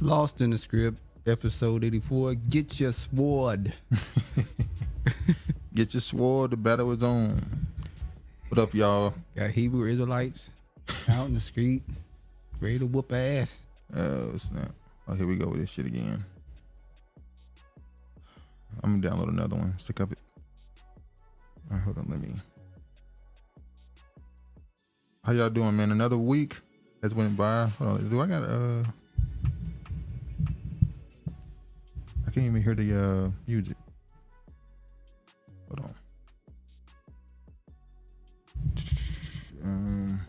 Lost in the Script, episode 84. Get your sword. Get your sword, the battle is on. What up, y'all? Got Hebrew Israelites out in the street, ready to whoop ass. Oh, snap. Oh, here we go with this shit again. I'm gonna download another one. Stick up it. All right, hold on, let me. How y'all doing, man? Another week has went by. Hold on, do I got I can't even hear the music. Hold on.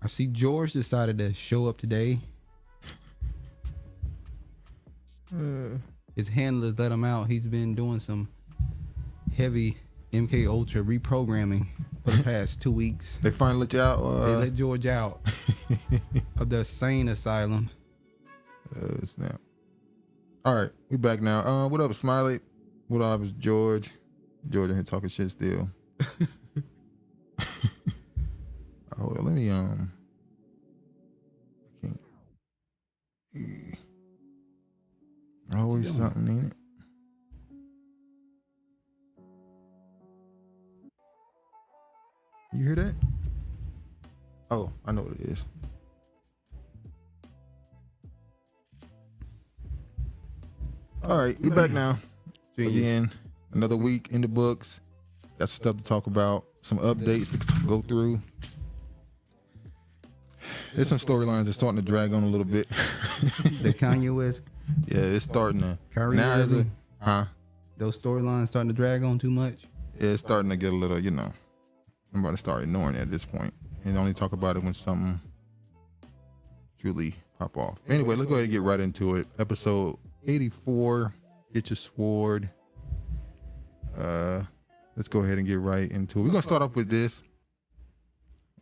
I see George decided to show up today. His handlers let him out. He's been doing some heavy MK Ultra reprogramming for the past 2 weeks. They finally let you out? They let George out of the insane asylum. Snap. All right, we back now. What up, Smiley? What up, is George? George in here talking shit still. Hold on, let me I can't. Always something, ain't it? You hear that? Oh, I know what it is. All right, we back now. Again, another week in the books. Got some stuff to talk about, some updates to go through. There's some storylines that's starting to drag on a little bit. The Kanye West. Yeah, it's starting to. Kyrie now Irving. Those storylines starting to drag on too much. Yeah, it's starting to get a little, I'm about to start ignoring it at this point and only talk about it when something truly pop off. Anyway, let's go ahead and get right into it. Episode 84, Get Your Sword. Let's go ahead and get right into it. We're gonna start off with this.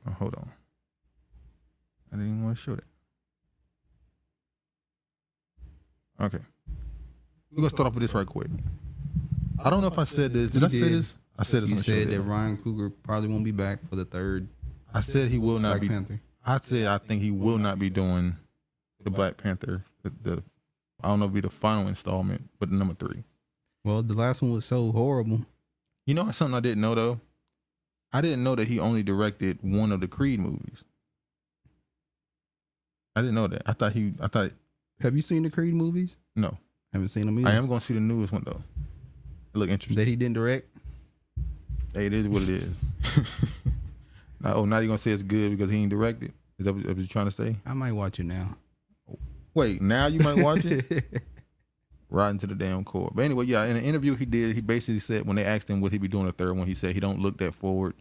Oh, hold on. I didn't even want to show that. Okay. We're gonna start off with this right quick. I don't know if I said this. Did I say this? I said this. You said that Ryan Coogler probably won't be back for the third. I said he will not be. Panther. I said I think he will not be doing the Black Panther. I don't know if it'll be the final installment, but the number 3. Well, the last one was so horrible. You know something I didn't know though? I didn't know that he only directed one of the Creed movies. I didn't know that. I thought. Have you seen the Creed movies? No. Haven't seen them either. I am gonna see the newest one though. It look interesting. That he didn't direct? Hey, it is what it is. Now you're gonna say it's good because he ain't directed? Is that what you're trying to say? I might watch it now. Wait, now you might watch it? Right into the damn core. But anyway, yeah, in an interview he did, he basically said when they asked him would he be doing a third one, he said he don't look that forward.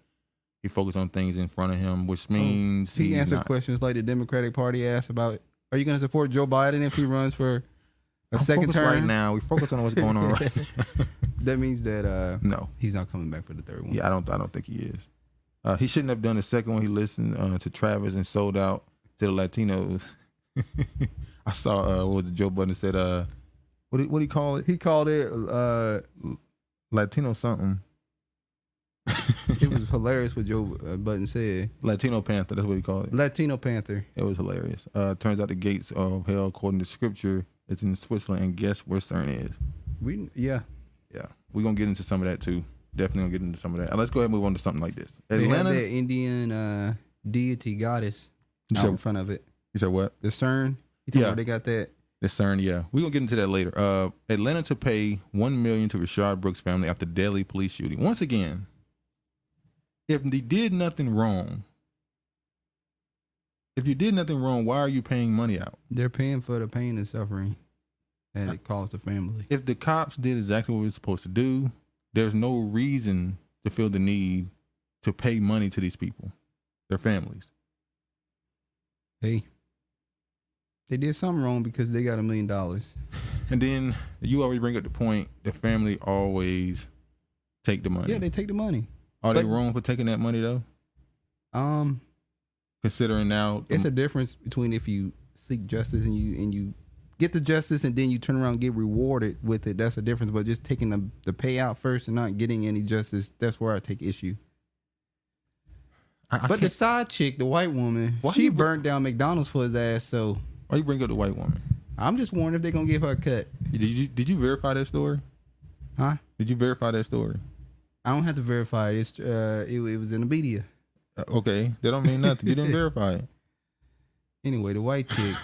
He focused on things in front of him, which means he answered questions like the Democratic Party asked about, are you going to support Joe Biden if he runs for a second term? Right now, we focus on what's going on right now. That means that no, he's not coming back for the third one. Yeah, I don't think he is. He shouldn't have done the second one. He listened to Travis and sold out to the Latinos. I saw what was it, Joe Budden said what do you call it? He called it Latino something. It was hilarious what Joe Budden said. Latino Panther, that's what he called it. Latino Panther. It was hilarious. Turns out the gates of hell, according to scripture, it's in Switzerland, and guess where CERN is? Yeah. We're gonna get into some of that too. Definitely gonna get into some of that. Let's go ahead and move on to something like this. They have that Indian deity goddess out in front of it. You said what? The CERN. You think they got that? The CERN, yeah. We're gonna get into that later. Atlanta to pay $1 million to Rayshard Brooks' family after deadly police shooting. Once again, if they did nothing wrong, why are you paying money out? They're paying for the pain and suffering that it caused the family. If the cops did exactly what we were supposed to do, there's no reason to feel the need to pay money to these people, their families. Hey, they did something wrong because they got $1 million. And then you always bring up the point, the family always take the money. Yeah, they take the money. Are they wrong for taking that money though? Considering now, it's a difference between if you seek justice and you get the justice and then you turn around and get rewarded with it. That's a difference. But just taking the payout first and not getting any justice, that's where I take issue. But the side chick, the white woman, she burnt down McDonald's for his ass. So why you bring up the white woman? I'm just wondering if they're gonna give her a cut. Did you verify that story? Huh? Did you verify that story? I don't have to verify it. It was in the media. Okay, that don't mean nothing. You didn't verify it. Anyway, the white chick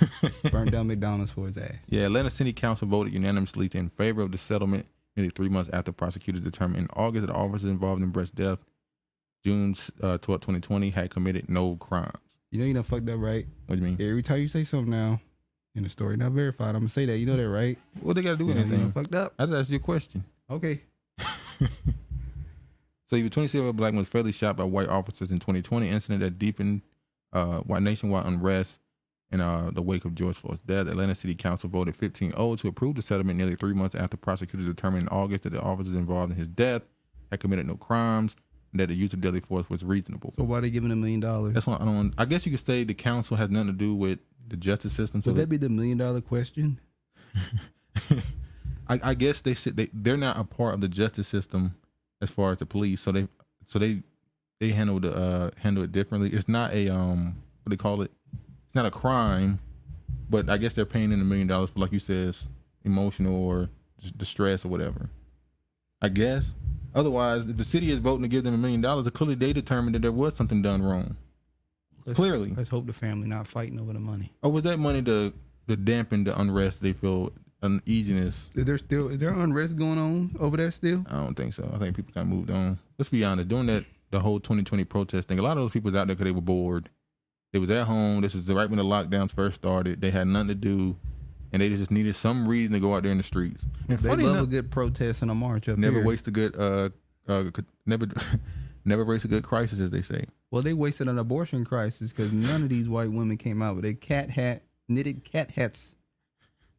burned down McDonald's for his ass. Yeah, Atlanta City Council voted unanimously in favor of the settlement nearly 3 months after prosecutors determined in August that the officers involved in Brett's death, June 12, 2020, had committed no crimes. You know you done fucked up, right? What do you mean? Every time you say something now in the story not verified, I'm gonna say that. You know that, right? What they got to do with You anything? done fucked up. I thought that's your question. Okay. So he was 27 black man was fatally shot by white officers in 2020, incident that deepened nationwide unrest in the wake of George Floyd's death. Atlanta City Council voted 15-0 to approve the settlement nearly 3 months after prosecutors determined in August that the officers involved in his death had committed no crimes and that the use of deadly force was reasonable. So why are they giving $1 million? That's what I don't. I guess you could say the council has nothing to do with the justice system. Would that be the $1 million question? I guess they're not a part of the justice system as far as the police, so they handle it differently. It's not a what they call it. It's not a crime, but I guess they're paying in $1 million for, like you said, emotional or distress or whatever. I guess. Otherwise, if the city is voting to give them $1 million, clearly they determined that there was something done wrong. Clearly. Let's hope the family not fighting over the money. Or was that money to dampen the unrest they feel, uneasiness? Is there unrest going on over there still? I don't think so. I think people kind of moved on. Let's be honest. During the whole 2020 protest thing, a lot of those people was out there because they were bored. They was at home. This is right when the lockdowns first started. They had nothing to do, and they just needed some reason to go out there in the streets. And they love a good protest and a march up never here. waste a good never waste a good crisis, as they say. Well, they wasted an abortion crisis because none of these white women came out with their knitted cat hats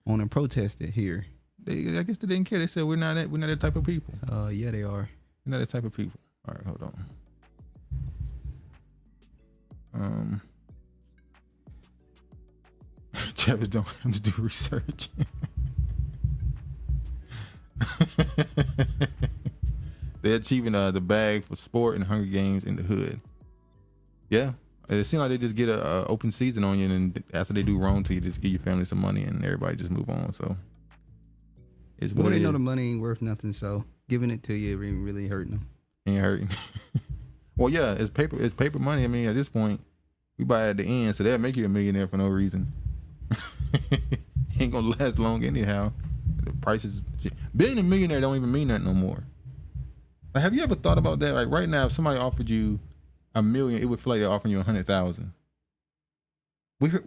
on and protested here. I guess they didn't care. They said we're not that type of people. Yeah, they are. We're not that type of people. All right, hold on. Travis don't have to do research. They're achieving the bag for sport and Hunger Games in the hood. Yeah, it seems like they just get a open season on you, and after they do wrong to you, just give your family some money, and everybody just move on. So it's what they know the money ain't worth nothing, so giving it to you ain't really hurting them. Ain't hurting. Well, yeah, it's paper money. I mean, at this point, we buy at the end, so they'll make you a millionaire for no reason. Ain't gonna last long anyhow. The prices, being a millionaire don't even mean that no more. Like, have you ever thought about that? Like right now, if somebody offered you $1 million, it would feel like they're offering you 100,000.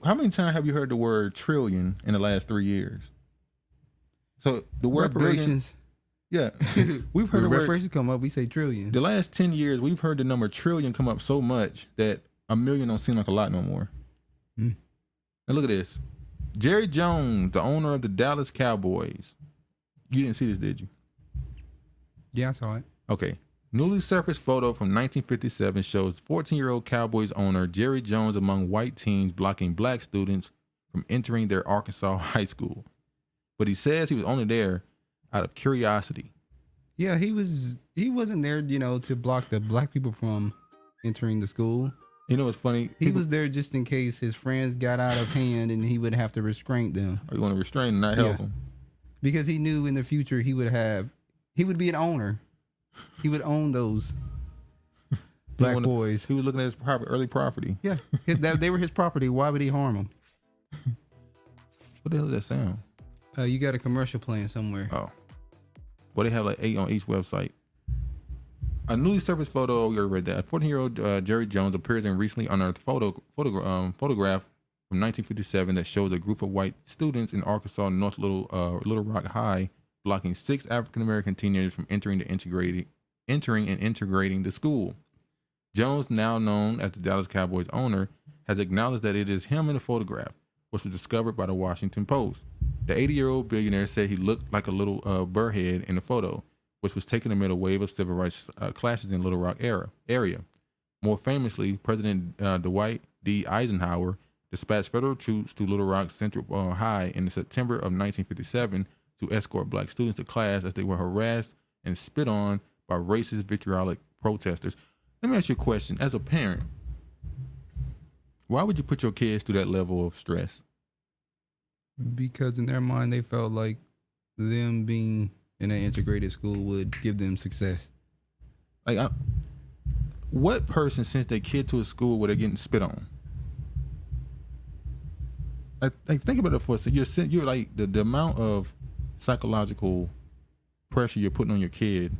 How many times have you heard the word trillion in the last 3 years? So the word reparations. Yeah, we've heard the word reparations come up. We say trillion. The last 10 years, we've heard the number trillion come up so much that $1 million don't seem like a lot no more. Now look at this. Jerry Jones, the owner of the Dallas Cowboys. You didn't see this, did you? Yeah, I saw it. Okay. Newly surfaced photo from 1957 shows 14-year-old Cowboys owner Jerry Jones among white teens blocking black students from entering their Arkansas high school. But he says he was only there out of curiosity. Yeah, he wasn't there, to block the black people from entering the school. You know what's funny? He was there just in case his friends got out of hand and he would have to restrain them. Or you want to restrain and not help them? Because he knew in the future he would be an owner. He would own those black boys. He was looking at his early property. Yeah, they were his property. Why would he harm them? What the hell does that sound? You got a commercial playing somewhere. Oh. Well, they have like 8 on each website. A newly surfaced photo, you already read that. 14-year-old Jerry Jones appears in recently unearthed photograph from 1957 that shows a group of white students in Arkansas North Little Rock High blocking 6 African-American teenagers from entering and integrating the school. Jones, now known as the Dallas Cowboys owner, has acknowledged that it is him in the photograph, which was discovered by the Washington Post. The 80-year-old billionaire said he looked like a little burrhead in the photo, which was taken amid a wave of civil rights clashes in Little Rock area. More famously, President Dwight D. Eisenhower dispatched federal troops to Little Rock Central High in September of 1957 to escort black students to class as they were harassed and spit on by racist, vitriolic protesters. Let me ask you a question. As a parent, why would you put your kids through that level of stress? Because in their mind, they felt like them being in an integrated school would give them success. Like, what person sends their kid to a school where they're getting spit on? Like think about it for a second. You're like the amount of psychological pressure you're putting on your kid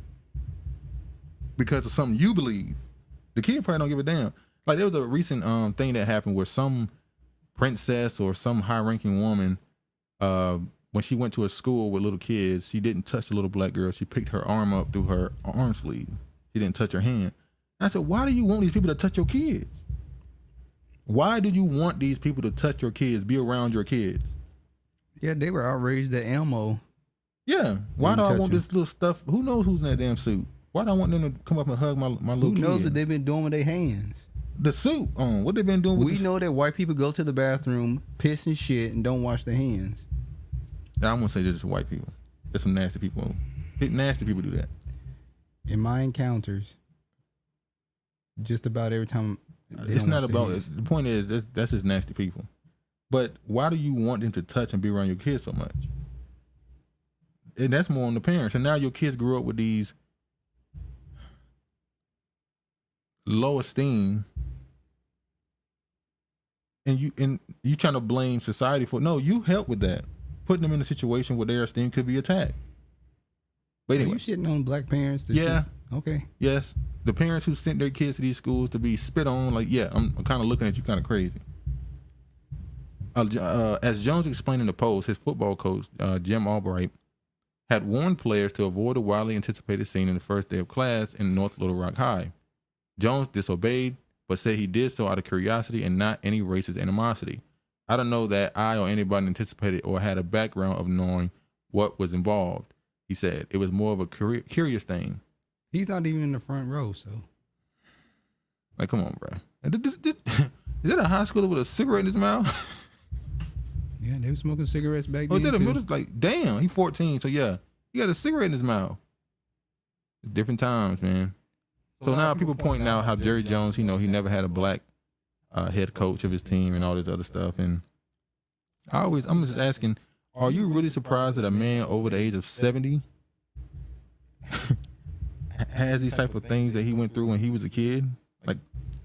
because of something you believe. The kid probably don't give a damn. Like there was a recent thing that happened where some princess or some high-ranking woman, when she went to a school with little kids, she didn't touch the little black girl. She picked her arm up through her arm sleeve. She didn't touch her hand. And I said, why do you want these people to touch your kids? Why do you want these people to touch your kids, be around your kids? Yeah, they were outraged that Elmo. Yeah. Why do I want this little stuff? Who knows who's in that damn suit? Why do I want them to come up and hug my little kid? Who knows what they've been doing with their hands? The suit on. What they been doing with We know that white people go to the bathroom, piss and shit, and don't wash their hands. Now, I'm going to say just white people. There's some nasty people. Nasty people do that. In my encounters, just about every time. It's not about it. The point is, that's just nasty people. But why do you want them to touch and be around your kids so much? And that's more on the parents. And now your kids grew up with these low esteem, and you trying to blame society for. No, you help with that, putting them in a situation where their esteem could be attacked. But anyway, are you shitting on black parents? Yeah. Okay. Yes, the parents who sent their kids to these schools to be spit on. Like, yeah, I'm kind of looking at you kind of crazy. As Jones explained in the post, his football coach Jim Albright had warned players to avoid a widely anticipated scene in the first day of class in North Little Rock High. Jones disobeyed, but said he did so out of curiosity and not any racist animosity. I don't know that I or anybody anticipated or had a background of knowing what was involved, he said. It was more of a curious thing. He's not even in the front row, so. Like, come on, bro. Is that a high schooler with a cigarette in his mouth? Yeah, they were smoking cigarettes back then. Oh, is that a middle? Like, damn, he's 14, so yeah. He got a cigarette in his mouth. Different times, man. So now people pointing out how Jerry Jones, he never had a black head coach of his team and all this other stuff. And I'm just asking, are you really surprised that a man over the age of 70 has these type of things that he went through when he was a kid? Like,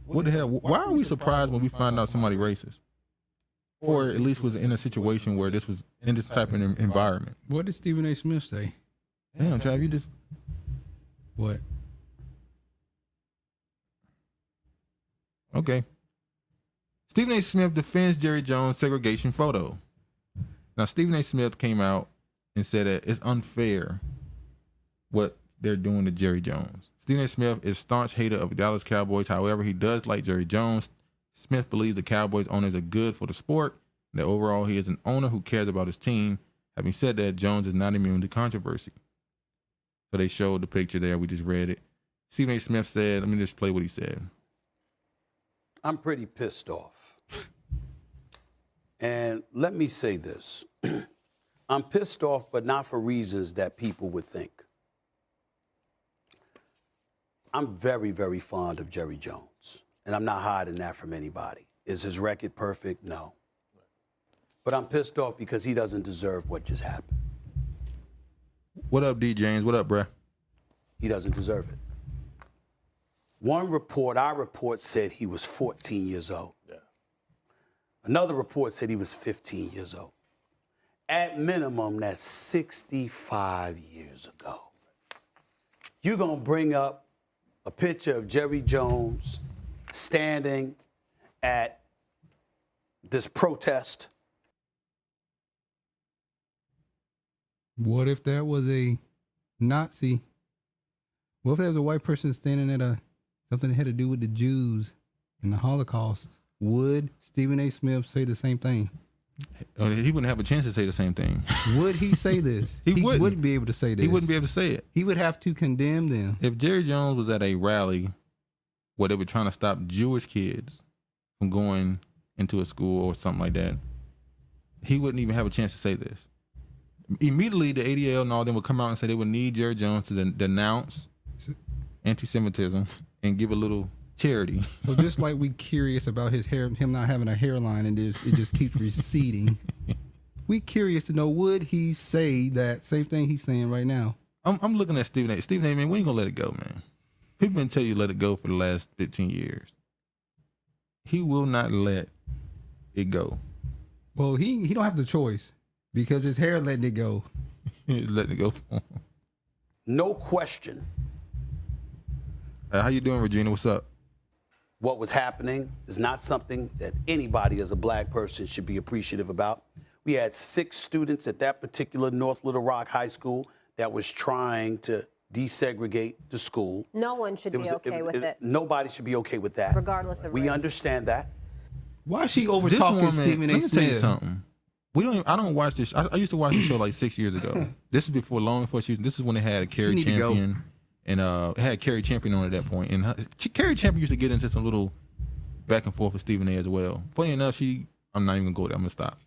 what the hell? Why are we surprised when we find out somebody racist? Or at least was in a situation where this was in this type of environment. What did Stephen A. Smith say? Damn, Trav, you just... What? Okay. Stephen A. Smith defends Jerry Jones' segregation photo. Now, Stephen A. Smith came out and said that it's unfair what they're doing to Jerry Jones. Stephen A. Smith is a staunch hater of the Dallas Cowboys. However, he does like Jerry Jones. Smith believes the Cowboys owners are good for the sport, and that overall he is an owner who cares about his team. Having said that, Jones is not immune to controversy. So they showed the picture there. We just read it. Stephen A. Smith said, let me just play what he said. I'm pretty pissed off. And let me say this. I'm pissed off, but not for reasons that people would think. I'm very, very fond of Jerry Jones. And I'm not hiding that from anybody. Is his record perfect? No. But I'm pissed off because he doesn't deserve what just happened. What up, D. James? What up, bruh? He doesn't deserve it. One report, our report, said he was 14 years old. Yeah. Another report said he was 15 years old. At minimum, that's 65 years ago. You're going to bring up a picture of Jerry Jones standing at this protest. What if that was a Nazi? What if there was a white person standing at something that had to do with the Jews and the Holocaust? Would Stephen A. Smith say the same thing? He wouldn't have a chance to say the same thing. Would he say this? He wouldn't be able to say this. He wouldn't be able to say it. He would have to condemn them. If Jerry Jones was at a rally where they were trying to stop Jewish kids from going into a school or something like that, he wouldn't even have a chance to say this. Immediately, the ADL and all them would come out and say they would need Jerry Jones to denounce anti-Semitism and give a little charity. So just like we curious about his hair, him not having a hairline, and it just keeps receding. We curious to know, would he say that same thing he's saying right now? I'm looking at Stephen A. Stephen A. Man, we ain't gonna let it go, man. People been telling you let it go for the last 15 years. He will not let it go. Well, he don't have the choice because his hair letting it go. Letting it go. No question. How you doing, Regina? What's up? What was happening is not something that anybody as a black person should be appreciative about. We had 6 students at that particular North Little Rock High School that was trying to desegregate the school. No one should be okay with it. Nobody should be okay with that. Regardless of race. We understand that. Why is she over talking Stephen A. Let me tell you something. I don't watch this. I used to watch the show like 6 years ago. This is long before she was. This is when they had Carrie Champion. And it had Carrie Champion on at that point. And Carrie Champion used to get into some little back and forth with Stephen A. as well. Funny enough, I'm not even going to go there. I'm going to stop.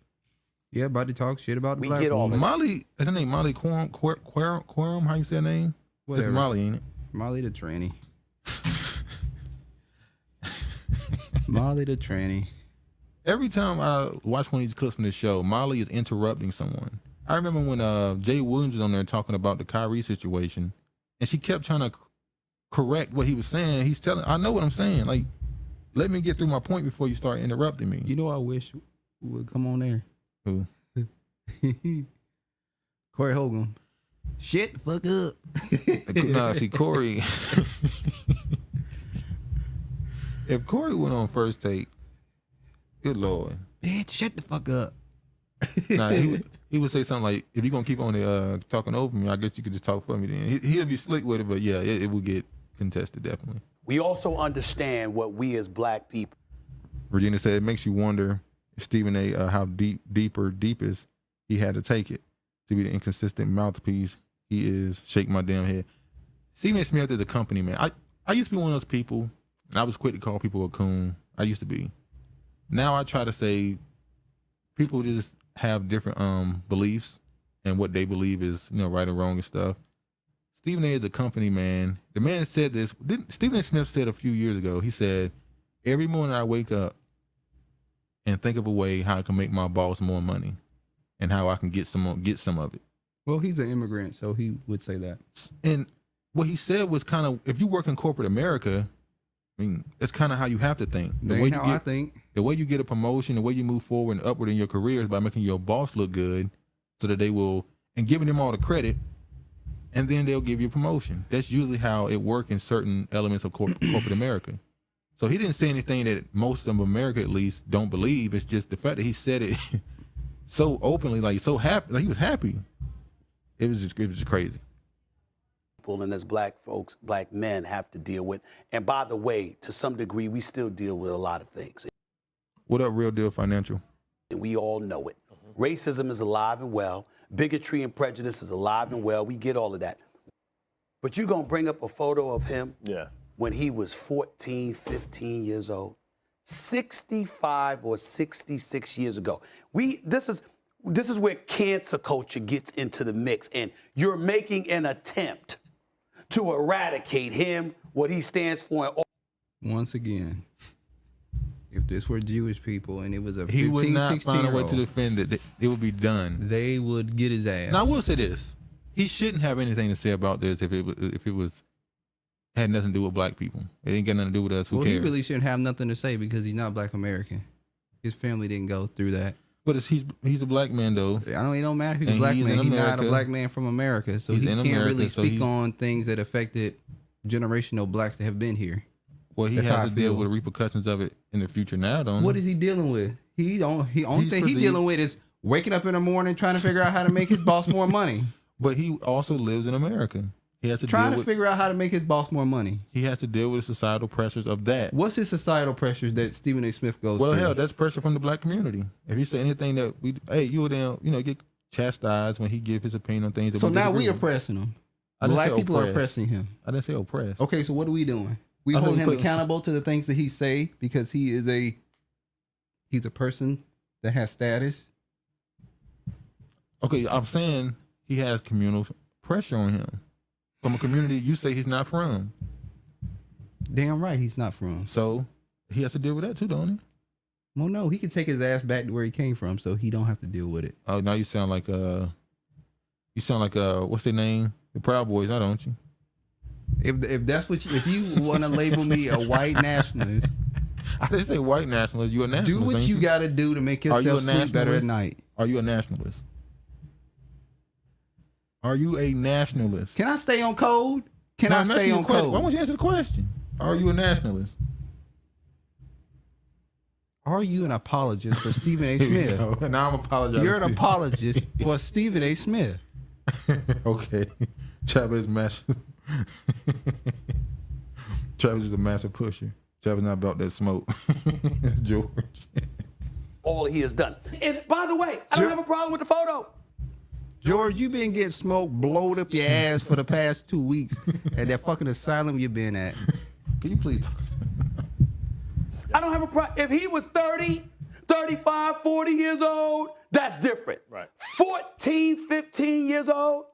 Yeah, about to talk shit about the black get all woman. Molly, is her name Molly Quorum? How you say her name? Whatever. It's Molly, ain't it? Molly the tranny. Molly the tranny. Every time I watch one of these clips from this show, Molly is interrupting someone. I remember when Jay Williams was on there talking about the Kyrie situation. And she kept trying to correct what he was saying. He's telling, I know what I'm saying. Like, let me get through my point before you start interrupting me. You know, I wish would come on there. Who? Corey Hogan. Shit the fuck up. Nah, see, Corey. If Corey went on First Take, good Lord. Bitch, shut the fuck up. Nah, he would say something like, if you're going to keep on talking over me, I guess you could just talk for me then. He'll be slick with it, but yeah, it will get contested, definitely. We also understand what we as black people. Regina said, it makes you wonder if Stephen A. How deepest he had to take it to be the inconsistent mouthpiece he is. Shake my damn head. Stephen A. Smith is a company man. I used to be one of those people, and I was quick to call people a coon. I used to be. Now I try to say people just have different beliefs and what they believe is, right or wrong and stuff. Stephen A. is a company man. The man said this. Stephen A. Smith said a few years ago, he said, every morning I wake up and think of a way how I can make my boss more money and how I can get some of it. Well, he's an immigrant, so he would say that. And what he said was kind of, if you work in corporate America, I mean, that's kind of how you have to think. I think. The way you get a promotion, the way you move forward and upward in your career is by making your boss look good so that they will, and giving them all the credit, and then they'll give you a promotion. That's usually how it works in certain elements of corporate America. So he didn't say anything that most of America, at least, don't believe. It's just the fact that he said it so openly, like so happy, like he was happy. It was just crazy. And as black folks, black men have to deal with. And by the way, to some degree, we still deal with a lot of things. What up, Real Deal Financial? And we all know it. Racism is alive and well. Bigotry and prejudice is alive and well. We get all of that. But you're going to bring up a photo of him when he was 14, 15 years old, 65 or 66 years ago. This is where cancer culture gets into the mix, and you're making an attempt to eradicate him, what he stands for. Once again, if this were Jewish people and it was a 15, he would not 16 find a way year to defend it. It would be done. They would get his ass. Now I will say this: he shouldn't have anything to say about this if it had nothing to do with black people. It ain't got nothing to do with us. Who cares? He really shouldn't have nothing to say because he's not Black American. His family didn't go through that. But he's a black man though. It don't matter if he's a black man. He's not a black man from America, so he can't really speak on things that affected generational blacks that have been here. Well, he has to deal with the repercussions of it in the future now, don't he? What is he dealing with? He only thing he's dealing with is waking up in the morning trying to figure out how to make his boss more money. But he also lives in America. He has to trying to figure out how to make his boss more money. He has to deal with the societal pressures of that. What's his societal pressures that Stephen A. Smith goes through? Well, hell, that's pressure from the black community. If you say anything that you would then, get chastised when he give his opinion on things. That so now we oppressing him. Black people are oppressing him. I didn't say oppressed. Okay, so what are we doing? We hold him accountable to the things that he say because he's a person that has status. Okay, I'm saying he has communal pressure on him from a community you say he's not from. Damn right he's not from. So he has to deal with that too, don't he? Well, no, he can take his ass back to where he came from, so he don't have to deal with it. Oh, now you sound like what's their name? The Proud Boys, now don't you? If that's what if you want to label me a white nationalist, I didn't say white nationalist. You a nationalist? Do what you got to do to make yourself sleep better at night. Are you a nationalist? Are you a nationalist? Can I stay on code? Can I stay on code? Why won't you answer the question? Are you a nationalist? Are you an apologist for Stephen A. Smith? And now I'm apologizing. You're an apologist for Stephen A. Smith. Okay. Travis is a massive pusher. Travis not about that smoke. George. All he has done. And by the way, I don't have a problem with the photo. George, you been getting smoke blowed up your ass for the past 2 weeks at that fucking asylum you been at. Can you please talk? I don't have a problem. If he was 30, 35, 40 years old, that's different. Right. 14, 15 years old.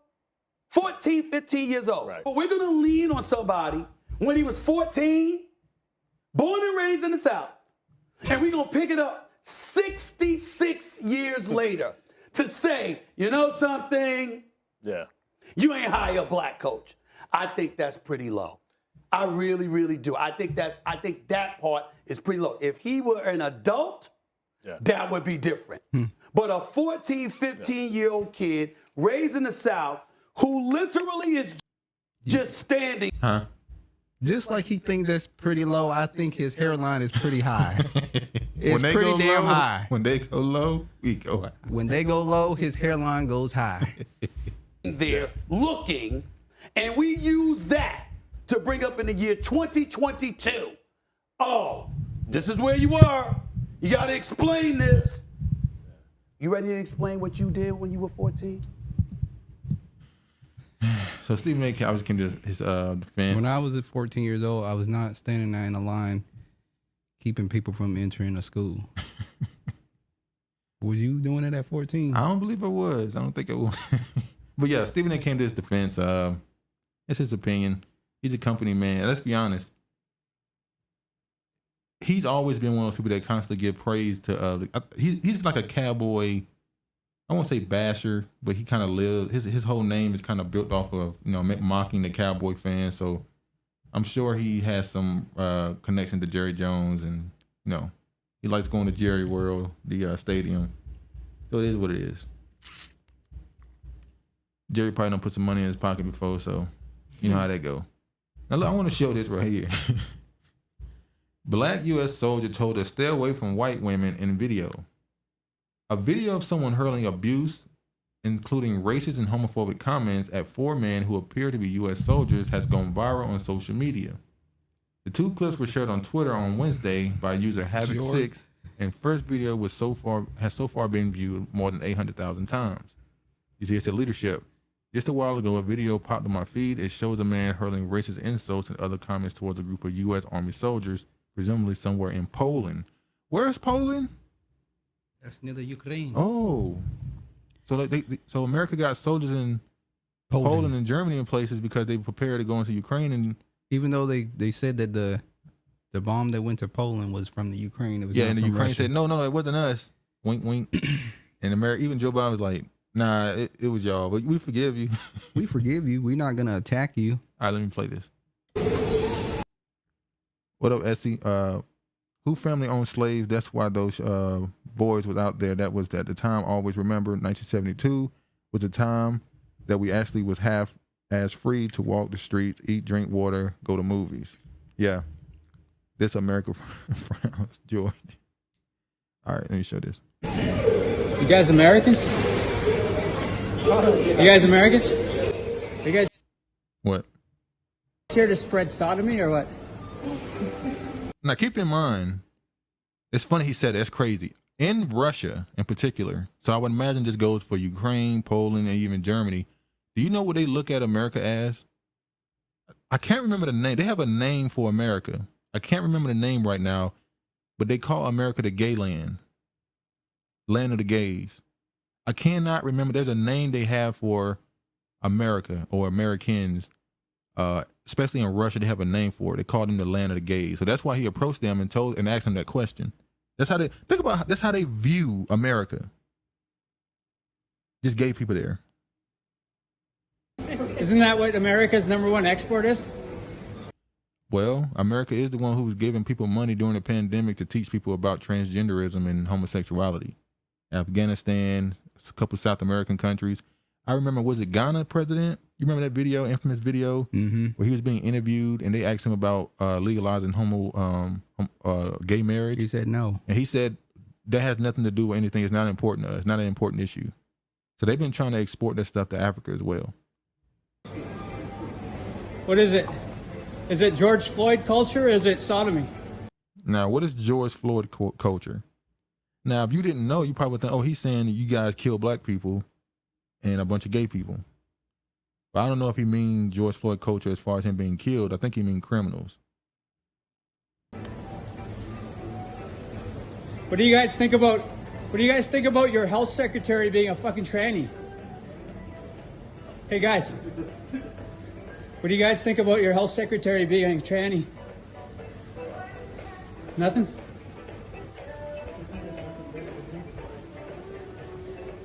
14, 15 years old. Right. But we're going to lean on somebody when he was 14, born and raised in the South, and we're going to pick it up 66 years later to say, you know something? Yeah. You ain't hire a black coach. I think that's pretty low. I really, really do. I think that part is pretty low. If he were an adult, that would be different. But a 14, 15-year-old kid raised in the South who literally is just standing. Huh? Just like he thinks that's pretty low, I think his hairline is pretty high. It's pretty damn high. When they go low, we go high. When they go low, his hairline goes high. There looking, and we use that to bring up in the year 2022. Oh, this is where you were. You got to explain this. You ready to explain what you did when you were 14? So Stephen A. Cowboys came to his defense. When I was at 14 years old, I was not standing there in a line keeping people from entering a school. Were you doing it at 14? I don't believe I was. I don't think I was. But yeah, Stephen A. came to his defense. It's his opinion. He's a company man. Let's be honest. He's always been one of those people that constantly give praise to. He's like a cowboy. I won't say basher, but he kind of lives. His whole name is kind of built off of mocking the Cowboy fans. So I'm sure he has some connection to Jerry Jones, and he likes going to Jerry World, the stadium. So it is what it is. Jerry probably done put some money in his pocket before, so you know how that go. Now look, I want to show this right here. Black U.S. soldier told us stay away from white women in video. A video of someone hurling abuse, including racist and homophobic comments at 4 men who appear to be U.S. soldiers, has gone viral on social media. The 2 clips were shared on Twitter on Wednesday by user Havoc6, and first video has so far been viewed more than 800,000 times. You see, it said leadership. Just a while ago, a video popped on my feed. It shows a man hurling racist insults and other comments towards a group of U.S. Army soldiers, presumably somewhere in Poland. Where is Poland? That's near the Ukraine. Oh, so so America got soldiers in Poland and Germany and places because they prepared to go into Ukraine, and even though they said that the bomb that went to Poland was from the Ukraine, it was and the Ukraine Russia. said no, it wasn't us. Wink, wink. And America, even Joe Biden was like, nah, it was y'all, but we forgive you. We forgive you. We're not gonna attack you. All right, let me play this. What up, Essie? Who family owned slaves? That's why those boys was out there. That was at the time. Always remember, 1972 was a time that we actually was half as free to walk the streets, eat, drink water, go to movies. Yeah, this America frowns, George. All right, let me show this. You guys Americans? You guys Americans? You guys? What? Here to spread sodomy or what? Now, keep in mind, it's funny he said it. That's crazy. In Russia, in particular, so I would imagine this goes for Ukraine, Poland, and even Germany. Do you know what they look at America as? I can't remember the name. They have a name for America. I can't remember the name right now, but they call America the gay land. Land of the gays. I cannot remember. There's a name they have for America or Americans. Especially in Russia, they have a name for it. They call them the land of the gays. So that's why he approached them and asked them that question. That's how they think about. That's how they view America. Just gay people there. Isn't that what America's #1 export is? Well, America is the one who's giving people money during the pandemic to teach people about transgenderism and homosexuality. Afghanistan, a couple of South American countries. I remember, was it Ghana president? You remember that video, infamous video, where he was being interviewed and they asked him about legalizing gay marriage? He said no. And he said that has nothing to do with anything. It's not important to us. It's not an important issue. So they've been trying to export that stuff to Africa as well. What is it? Is it George Floyd culture or is it sodomy? Now, what is George Floyd culture? Now, if you didn't know, you probably think, oh, he's saying you guys kill black people and a bunch of gay people. But I don't know if he means George Floyd culture as far as him being killed. I think he means criminals. What do you guys think about your health secretary being a fucking tranny? Hey guys, what do you guys think about your health secretary being a tranny? Nothing?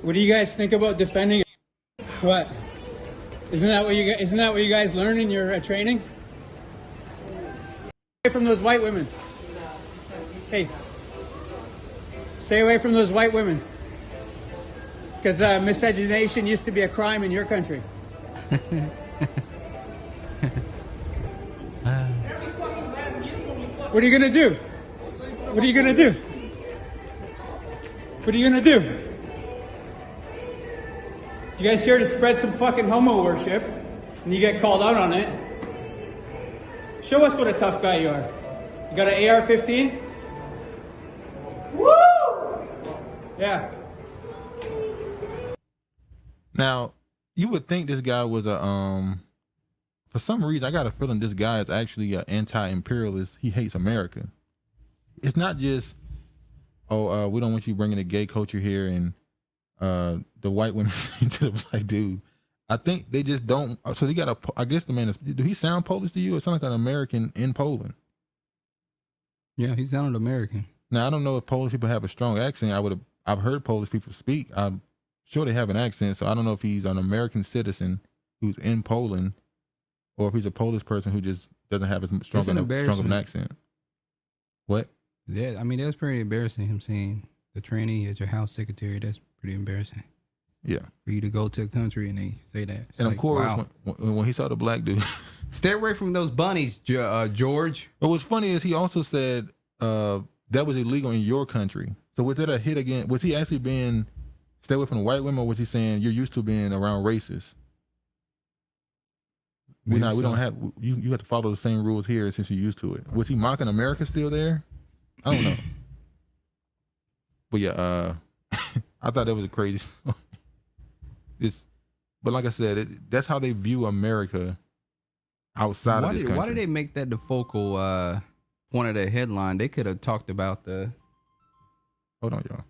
What do you guys think about defending? What? Isn't that what you guys learn in your training? Stay away from those white women. Hey, stay away from those white women. Because miscegenation used to be a crime in your country. What are you gonna do? What are you gonna do? What are you gonna do? You guys here to spread some fucking homo worship, and you get called out on it. Show us what a tough guy you are. You got an AR-15? Woo! Yeah. Now, you would think this guy was for some reason, I got a feeling this guy is actually an anti-imperialist. He hates America. It's not just, we don't want you bringing the gay culture here and the white women to the black dude. I think they just don't. So they got I guess the man is, do he sound Polish to you or sound like an American in Poland? Yeah, he sounded American. Now, I don't know if Polish people have a strong accent. I've heard Polish people speak. I'm sure they have an accent. So I don't know if he's an American citizen who's in Poland or if he's a Polish person who just doesn't have as strong of an accent. What? Yeah, I mean, that's pretty embarrassing, him saying the tranny is your house secretary. That's pretty embarrassing. Yeah. For you to go to a country and they say that. It's and like, of course, wow. when he saw the black dude. Stay away from those bunnies, George. But what's funny is he also said that was illegal in your country. So was that a hit again? Was he actually being stay away from the white women, or was he saying you're used to being around racists? We don't have, you have to follow the same rules here since you're used to it. Was he mocking America still there? I don't know. But yeah, I thought that was a crazy story. But like I said, that's how they view America outside of this country. Why did they make that the focal point of the headline? They could have talked about the. Hold on, y'all.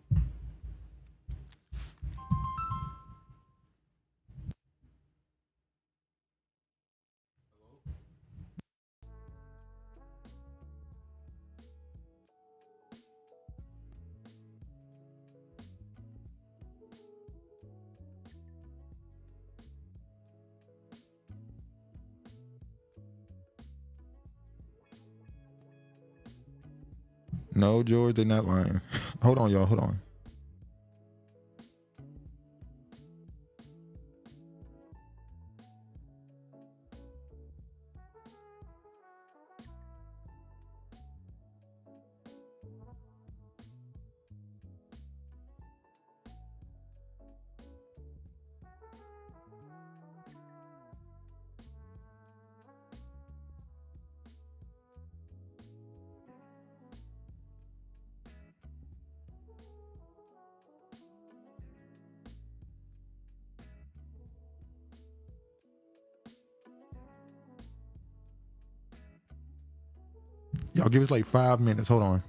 No, George, they're not lying. Hold on, y'all. Hold on. Y'all give us like 5 minutes. Hold on.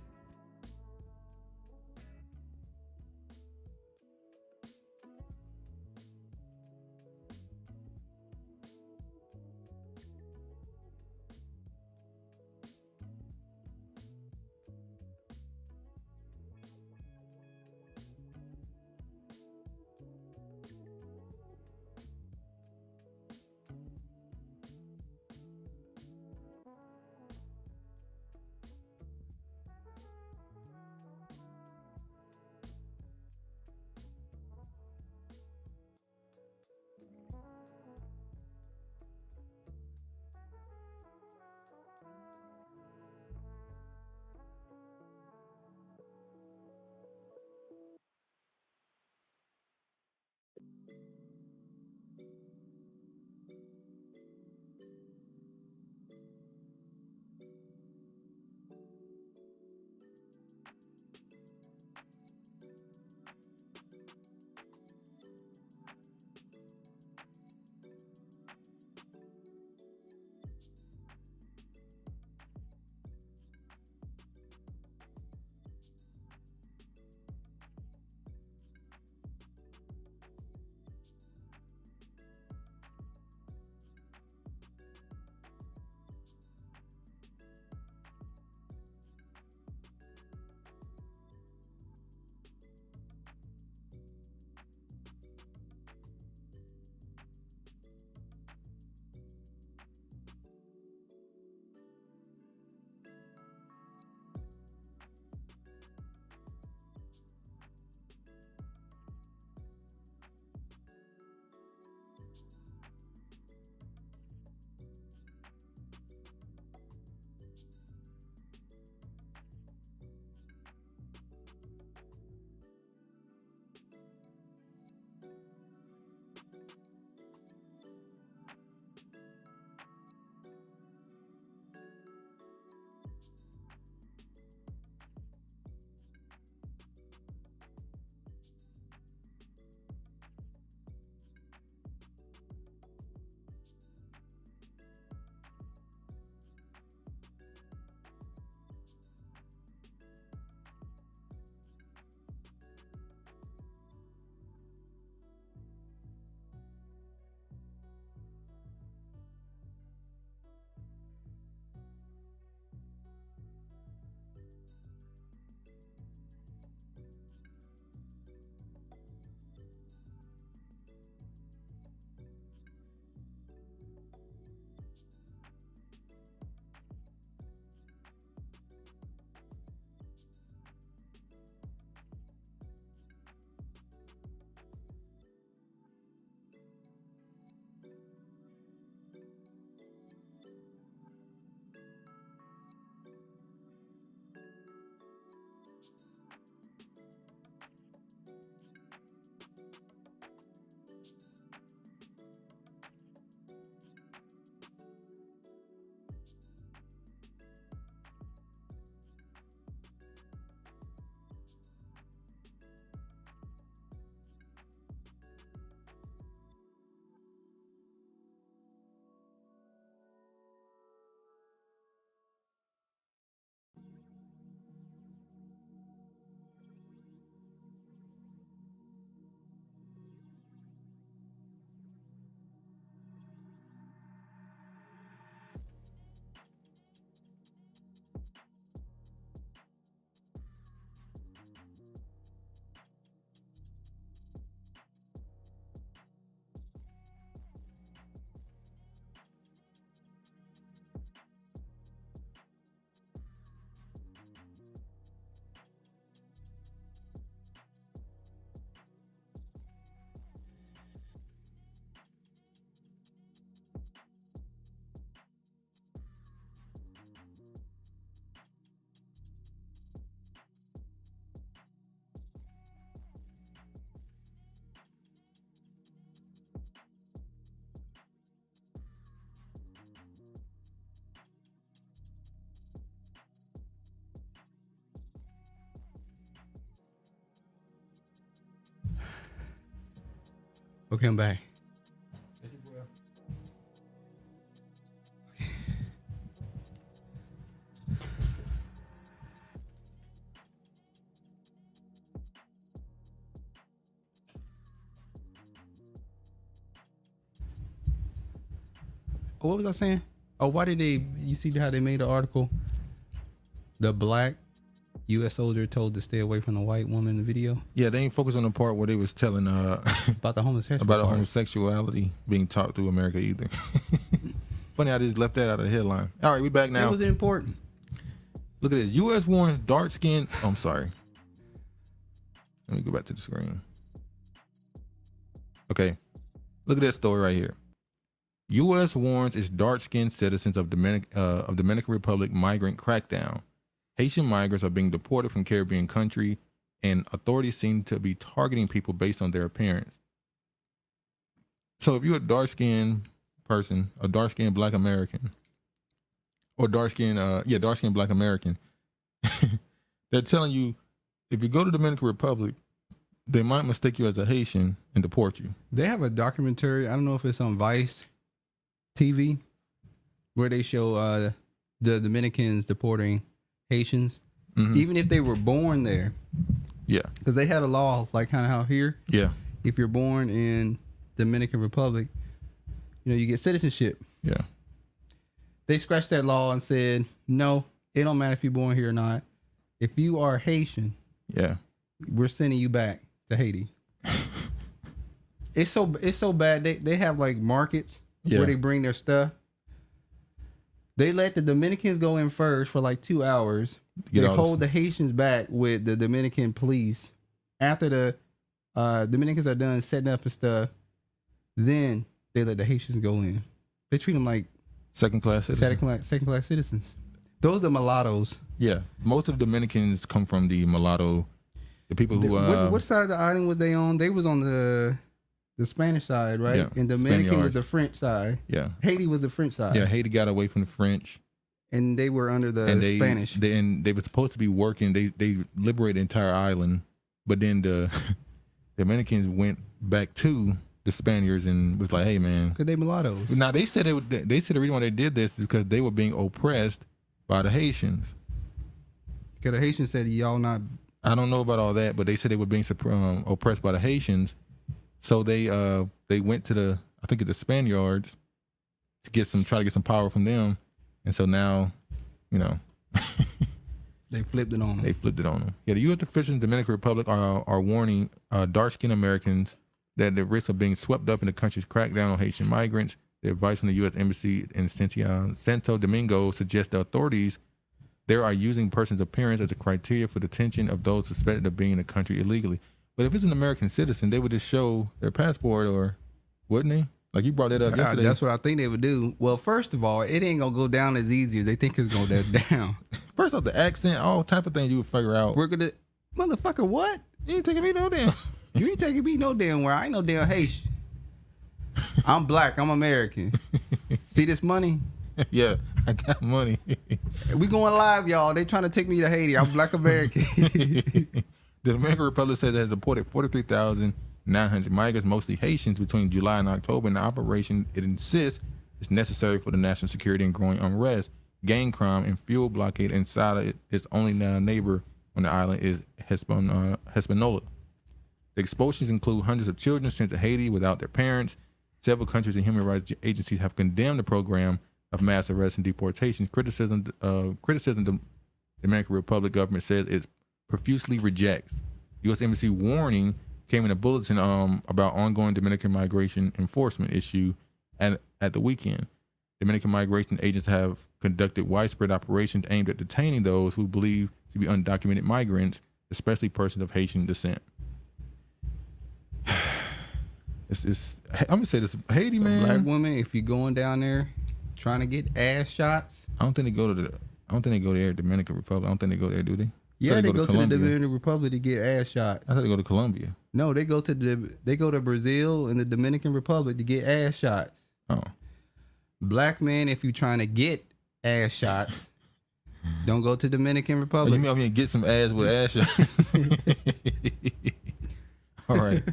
Okay, I'm back. what was I saying? Oh, why did they? You see how they made the article? The black U.S. soldier told to stay away from the white woman in the video. Yeah, they ain't focused on the part where they was telling about the homosexuality. about homosexuality being taught through America either. Funny, I just left that out of the headline. All right, we back now. That was important. Look at this. U.S. warns dark skin. Oh, I'm sorry. Let me go back to the screen. Okay. Look at that story right here. U.S. warns its dark-skinned citizens of Dominican Republic migrant crackdown. Haitian migrants are being deported from Caribbean country, and authorities seem to be targeting people based on their appearance. So if you're a dark-skinned person, a dark-skinned Black American, or dark-skinned Black American, they're telling you if you go to Dominican Republic, they might mistake you as a Haitian and deport you. They have a documentary. I don't know if it's on Vice TV, where they show the Dominicans deporting Haitians, even if they were born there. Yeah, because they had a law like kind of how here. Yeah, if you're born in Dominican Republic, you get citizenship. Yeah, they scratched that law and said no, it don't matter if you're born here or not. If you are Haitian, we're sending you back to Haiti. It's so bad. They have like markets where they bring their stuff. They let the Dominicans go in first for like 2 hours. They hold the Haitians back with the Dominican police. After the Dominicans are done setting up and stuff, then they let the Haitians go in. They treat them like second-class citizens. Second-class citizens. Those are the mulattoes. Yeah, most of the Dominicans come from the mulatto. The people who what side of the island was they on? They was on the Spanish side, right? Yeah, and Dominican was the French side. Yeah, Haiti was the French side. Yeah, Haiti got away from the French, and they were under the Spanish. They were supposed to be working. They liberated the entire island, but then the Dominicans went back to the Spaniards and was like, "Hey, man," because they mulattoes. Now they said they said the reason why they did this is because they were being oppressed by the Haitians. Because the Haitians said, "Y'all not." I don't know about all that, but they said they were being oppressed by the Haitians. So they went to the Spaniards to try to get some power from them, and so now, they flipped it on them. They flipped it on them. Yeah, the U.S. officials in the Dominican Republic are warning dark-skinned Americans that the risk of being swept up in the country's crackdown on Haitian migrants. The advice from the U.S. Embassy in Santo Domingo suggests the authorities there are using person's appearance as a criteria for detention of those suspected of being in the country illegally. But if it's an American citizen, they would just show their passport, or wouldn't they? Like you brought that up yesterday. That's what I think they would do. Well, first of all, it ain't gonna go down as easy as they think it's gonna go down. First off, the accent, all type of things you would figure out. We're gonna, motherfucker, what? You ain't taking me no damn. You ain't taking me no damn where. I ain't no damn Haitian. I'm Black. I'm American. See this money? Yeah, I got money. We going live, y'all. They trying to take me to Haiti. I'm Black American. The Dominican Republic says it has deported 43,900 migrants, mostly Haitians, between July and October. And the operation, it insists, is necessary for the national security and growing unrest, gang crime, and fuel blockade inside of it. Its only neighbor on the island is Hispaniola. The expulsions include hundreds of children sent to Haiti without their parents. Several countries and human rights agencies have condemned the program of mass arrests and deportations. Criticism the Dominican Republic government says it profusely rejects. U.S. Embassy warning came in a bulletin about ongoing Dominican migration enforcement issue at the weekend. Dominican migration agents have conducted widespread operations aimed at detaining those who believe to be undocumented migrants, especially persons of Haitian descent. I'm gonna say this, Haiti, man. Black women, if you're going down there trying to get ass shots, I don't think they go there, Dominican Republic. I don't think they go there, do they? Yeah, they go to the Dominican Republic to get ass shots. I thought they go to Colombia. No, they go to Brazil and the Dominican Republic to get ass shots. Oh. Black men, if you're trying to get ass shots, don't go to Dominican Republic. You mean I'm gonna get some ass with ass shots? All right.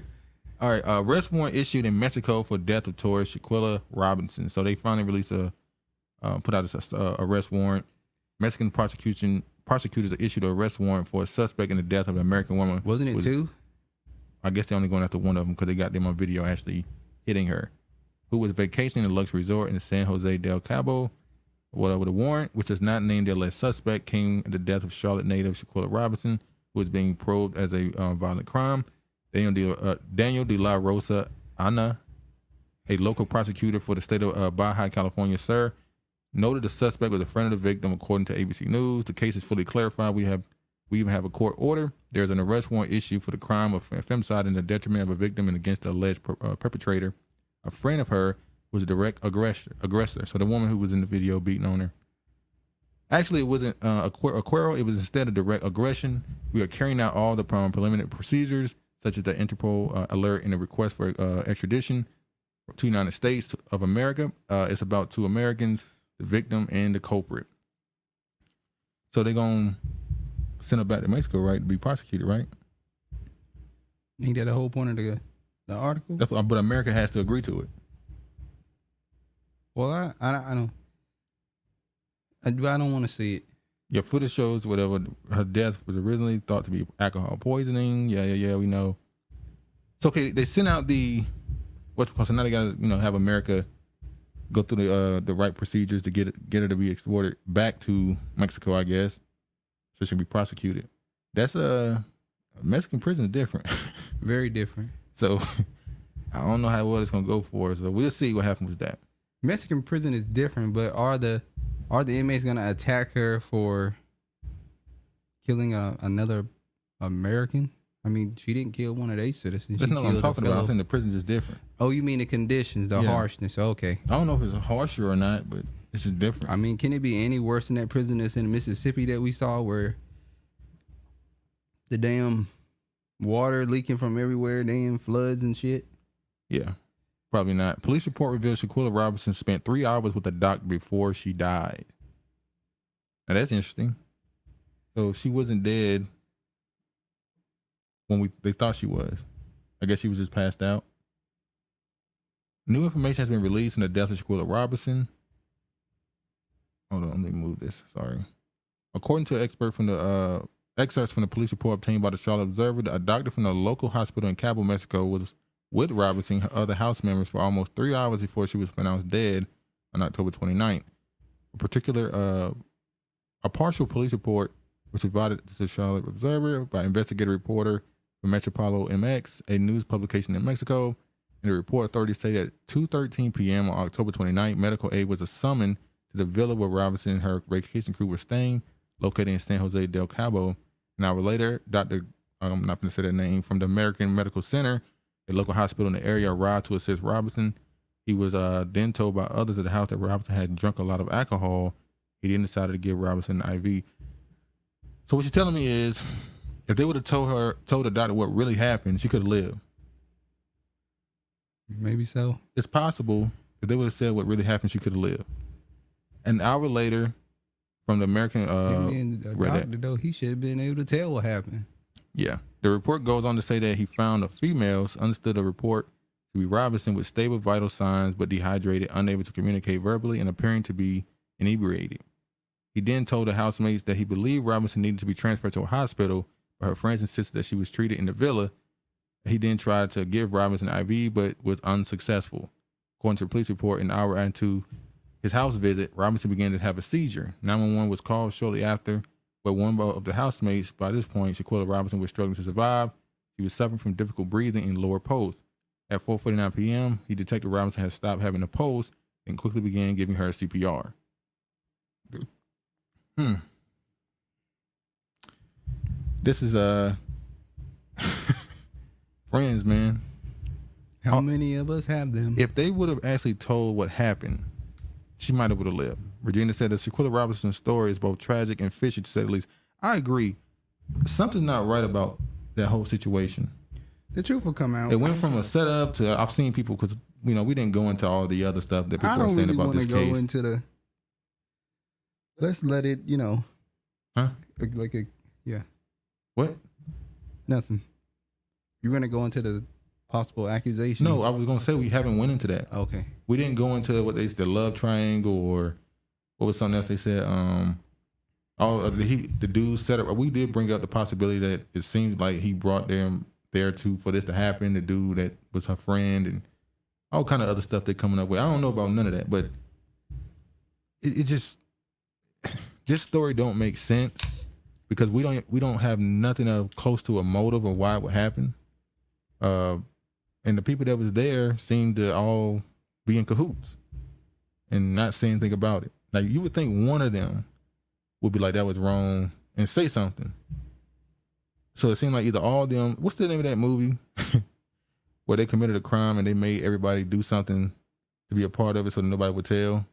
Arrest warrant issued in Mexico for death of tourist Shanquella Robinson. So they finally released put out a arrest warrant. Mexican prosecutors issued an arrest warrant for a suspect in the death of an American woman. Wasn't it two? I guess they're only going after one of them because they got them on video actually hitting her, who was vacationing in a luxury resort in San Jose del Cabo. With a warrant, which does not name the alleged suspect, came at the death of Charlotte native Shanquella Robinson, who was being probed as a violent crime. Daniel de la Rosa Ana, a local prosecutor for the state of Baja California, noted the suspect was a friend of the victim, according to ABC News. The case is fully clarified. We even have a court order. There's an arrest warrant issued for the crime of femicide and the detriment of a victim and against the alleged perpetrator. A friend of her was a direct aggressor. So the woman who was in the video beating on her. Actually, it wasn't a quarrel. It was instead a direct aggression. We are carrying out all the preliminary procedures, such as the Interpol alert and the request for extradition to United States of America. It's about 2 Americans, the victim and the culprit. So they're going to send her back to Mexico, right, to be prosecuted, right? Ain't that the whole point of the article? But America has to agree to it. Well, I don't want to see it. Yeah, footage shows whatever her death was originally thought to be alcohol poisoning. Yeah, we know. It's okay. They sent out so now they got to have America go through the right procedures to get her to be exported back to Mexico, I guess, so she can be prosecuted. That's Mexican prison is different, very different. So I don't know how well it's gonna go for. So we'll see what happens with that. Mexican prison is different, but are the inmates gonna attack her for killing another American? I mean, she didn't kill one of their citizens. That's not what I'm talking about. I think the prison's is different. Oh, you mean the conditions, the harshness? Okay. I don't know if it's harsher or not, but this is different. I mean, can it be any worse than that prison that's in Mississippi that we saw, where the damn water leaking from everywhere, damn floods and shit? Yeah. Probably not. Police report reveals Shanquella Robinson spent 3 hours with a doctor before she died. Now that's interesting. So she wasn't dead when they thought she was. I guess she was just passed out. New information has been released on the death of Shanquella Robinson. Hold on, let me move this. Sorry. According to an expert from the excerpts from the police report obtained by the Charlotte Observer, a doctor from the local hospital in Cabo, Mexico, was with Robinson and her other house members for almost 3 hours before she was pronounced dead on October 29th. A partial police report was provided to the Charlotte Observer by investigative reporter from Metropolo MX, a news publication in Mexico. In the report, authorities say that at 2:13 p.m. on October 29th, medical aid was summoned to the villa where Robinson and her vacation crew were staying, located in San Jose del Cabo. An hour later, I'm not going to say that name, from the American Medical Center, a local hospital in the area, arrived to assist Robinson. He was then told by others at the house that Robinson had drunk a lot of alcohol. He then decided to give Robinson an IV. So what you're telling me is, if they would have told the doctor what really happened, she could have lived. Maybe so. It's possible if they would have said what really happened, she could have lived. An hour later, from the American doctor, though, he should have been able to tell what happened. Yeah. The report goes on to say that he found the females, understood the report to be Robinson, with stable vital signs but dehydrated, unable to communicate verbally, and appearing to be inebriated. He then told the housemates that he believed Robinson needed to be transferred to a hospital, but her friends insisted that she was treated in the villa. He then tried to give Robinson an IV, but was unsuccessful. According to the police report, an hour into his house visit, Robinson began to have a seizure. 911 was called shortly after, but one of the housemates, by this point, Shanquella Robinson, was struggling to survive. She was suffering from difficult breathing in lower pulse. At 4:49 p.m., he detected Robinson had stopped having a pulse and quickly began giving her CPR. This is friends, man. How many of us have them? If they would have actually told what happened, she might have would have lived. Regina said that Shanquella Robinson's story is both tragic and fishy, to say the least. I agree. Something's not right about that whole situation. The truth will come out. It went from a setup to, I've seen people, because we didn't go into all the other stuff that people are saying really about this case. I don't really want to go into let's let it, Huh? Yeah. What? Nothing. You're going to go into the possible accusation? No, I was going to say we haven't went into that. Okay. We didn't go into what they said, the love triangle, or what was something else they said? The dude set up. We did bring up the possibility that it seems like he brought them there for this to happen. The dude that was her friend, and all kind of other stuff they're coming up with. I don't know about none of that, but it just, this story don't make sense because we don't have nothing of close to a motive of why it would happen. And the people that was there seemed to all be in cahoots and not say anything about it. Like, you would think one of them would be like, that was wrong, and say something. So it seemed like either all of them, what's the name of that movie where they committed a crime and they made everybody do something to be a part of it so that nobody would tell?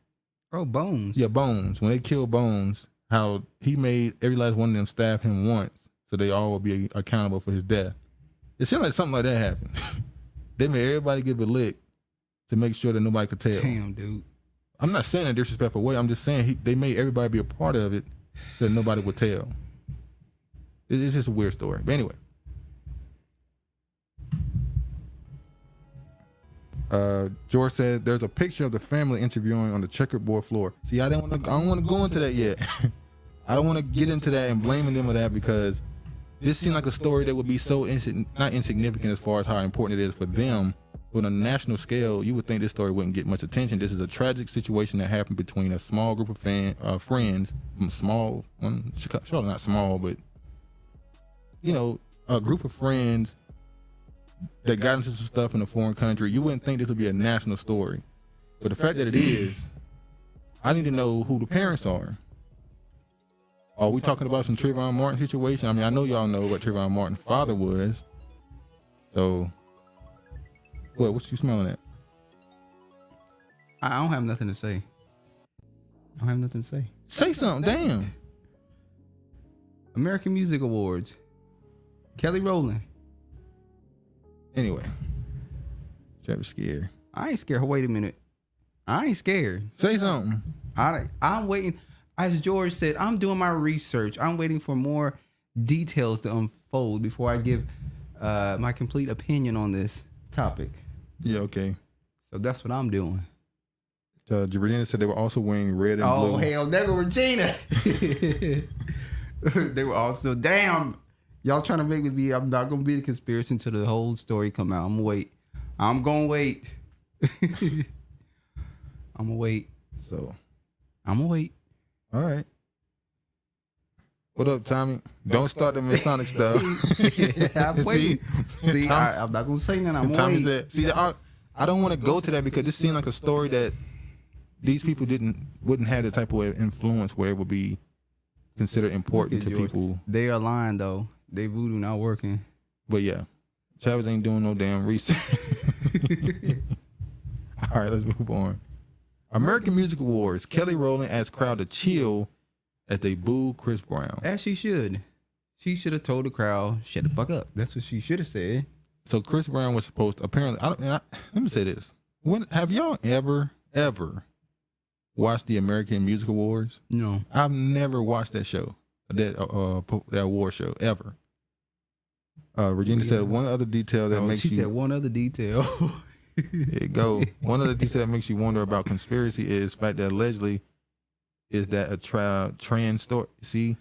Oh, Bones. Yeah, Bones. When they killed Bones, how he made every last one of them stab him once so they all would be accountable for his death. It seemed like something like that happened. They made everybody give a lick to make sure that nobody could tell. Damn, dude. I'm not saying in a disrespectful way. I'm just saying they made everybody be a part of it so that nobody would tell. It's just a weird story. But anyway. George said there's a picture of the family interviewing on the checkerboard floor. See, I don't want to go into that yet. I don't want to get into that and blaming them for that because this seemed like a story that would be so not insignificant as far as how important it is for them. But on a national scale, you would think this story wouldn't get much attention. This is a tragic situation that happened between a small group of friends, small, surely not small, but you know, a group of friends that got into some stuff in a foreign country. You wouldn't think this would be a national story, but the fact that it is, I need to know who the parents are. Are we talking about some Trayvon Martin situation? I mean, I know y'all know what Trayvon Martin's father was, so. What you smelling at? I don't have nothing to say. I don't have nothing to say. Say something, damn. American Music Awards. Kelly Rowland. Anyway. Trevor's scared. I ain't scared. Wait a minute. I ain't scared. Say something. I'm waiting. As George said, I'm doing my research. I'm waiting for more details to unfold before I give my complete opinion on this topic. Yeah, okay. So that's what I'm doing. Regina said they were also wearing red and blue. Oh, hell, there go Regina. They were also, damn. Y'all trying to make me be, I'm not going to be the conspiracy until the whole story come out. I'm going to wait. I'm going to wait. I'm going to wait. So. I'm going to wait. All right. What up, Tommy? Don't start the Masonic stuff. I'm waiting. See, I'm not gonna say nothing. I'm Tommy waiting. said, see, I don't want to go to that because this seemed like a story that these people wouldn't have the type of influence where it would be considered important to people. They are lying though. They voodoo not working. But yeah, Travis ain't doing no damn research. All right, let's move on. American Music Awards. Kelly Rowland asked crowd to chill as they booed Chris Brown. As she should. She should have told the crowd, shut the fuck up. That's what she should have said. So Chris Brown was supposed to, apparently, let me say this. Have y'all ever watched the American Music Awards? No. I've never watched that show, that award show, ever. Regina said one other detail that makes you... She said one other detail. There you go. One other detail that makes you wonder about conspiracy is the fact that allegedly is that a trans story. See,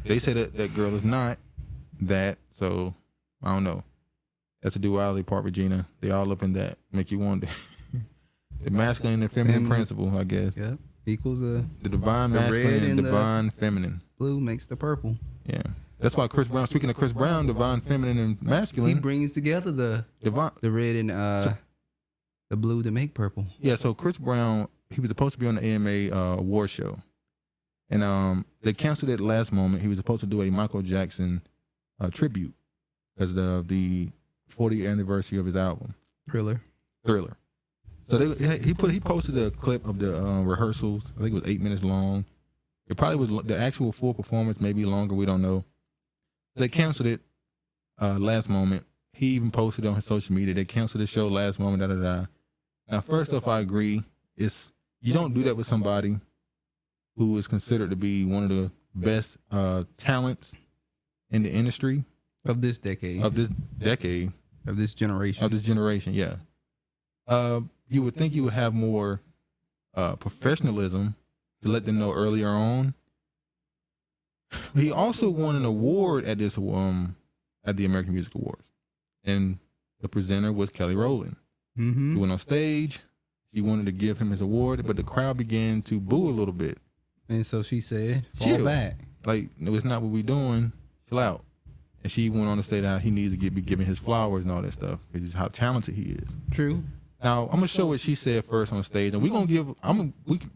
they say that girl is not that, so I don't know. That's a duality part, Regina. They all up in that. Make you wonder. The masculine and feminine principle, I guess. Yep. Equals the divine masculine and divine feminine. Blue makes the purple. Yeah. That's why Chris Brown, speaking of Chris Brown, divine feminine and masculine. He brings together the red and the blue to make purple. Yeah, so Chris Brown, he was supposed to be on the AMA award show. And they canceled it last moment. He was supposed to do a Michael Jackson tribute because of the 40th anniversary of his album. Thriller. So he posted a clip of the rehearsals. I think it was 8 minutes long. It probably was the actual full performance, maybe longer. We don't know. They canceled it last moment. He even posted on his social media. They canceled the show last moment. Now, first off, I agree. You don't do that with somebody who is considered to be one of the best talents in the industry of this decade. Of this generation. Yeah. You would think you would have more professionalism to let them know earlier on. He also won an award at this at the American Music Awards, and the presenter was Kelly Rowland. He went on stage. She wanted to give him his award, but the crowd began to boo a little bit. And so she said, fall chill. back. Like, no, it's not what we doing. Chill out. And she went on to say that he needs to be given his flowers and all that stuff. It's just how talented he is. True. Now, I'm going to show what she said first on stage. And we're going to give,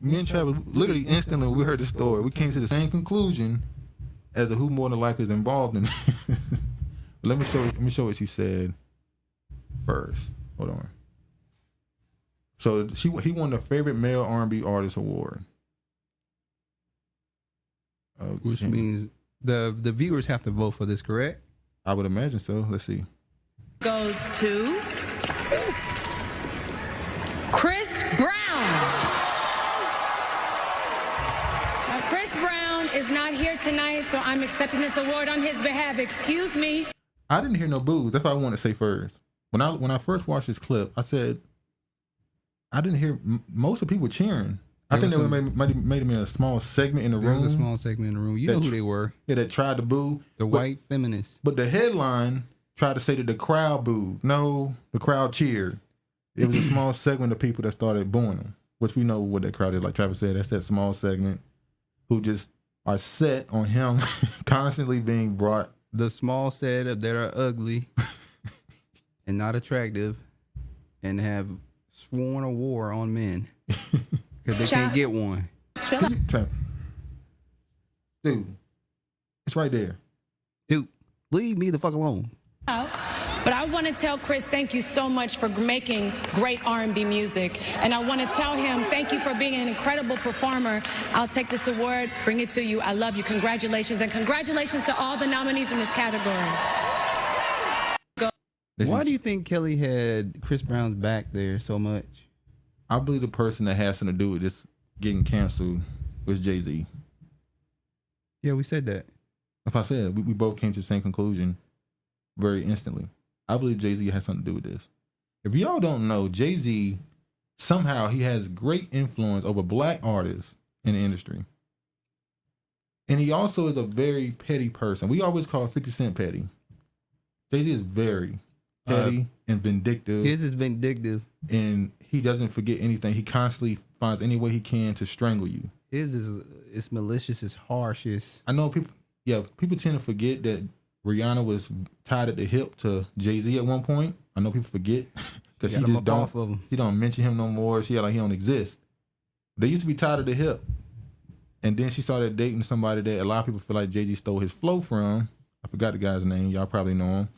me and Travis, literally instantly, when we heard the story, we came to the same conclusion as to who more than likely is involved in it. Let me show what she said first. Hold on. So he won the favorite male R&B artist award. Which means the viewers have to vote for this, correct? I would imagine so. Let's see. Goes to Chris Brown. Now, Chris Brown is not here tonight, so I'm accepting this award on his behalf. Excuse me. I didn't hear no boos. That's what I want to say first. When I first watched this clip, I said I didn't hear most of the people cheering. I think they made him in a small segment in the room. There was a small segment in the room. You know who they were. Yeah, that tried to boo. The white feminists. But the headline tried to say that the crowd booed. No, the crowd cheered. It was a small segment of people that started booing him, which we know what that crowd is. Like Travis said, that's that small segment who just are set on him constantly being brought. The small set that are ugly and not attractive and have sworn a war on men. Because they can't get one. Dude, it's right there. Dude, leave me the fuck alone. But I want to tell Chris, thank you so much for making great R&B music. And I want to tell him, thank you for being an incredible performer. I'll take this award, bring it to you. I love you. Congratulations. And congratulations to all the nominees in this category. Why do you think Kelly had Chris Brown's back there so much? I believe the person that has something to do with this getting canceled was Jay-Z. Yeah, we said that. If I said, we both came to the same conclusion very instantly. I believe Jay-Z has something to do with this. If y'all don't know, Jay-Z, somehow he has great influence over black artists in the industry. And he also is a very petty person. We always call 50 Cent petty. Jay-Z is very petty and vindictive. His is vindictive. And he doesn't forget anything. He constantly finds any way he can to strangle you. His is it's malicious, it's harsh. I know people tend to forget that Rihanna was tied at the hip to Jay-Z at one point. I know people forget because she don't mention him no more. She like he don't exist. They used to be tied at the hip. And then she started dating somebody that a lot of people feel like Jay-Z stole his flow from. I forgot the guy's name. Y'all probably know him.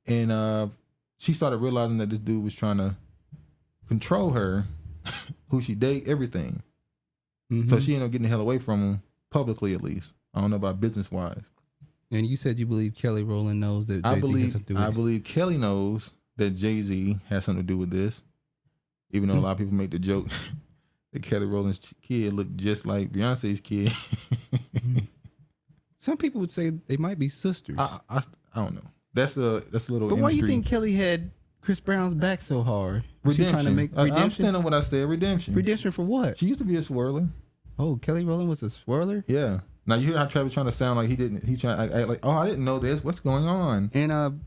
And she started realizing that this dude was trying to control her, who she date, everything. Mm-hmm. So she ended up getting the hell away from him, publicly at least. I don't know about business-wise. And you said you believe Kelly Rowland knows that Jay-Z has something to do with it. I believe Kelly knows that Jay-Z has something to do with this, even though a lot of people make the joke that Kelly Rowland's kid looked just like Beyonce's kid. Some people would say they might be sisters. I don't know. That's a little. But why do you think Kelly had Chris Brown's back so hard? Redemption. Trying to make redemption? I'm standing on what I said. Redemption. Redemption for what? She used to be a swirler. Oh, Kelly Rowland was a swirler? Yeah. Now you hear how Travis trying to sound like he's trying to act like, oh, I didn't know this. What's going on? And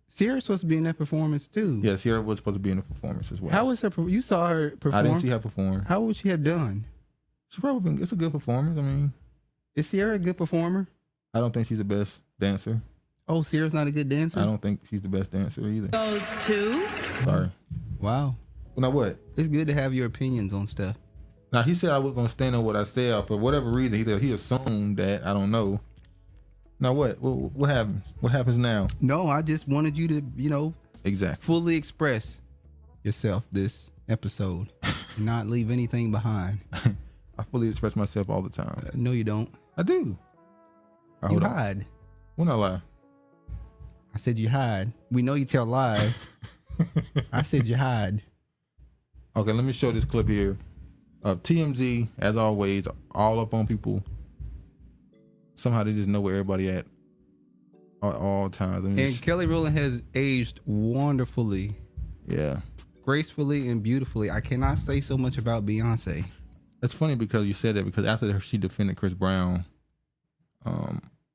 Sierra's supposed to be in that performance too. Yeah, Sierra was supposed to be in the performance as well. How was her? You saw her perform? I didn't see her perform. How would she have done? She probably it's a good performance. I mean, is Sierra a good performer? I don't think she's the best dancer. Oh, Sierra's not a good dancer? I don't think she's the best dancer either. Goes to. Sorry. Wow. Now what? It's good to have your opinions on stuff. Now he said I was gonna stand on what I said for whatever reason. He assumed that. I don't know. Now what? What happened? What happens now? No, I just wanted you to, exactly fully express yourself this episode, and not leave anything behind. I fully express myself all the time. No, you don't. I do. You hide. When I lie? I said you hide. We know you tell lies. I said you hide. Okay, let me show this clip here. TMZ, as always, all up on people. Somehow they just know where everybody at all times. And Kelly Rowland has aged wonderfully. Yeah. Gracefully and beautifully. I cannot say so much about Beyonce. That's funny because you said that, because after she defended Chris Brown,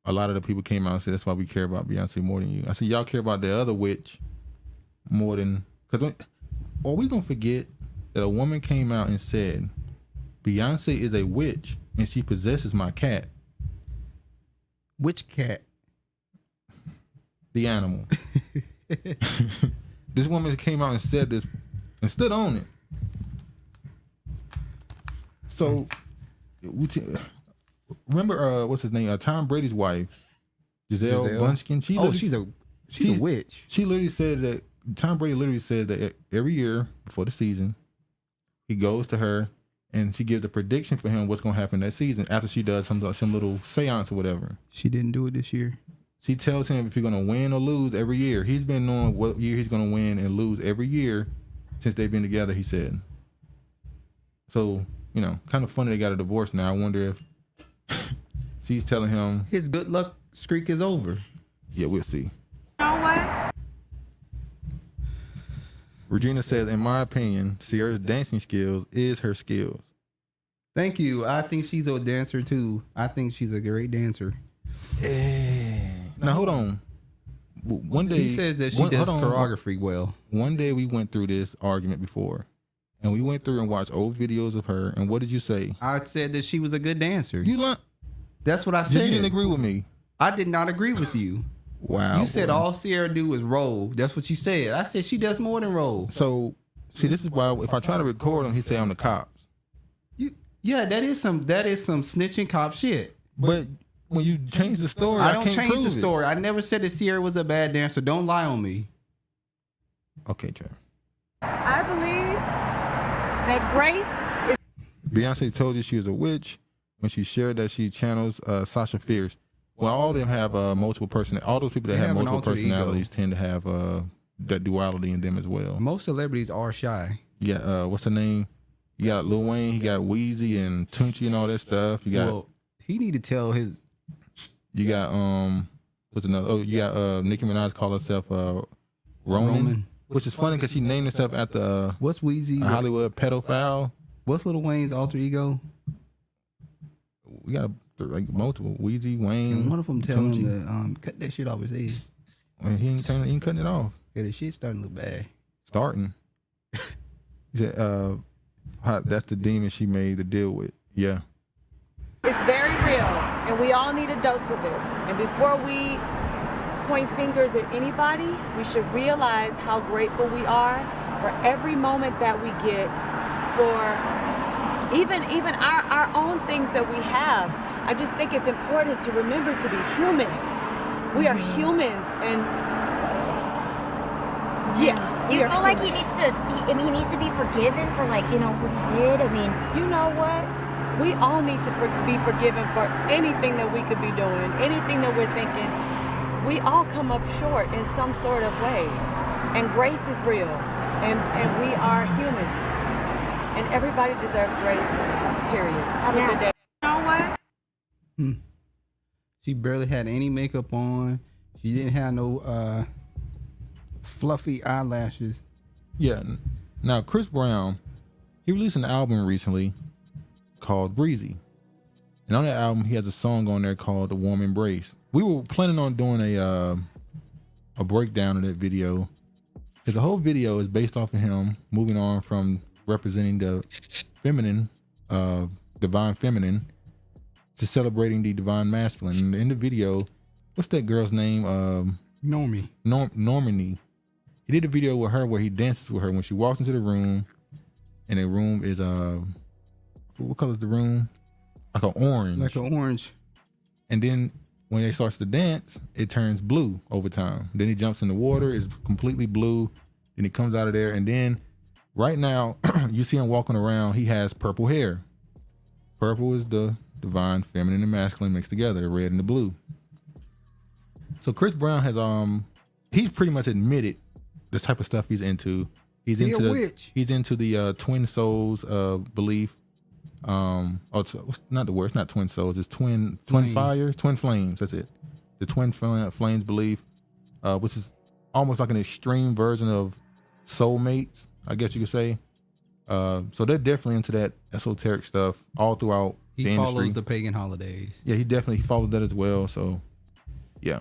a lot of the people came out and said, that's why we care about Beyonce more than you. I said, y'all care about the other witch more than Because are we gonna forget that a woman came out and said Beyonce is a witch and she possesses my cat? Which cat? The animal. This woman came out and said this and stood on it. So, remember, what's his name? Tom Brady's wife, Giselle Bunchkin. She's a witch. She literally said that Tom Brady literally said that every year before the season, he goes to her and she gives a prediction for him what's going to happen that season after she does some little seance or whatever. She didn't do it this year. She tells him if he's going to win or lose every year. He's been knowing what year he's going to win and lose every year since they've been together, he said. So, you know, kind of funny they got a divorce now. I wonder if she's telling him his good luck streak is over. Yeah, we'll see. You know what? Regina says, in my opinion, Sierra's dancing skills is her skills. Thank you. I think she's a dancer too. I think she's a great dancer. Now hold on. One day he says that she does choreography well. One day we went through this argument before, and we went through and watched old videos of her. And what did you say? I said that she was a good dancer. That's what I said. You didn't agree with me. I did not agree with you. Wow. You said all Sierra do is roll. That's what you said. I said she does more than roll. So, see, this is why if I try to record him, he say I'm the cops. Yeah, that is some snitching cop shit. But when you change the story, I don't change the story. I never said that Sierra was a bad dancer. Don't lie on me. Okay, Trey. I believe that Grace is. Beyonce told you she was a witch when she shared that she channels Sasha Fierce. Well, all of them have multiple personalities. All those people that have multiple personalities tend to have that duality in them as well. Most celebrities are shy. Yeah, what's her name? You got Lil Wayne, he got Weezy and Tunchi and all that stuff. You got he need to tell his. You got what's another? Oh, you got Nicki Minaj call herself Roman, which is funny because she named herself after what's Weezy? A Hollywood pedophile. What's Lil Wayne's alter ego? We got like multiple Weezy, Wayne. And one of them tell him to cut that shit off his head. And he ain't cutting it off. Yeah, the shit starting to look bad. Starting. He said, that's the demon she made to deal with. Yeah. It's very real, and we all need a dose of it. And before we point fingers at anybody, we should realize how grateful we are for every moment that we get, for even our own things that we have. I just think it's important to remember to be human. We are humans, and yeah. Do you feel like he needs to be forgiven for, like, you know, what he did? I mean, you know what? We all need to be forgiven for anything that we could be doing, anything that we're thinking. We all come up short in some sort of way, and grace is real, and we are humans, and everybody deserves grace. Period. Have a good day. You know what? She barely had any makeup on. She didn't have no fluffy eyelashes. Yeah. Now, Chris Brown, he released an album recently called Breezy. And on that album, he has a song on there called The Warm Embrace. We were planning on doing a breakdown of that video, because the whole video is based off of him moving on from representing the feminine, divine feminine, to celebrating the divine masculine. And in the video, what's that girl's name? Normani. He did a video with her where he dances with her when she walks into the room, and the room is what color is the room? Like an orange. Like an orange. And then when he starts to dance, it turns blue over time. Then he jumps in the water, it's completely blue. Then he comes out of there, and then right now you see him walking around. He has purple hair. Purple is the divine feminine and masculine mixed together, the red and the blue. So Chris Brown has he's pretty much admitted the type of stuff he's into. He's into the twin souls belief. It's not the word, it's not twin souls, it's twin flames. That's it. The twin flames belief, which is almost like an extreme version of soulmates, I guess you could say. So they're definitely into that esoteric stuff all throughout the industry. He follows the pagan holidays. Yeah, he followed that as well. So yeah.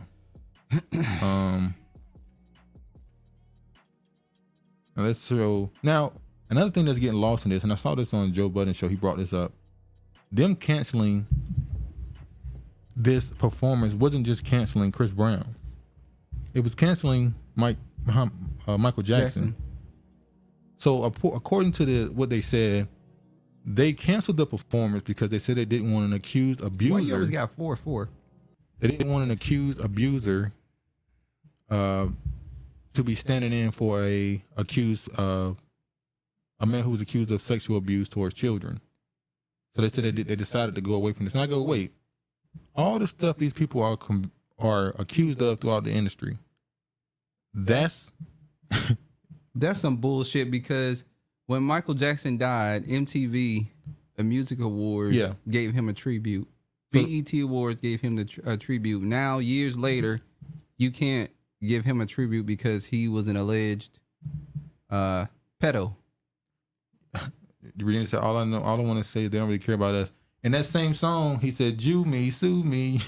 Now let's show. Now, another thing that's getting lost in this, and I saw this on Joe Budden's show, he brought this up. Them canceling this performance wasn't just canceling Chris Brown. It was canceling Michael Jackson. So according to what they said, they canceled the performance because they said they didn't want an accused abuser. Why you always got 4-4? They didn't want an accused abuser to be standing in for a man who was accused of sexual abuse towards children. So they said they decided to go away from this. And I go, wait, all the stuff these people are accused of throughout the industry, that's some bullshit, because when Michael Jackson died, MTV, the Music Awards, gave him a tribute. BET Awards gave him a tribute. Now, years later, you can't give him a tribute because he was an alleged pedo. Regina said, all I want to say is they don't really care about us. In that same song, he said, "Jew me, sue me."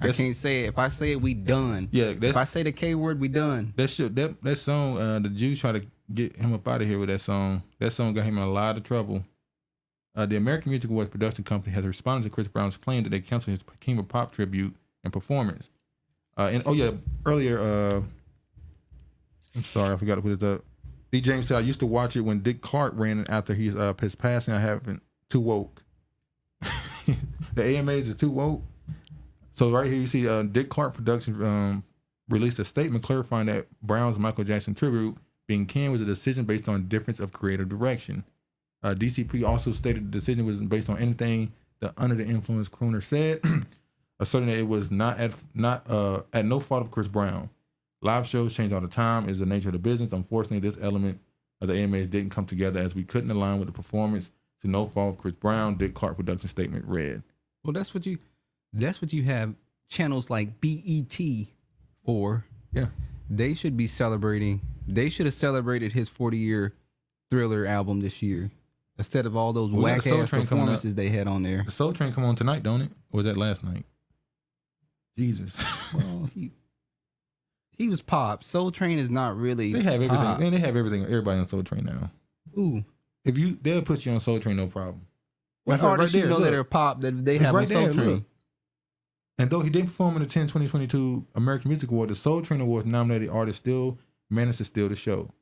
I can't say it. If I say it, we done. Yeah. If I say the K word, we done. That song, the Jews try to get him up out of here with that song. That song got him in a lot of trouble. The American Music Awards production company has responded to Chris Brown's claim that they canceled his King of Pop tribute and performance. Earlier, I'm sorry, I forgot to put this up. D. James said, I used to watch it when Dick Clark ran after his passing. I haven't. Too woke. The AMAs is too woke. So right here you see Dick Clark Productions released a statement clarifying that Brown's Michael Jackson tribute being canned was a decision based on difference of creative direction. DCP also stated the decision was based on anything the under the influence crooner said, asserting that it was not at no fault of Chris Brown. Live shows change all the time, is the nature of the business. Unfortunately, this element of the AMAs didn't come together as we couldn't align with the performance to no fault of Chris Brown, Dick Clark Production statement read. Well, that's what you have channels like BET for. Yeah. They should be celebrating. They should have celebrated his 40-year Thriller album this year instead of all those whack-ass performances they had on there. The Soul Train come on tonight, don't it? Or was that last night? Jesus. Well, he was pop. Soul Train is not really. They have everything. pop. Man, they have everything. Everybody on Soul Train now. Ooh. They'll put you on Soul Train, no problem. What artists you know that are pop that they have on Soul Train? Look. And though he didn't perform in the 2022 American Music Award, the Soul Train Award nominated artist still managed to steal the show.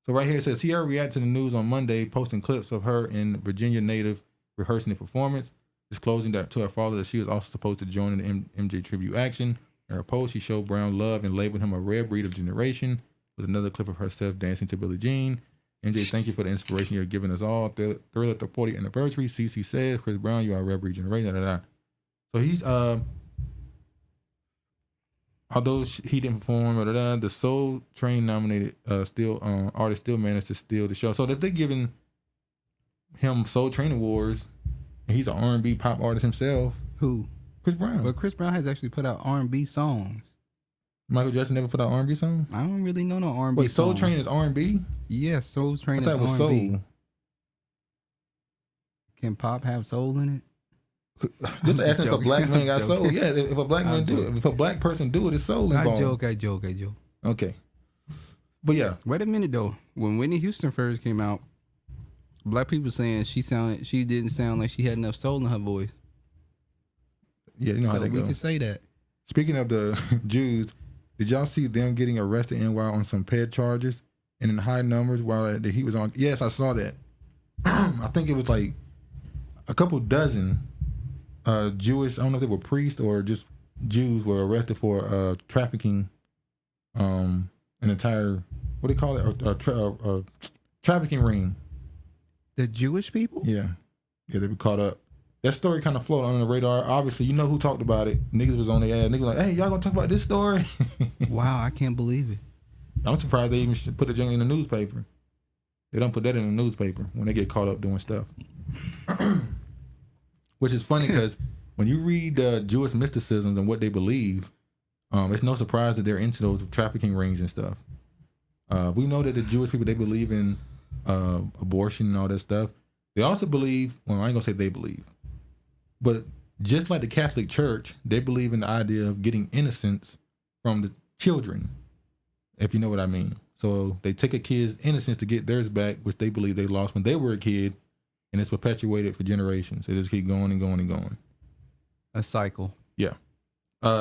So right here it says, Sierra reacted to the news on Monday, posting clips of her in Virginia native rehearsing the performance, disclosing that to her father that she was also supposed to join in the MJ tribute action. In her post, she showed Brown love and labeled him a rare breed of generation, with another clip of herself dancing to Billie Jean. MJ, thank you for the inspiration you're giving us all. Thriller at the 40th anniversary. CC says, Chris Brown, you are a rare breed generation. Da, da, da. So he's although he didn't perform, the Soul Train nominated artist still managed to steal the show. So if they're giving him Soul Train Awards, and he's an R&B pop artist himself. Who? Chris Brown. But Chris Brown has actually put out R&B songs. Michael Jackson never put out R&B songs? I don't really know no R&B Wait, Soul Train is R&B? Yes, Soul Train is R&B. I thought it was soul. Can pop have soul in it? Just asking if a black man got soul. Yeah, if a black man do it. If a black person do it, it's soul involved. I joke. Okay. But yeah. Wait a minute though. When Whitney Houston first came out, black people saying she didn't sound like she had enough soul in her voice. Yeah, you know how that goes. We can say that. Speaking of the Jews, did y'all see them getting arrested in while on some ped charges and in high numbers while he was on? Yes, I saw that. I think it was like a couple dozen Jewish, I don't know if they were priests or just Jews, were arrested for trafficking an entire, what do they call it? Trafficking ring. The Jewish people? Yeah, they were caught up. That story kind of floated on the radar. Obviously, you know who talked about it. Niggas was on their ass. Niggas like, hey, y'all gonna talk about this story? Wow, I can't believe it. I'm surprised they even put it in the newspaper. They don't put that in the newspaper when they get caught up doing stuff. Which is funny because when you read Jewish mysticism and what they believe, it's no surprise that they're into those trafficking rings and stuff. We know that the Jewish people, they believe in abortion and all that stuff. They also believe, well, I ain't gonna say they believe, but just like the Catholic Church, they believe in the idea of getting innocence from the children. if you know what I mean. So they take a kid's innocence to get theirs back, which they believe they lost when they were a kid, and it's perpetuated for generations. They just keep going and going and going. A cycle. Yeah.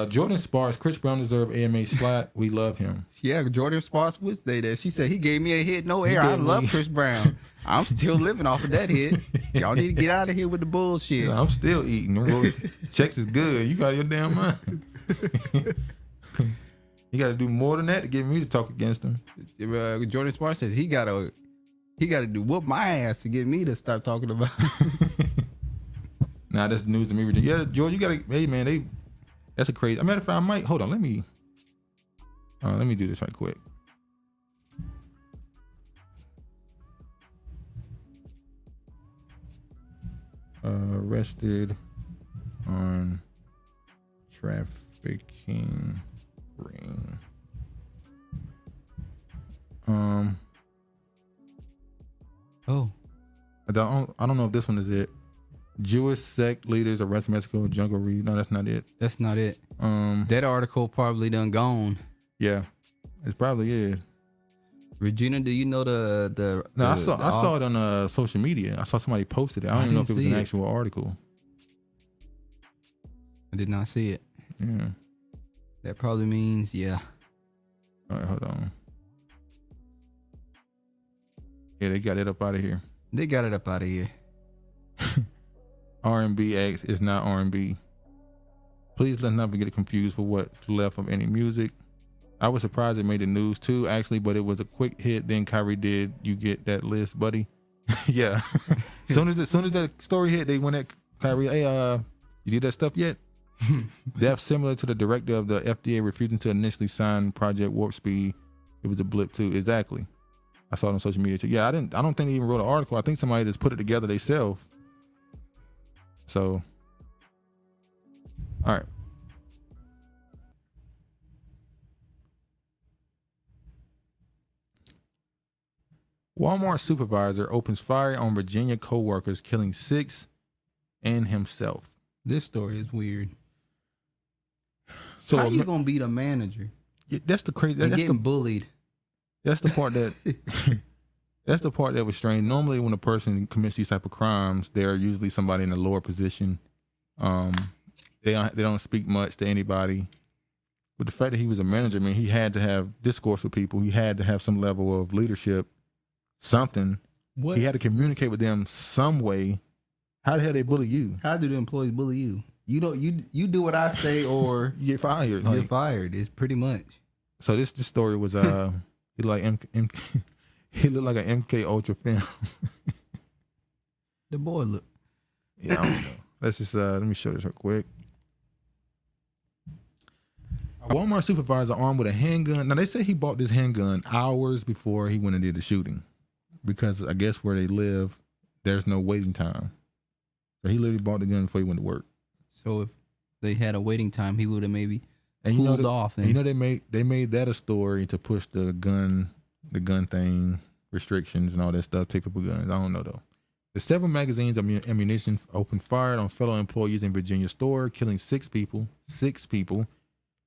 Jordan Sparks, Chris Brown deserved AMA slap. We love him. Yeah, Jordan Sparks would say that. She said he gave me a hit, no air. I love Chris Brown. I'm still living off of that hit. Y'all need to get out of here with the bullshit. Yeah, I'm still eating. Checks is good. You got your damn mind. You got to do more than that to get me to talk against him. Jordan Sparks says he got to do whoop my ass to get me to start talking about. Nah, that's news to me. Yeah, George, you got to. Hey man, that's a crazy. As a matter of fact, I might hold on. Let me do this right quick. Arrested on trafficking ring. Oh, I don't know if this one is it. Jewish sect leaders arrest Mexico jungle read. No, that's not it. That's not it. That article probably done gone. Yeah, it probably is. Regina, do you know the No, I saw it on social media. I saw somebody posted it. I don't even know if it was an actual article. I did not see it. Yeah. That probably means yeah. All right, hold on. Yeah, they got it up out of here. They got it up out of here. R&B acts is not R&B. Please let's not get confused for what's left of any music. I was surprised it made the news too, actually, but it was a quick hit. Then Kyrie did You Get That List, buddy? Yeah. soon as that story hit, they went at Kyrie, hey, you did that stuff yet? That's similar to the director of the FDA refusing to initially sign Project Warp Speed. It was a blip too. Exactly. I saw it on social media too. Yeah, I don't think they even wrote an article. I think somebody just put it together themselves. So, all right. Walmart supervisor opens fire on Virginia co-workers, killing 6 and himself. This story is weird. So how you gonna be the manager? That's the crazy. That's getting bullied. That's the part that. That's the part that was strange. Normally, when a person commits these type of crimes, they're usually somebody in a lower position. They don't speak much to anybody. But the fact that he was a manager, I mean, he had to have discourse with people. He had to have some level of leadership, something. What? He had to communicate with them some way. How the hell they bully you? How do the employees bully you? You don't. You do what I say, or you get fired. You're fired. It's pretty much. So this story was he like he looked like an MK Ultra film. The boy look. Yeah, I don't know. Let's just let me show this real quick. A Walmart supervisor armed with a handgun. Now they say he bought this handgun hours before he went and did the shooting, because I guess where they live, there's no waiting time. So he literally bought the gun before he went to work. So if they had a waiting time, he would have maybe cooled off. And you know they made that a story to push the gun thing, restrictions and all that stuff. Take people guns. I don't know though. The several magazines of ammunition opened fire on fellow employees in Virginia store, killing 6 people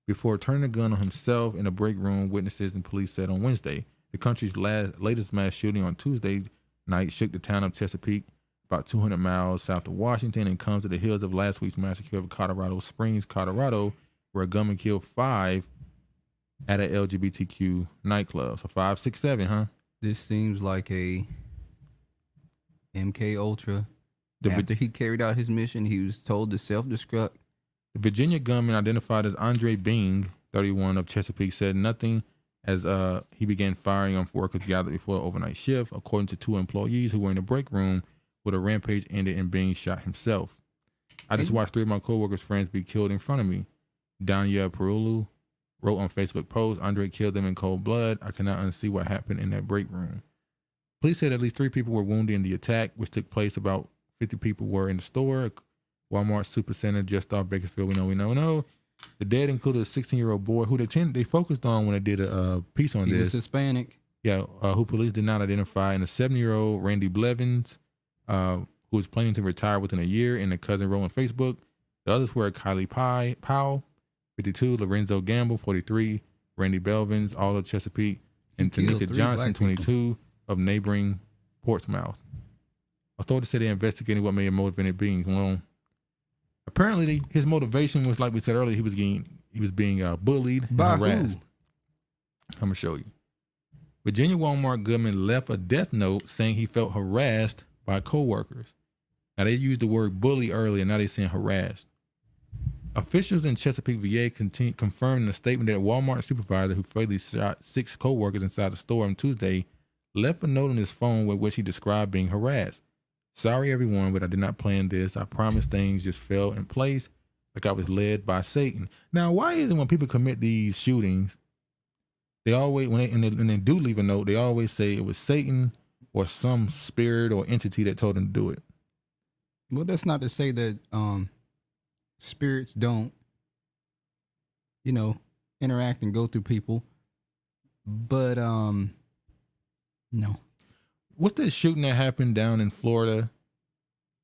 before turning the gun on himself in a break room. Witnesses and police said on Wednesday. The country's latest mass shooting on Tuesday night shook the town of Chesapeake, about 200 miles south of Washington, and comes to the heels of last week's massacre of Colorado Springs, Colorado, where a gunman killed 5 at an LGBTQ nightclub. So 5, 6, 7, huh? This seems like a MK Ultra. After he carried out his mission, he was told to self-destruct. The Virginia gunman, identified as Andre Bing, 31, of Chesapeake, said nothing as he began firing on workers gathered before an overnight shift, according to 2 employees who were in the break room where the rampage ended and Bing shot himself. I just watched 3 of my co-workers' friends be killed in front of me. Danya Perulu wrote on Facebook post, Andre killed them in cold blood. I cannot unsee what happened in that break room. Police said at least 3 people were wounded in the attack, which took place. About 50 people were in the store. Walmart Supercenter just off Bakersfield. We know. The dead included a 16-year-old boy who they focused on when they did a piece on this. He was Hispanic. Yeah, who police did not identify, and a 7-year-old Randy Blevins, who was planning to retire within a year, and a cousin wrote on Facebook. The others were Kylie Powell, 52, Lorenzo Gamble, 43, Randy Belvins, all of Chesapeake, and Tanika Johnson, 22, of neighboring Portsmouth. Authorities said they investigated what may have motivated Bing. Well, apparently his motivation was, like we said earlier, he was being bullied and harassed. I'm gonna show you. Virginia Walmart gunman left a death note saying he felt harassed by coworkers. Now they used the word bully earlier, now they're saying harassed. Officials in Chesapeake, VA confirmed in a statement that a Walmart supervisor who fatally shot 6 coworkers inside the store on Tuesday left a note on his phone with which he described being harassed. Sorry everyone, but I did not plan this. I promise things just fell in place like I was led by Satan. Now, why is it when people commit these shootings, they always, when they do leave a note, they always say it was Satan or some spirit or entity that told them to do it? Well, that's not to say that spirits don't, interact and go through people. But no. What's that shooting that happened down in Florida?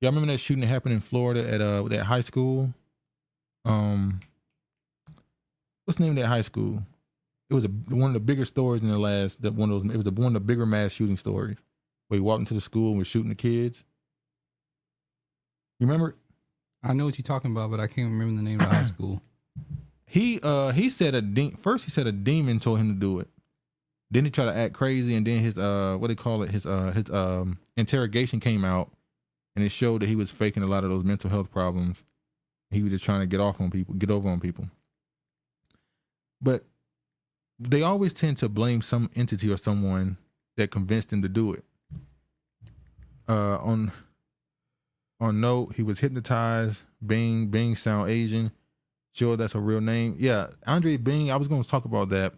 Y'all remember that shooting that happened in Florida at that high school? What's the name of that high school? It was one of the bigger stories in the last. It was one of the bigger mass shooting stories where he walked into the school and was shooting the kids. You remember it? I know what you're talking about, but I can't remember the name of the high school. He said first he said a demon told him to do it. Then he tried to act crazy, and then his his interrogation came out, and it showed that he was faking a lot of those mental health problems. He was just trying to get over on people. But they always tend to blame some entity or someone that convinced him to do it. On note, he was hypnotized. Bing sound Asian. Sure, that's a real name. Yeah, Andre Bing. I was going to talk about that.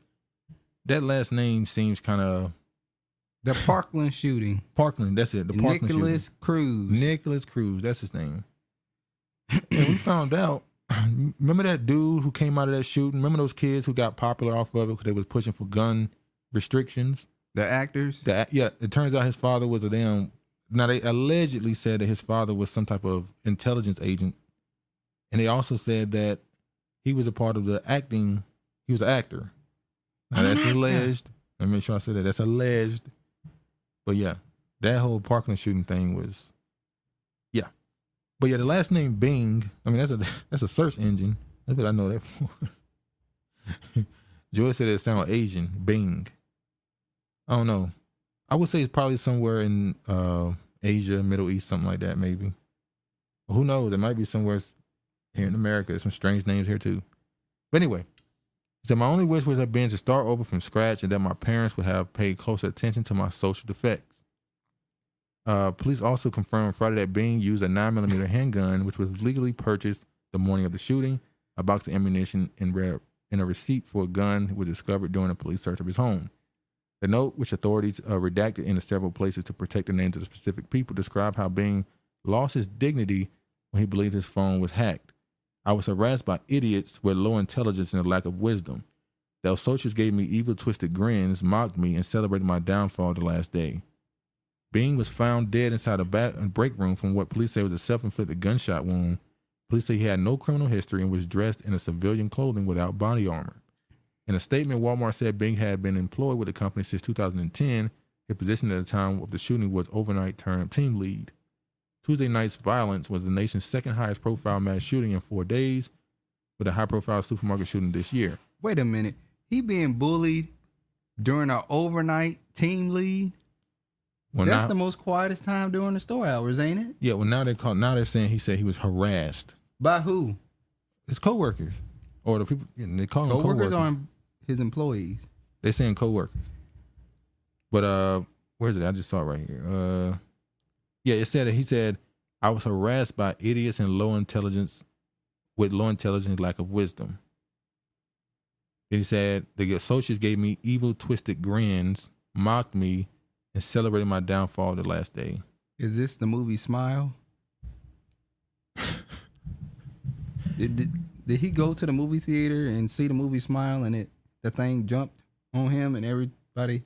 That last name seems kind of... The Parkland shooting. Parkland, that's it. The Parkland Nicholas shooting. Cruz. Nicholas Cruz, that's his name. And we found out, remember that dude who came out of that shooting? Remember those kids who got popular off of it because they was pushing for gun restrictions? The actors? Yeah, it turns out his father was a damn... Now, they allegedly said that his father was some type of intelligence agent. And they also said that he was a part of the acting... He was an actor. Now, that's alleged. Let me make sure I said that. That's alleged. But yeah, that whole Parkland shooting thing was... Yeah. But yeah, the last name Bing, I mean, that's a search engine. That's what I know that for. Joy said it sounded Asian. Bing. I don't know. I would say it's probably somewhere in Asia, Middle East, something like that, maybe. But who knows? It might be somewhere here in America. There's some strange names here too. But anyway, so my only wish would have been to start over from scratch and that my parents would have paid closer attention to my social defects. Police also confirmed Friday that Bing used a 9mm handgun, which was legally purchased the morning of the shooting. A box of ammunition and a receipt for a gun was discovered during a police search of his home. The note, which authorities redacted into several places to protect the names of the specific people, described how Bing lost his dignity when he believed his phone was hacked. I was harassed by idiots with low intelligence and a lack of wisdom. The associates gave me evil, twisted grins, mocked me, and celebrated my downfall the last day. Bing was found dead inside a break room from what police say was a self-inflicted gunshot wound. Police say he had no criminal history and was dressed in a civilian clothing without body armor. In a statement, Walmart said Bing had been employed with the company since 2010. His position at the time of the shooting was overnight team lead. Tuesday night's violence was the nation's second highest profile mass shooting in 4 days, with a high-profile supermarket shooting this year. Wait a minute. He being bullied during an overnight team lead? Well, that's the most quietest time during the store hours, ain't it? Yeah, well, now they're saying he said he was harassed. By who? His coworkers. Or the people, they call them coworkers. Coworkers or his employees? They're saying coworkers. But where is it? I just saw it right here. Yeah, it said that he said, I was harassed by idiots and low intelligence and lack of wisdom. Then he said, the associates gave me evil, twisted grins, mocked me, and celebrated my downfall the last day. Is this the movie Smile? Did he go to the movie theater and see the movie Smile and the thing jumped on him and everybody?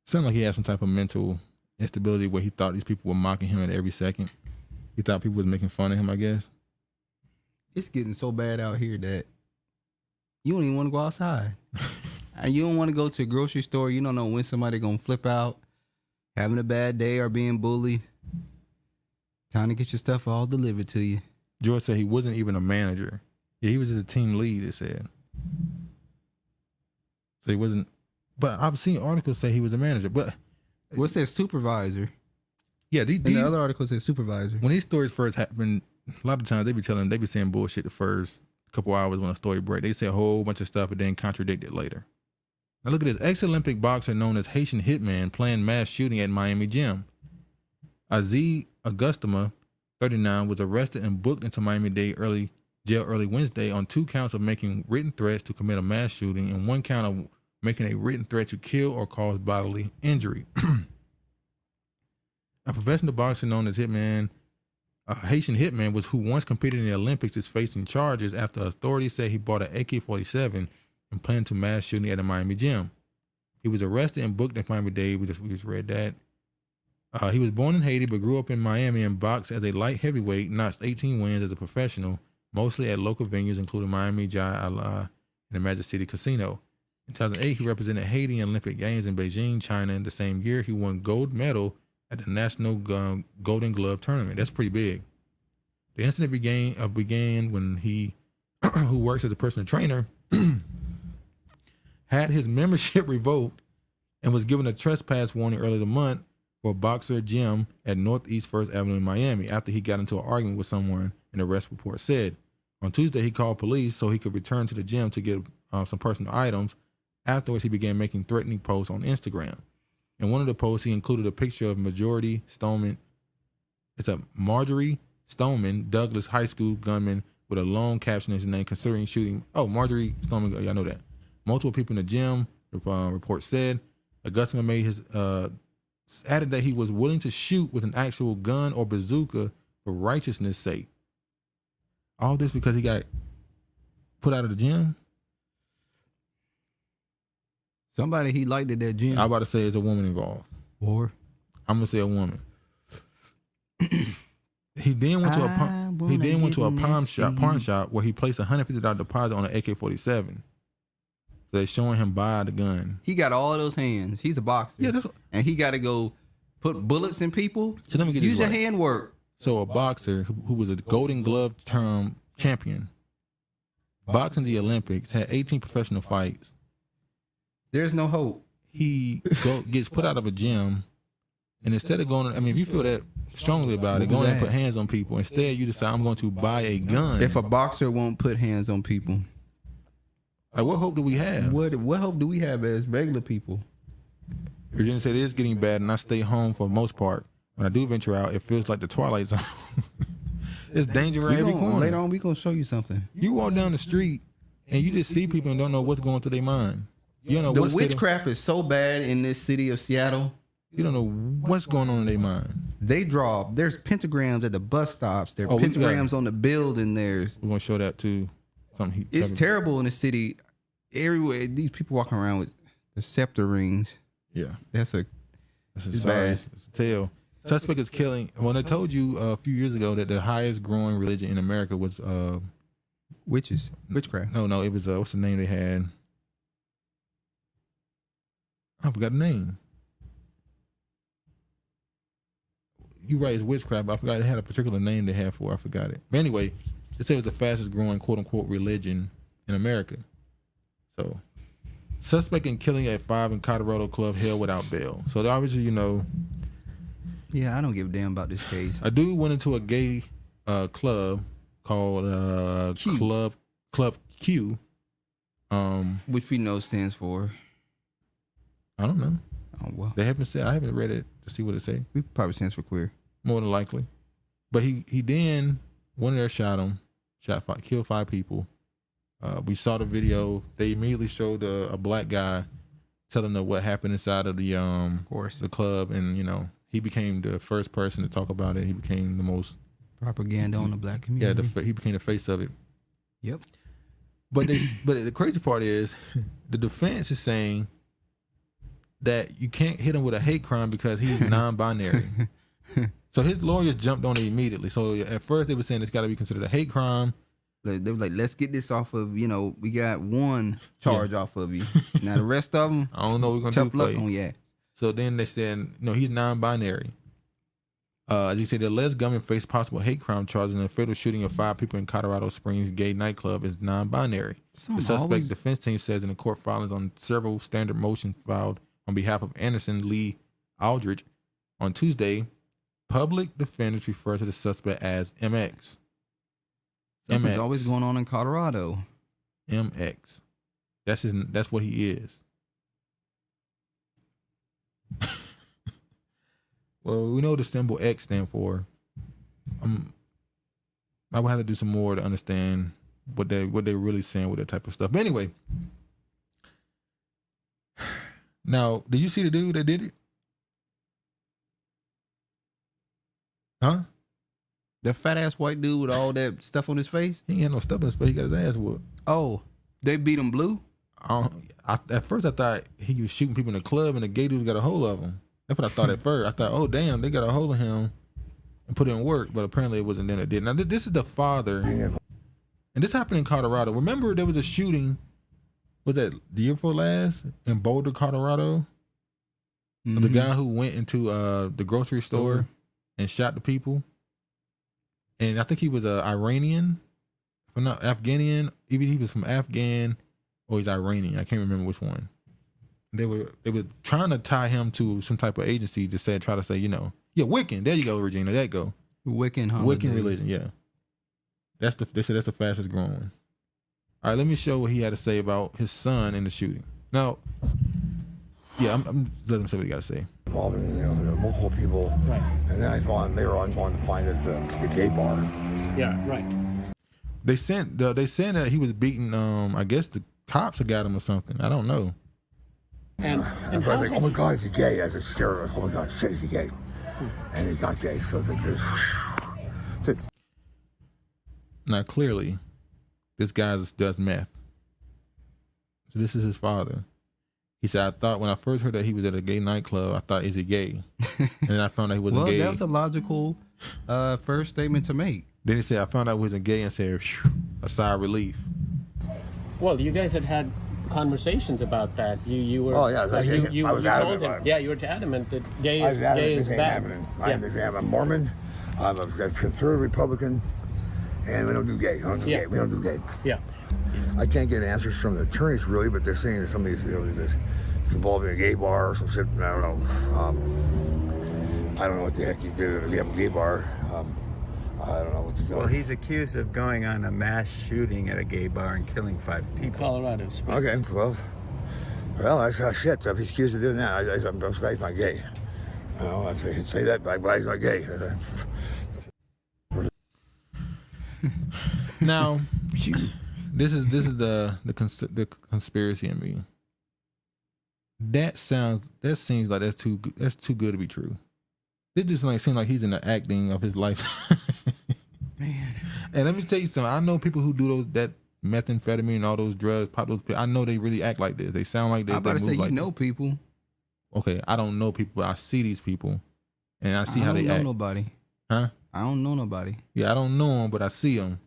Sounded like he had some type of mental instability where he thought these people were mocking him at every second. He thought people was making fun of him, I guess. It's getting so bad out here that You don't even want to go outside. And you don't want to go to a grocery store. You don't know when somebody going to flip out, having a bad day or being bullied. Time to get your stuff all delivered to you. George said he wasn't even a manager. Yeah, he was just a team lead, it said. So he wasn't. But I've seen articles say he was a manager. But what says supervisor? Yeah, and the other article says supervisor. When these stories first happen, a lot of times they be saying bullshit the first couple hours when a story break. They say a whole bunch of stuff and then contradict it later. Now look at this. Ex-Olympic boxer known as Haitian Hitman planned mass shooting at Miami gym. Aziz Augustama, 39, was arrested and booked into Miami-Dade jail early Wednesday on 2 counts of making written threats to commit a mass shooting and 1 count of making a written threat to kill or cause bodily injury. A professional boxer known as Haitian Hitman was who once competed in the Olympics is facing charges after authorities say he bought an AK-47 and planned to mass shooting at a Miami gym. He was arrested and booked in Miami-Dade. We just read that. He was born in Haiti but grew up in Miami and boxed as a light heavyweight, notched 18 wins as a professional, mostly at local venues including Miami, Jai Allah, and the Magic City Casino. In 2008, he represented Haiti in Olympic Games in Beijing, China. In the same year, he won gold medal at the National Golden Glove Tournament. That's pretty big. The incident began when he, who works as a personal trainer, had his membership revoked and was given a trespass warning earlier the month for a boxer gym at Northeast First Avenue in Miami after he got into an argument with someone, an arrest report said. On Tuesday, he called police so he could return to the gym to get some personal items. Afterwards, he began making threatening posts on Instagram. In one of the posts, he included a picture of Marjorie Stoneman. It's a Marjorie Stoneman Douglas High School gunman with a long caption in his name considering shooting. Oh, Marjorie Stoneman, y'all know that. Multiple people in the gym, the report said. Augustama made his added that he was willing to shoot with an actual gun or bazooka for righteousness' sake. All this because he got put out of the gym. Somebody he liked at that gym. I'm about to say it's a woman involved. Or I'm gonna say a woman. He then went to a pawn shop where he placed a $150 deposit on an AK-47. So they're showing him buy the gun. He got all of those hands. He's a boxer. Yeah, and he got to go put bullets in people. So let me get Use your right. handwork. So a boxer who was a Golden Glove term champion, boxing the Olympics, had 18 professional fights. There's no hope. He gets put out of a gym, and instead of going, I mean, if you feel that strongly about it, going and put hands on people, instead you decide I'm going to buy a gun. If a boxer won't put hands on people, like what hope do we have? What hope do we have as regular people? Virginia said it is getting bad, and I stay home for the most part. When I do venture out, it feels like the Twilight Zone. It's danger around every corner. Later on, we're going to show you something. You walk down the street, and you just see people and don't know what's going through their mind. You don't know the witchcraft is so bad in this city of Seattle. You don't know what's going on in their mind. There's pentagrams at the bus stops. There's pentagrams on the building. We're going to show that too. It's terrible in the city. Everywhere, these people walking around with the scepter rings. Yeah. That's a tale. Suspect is killing. Well, I told you a few years ago that the highest growing religion in America was witchcraft. No, it was what's the name they had? I forgot the name. You right, it's witchcraft, but I forgot it had a particular name they had for it. I forgot it. But anyway, they say it was the fastest growing quote unquote religion in America. So, suspect in killing at 5 in Colorado club held without bail. So obviously, you know. Yeah, I don't give a damn about this case. A dude went into a gay club called Club Q. Which we know stands for. I don't know. Oh well. They haven't said. I haven't read it to see what it say. It probably stands for queer. More than likely. But he then went in there, shot him, killed 5 people. We saw the video. They immediately showed a black guy telling them what happened inside of the club, and you know he became the first person to talk about it. He became the most propaganda on the black community. Yeah, he became the face of it. Yep. But the crazy part is the defense is saying that you can't hit him with a hate crime because he's non-binary. So his lawyers jumped on it immediately. So at first they were saying it's got to be considered a hate crime. They were like, let's get this off of, we got one charge off of you. Now the rest of them, I don't know what we're going to do. Tough luck on you. So then they said, no, he's non-binary. As you say, the alleged gunman faced possible hate crime charges in a fatal shooting of 5 people in Colorado Springs gay nightclub is non-binary. The suspect defense team says in the court filings on several standard motions filed on behalf of Anderson Lee Aldrich on Tuesday, public defenders refer to the suspect as MX. Something's always going on in Colorado. MX. That's what he is. Well, we know what the symbol X stand for. I would have to do some more to understand what they're really saying with that type of stuff. But anyway, now, did you see the dude that did it? Huh? The fat ass white dude with all that stuff on his face? He ain't had no stuff on his face. He got his ass whooped. Oh, they beat him blue? At first, I thought he was shooting people in the club and the gay dudes got a hold of him. That's what I thought at first. I thought, oh, damn, they got a hold of him and put in work. But apparently it wasn't them that did. Now, this is the father. And this happened in Colorado. Remember there was a shooting, was that the year before last, in Boulder, Colorado? Mm-hmm. Of the guy who went into the grocery store and shot the people. And I think he was Iranian, if I'm not Afghanian. Either he was from Afghan or he's Iranian. I can't remember which one. They were trying to tie him to some type of agency to try to say, Wiccan. There you go, Regina. There you go. Wiccan religion. Yeah. They said that's the fastest growing. All right, let me show what he had to say about his son in the shooting. Now, I'm letting him say what he got to say. Involving, multiple people, right? And then later on going to find it's a gay bar. Yeah, right. They said that he was beating. I guess the cops had got him or something. I don't know. And I was like, oh my God, is he gay? As a scared, oh my God, shit, is he gay? And he's not gay, so it's now clearly, this guy does meth. So this is his father. He said, I thought when I first heard that he was at a gay nightclub, I thought, is he gay? And then I found out he wasn't gay. Well, that was a logical first statement to make. Then he said, I found out he wasn't gay and said, a sigh of relief. Well, you guys had conversations about that. You were. Oh yeah, you told him. Yeah, you were adamant that gay is bad. I'm Mormon. I'm a conservative Republican, and we don't do gay. We don't do gay. Yeah. I can't get answers from the attorneys really, but they're saying that some of these, it's involving a gay bar or some shit. I don't know. I don't know what the heck you did at a gay bar. I don't know what's going on. Well, he's accused of going on a mass shooting at a gay bar and killing 5 people. Colorado. Okay, well, that's shit. If he's accused of doing that, I'm surprised he's not gay. I could say that, but he's not gay. Now, this is the conspiracy in me. That seems like that's too good to be true. This just seems like he's in the acting of his life. Man. And let me tell you something. I know people who do that methamphetamine and all those drugs, pop those pills. I know they really act like this. They sound like they. I about to say, like people. Okay, I don't know people, but I see these people, and I see how they act. I don't know nobody. Huh? I don't know nobody. Yeah, I don't know them, but I see them.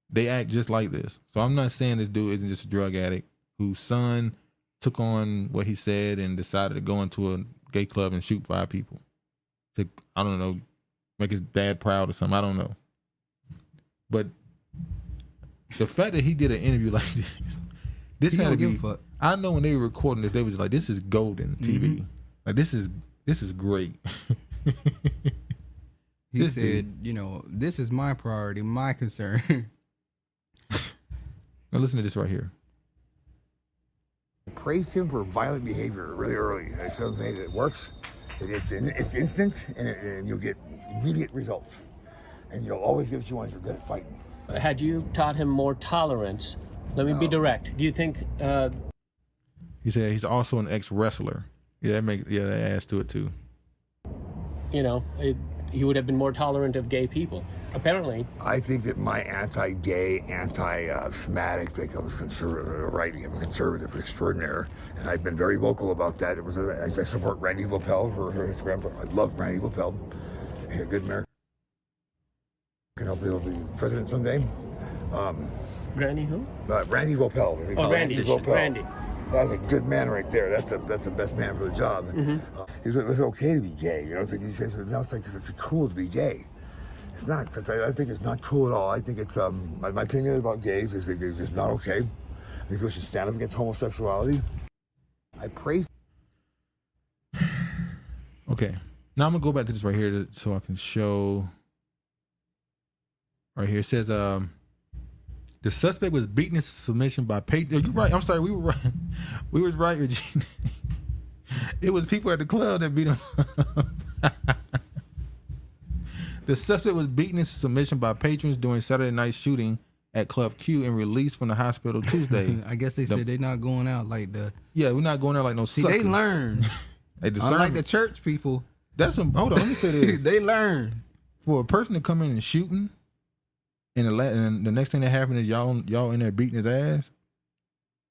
They act just like this. So I'm not saying this dude isn't just a drug addict whose son took on what he said and decided to go into a gay club and shoot 5 people. To, I don't know, make his dad proud or something. I don't know. But the fact that he did an interview like this had to be. I know when they were recording this, they was like, "This is golden TV. Mm-hmm. Like this is great." He said, "This is my priority, my concern." Now listen to this right here. Praised him for violent behavior really early. It's something that works. It's instant, and you'll get immediate results. And you'll always get what you want if you're good at fighting. Had you taught him more tolerance, let me be direct. Do you think... He said he's also an ex-wrestler. Yeah, that adds to it too. He would have been more tolerant of gay people. Apparently. I think that my anti-gay, anti-Semitic, they call it conservative writing. I'm a conservative extraordinaire, and I've been very vocal about that. I support Randy Vappell, his grandpa. I love Randy Vappell. He's a good American. He'll be president someday. Randy who? Randy Gopel. Randy. That's a good man right there. That's the best man for the job. It's okay to be gay. You know, it's like he says now it's like it's cool to be gay. It's not. I think it's not cool at all. I think it's my opinion about gays is that it's just not okay. I think we should stand up against homosexuality. I pray. Okay, now I'm gonna go back to this right here so I can show. Right here it says the suspect was beaten into submission by patrons. You're right. I'm sorry. We were right. We was right, Regina. It was people at the club that beat him up. The suspect was beaten into submission by patrons during Saturday night shooting at Club Q and released from the hospital Tuesday. I guess they said they're not going out like the. Yeah, we're not going out like no suckers. They learn. Unlike the church people. Hold on. Let me say this. They learn. For a person to come in and shooting. And the next thing that happened is y'all in there beating his ass.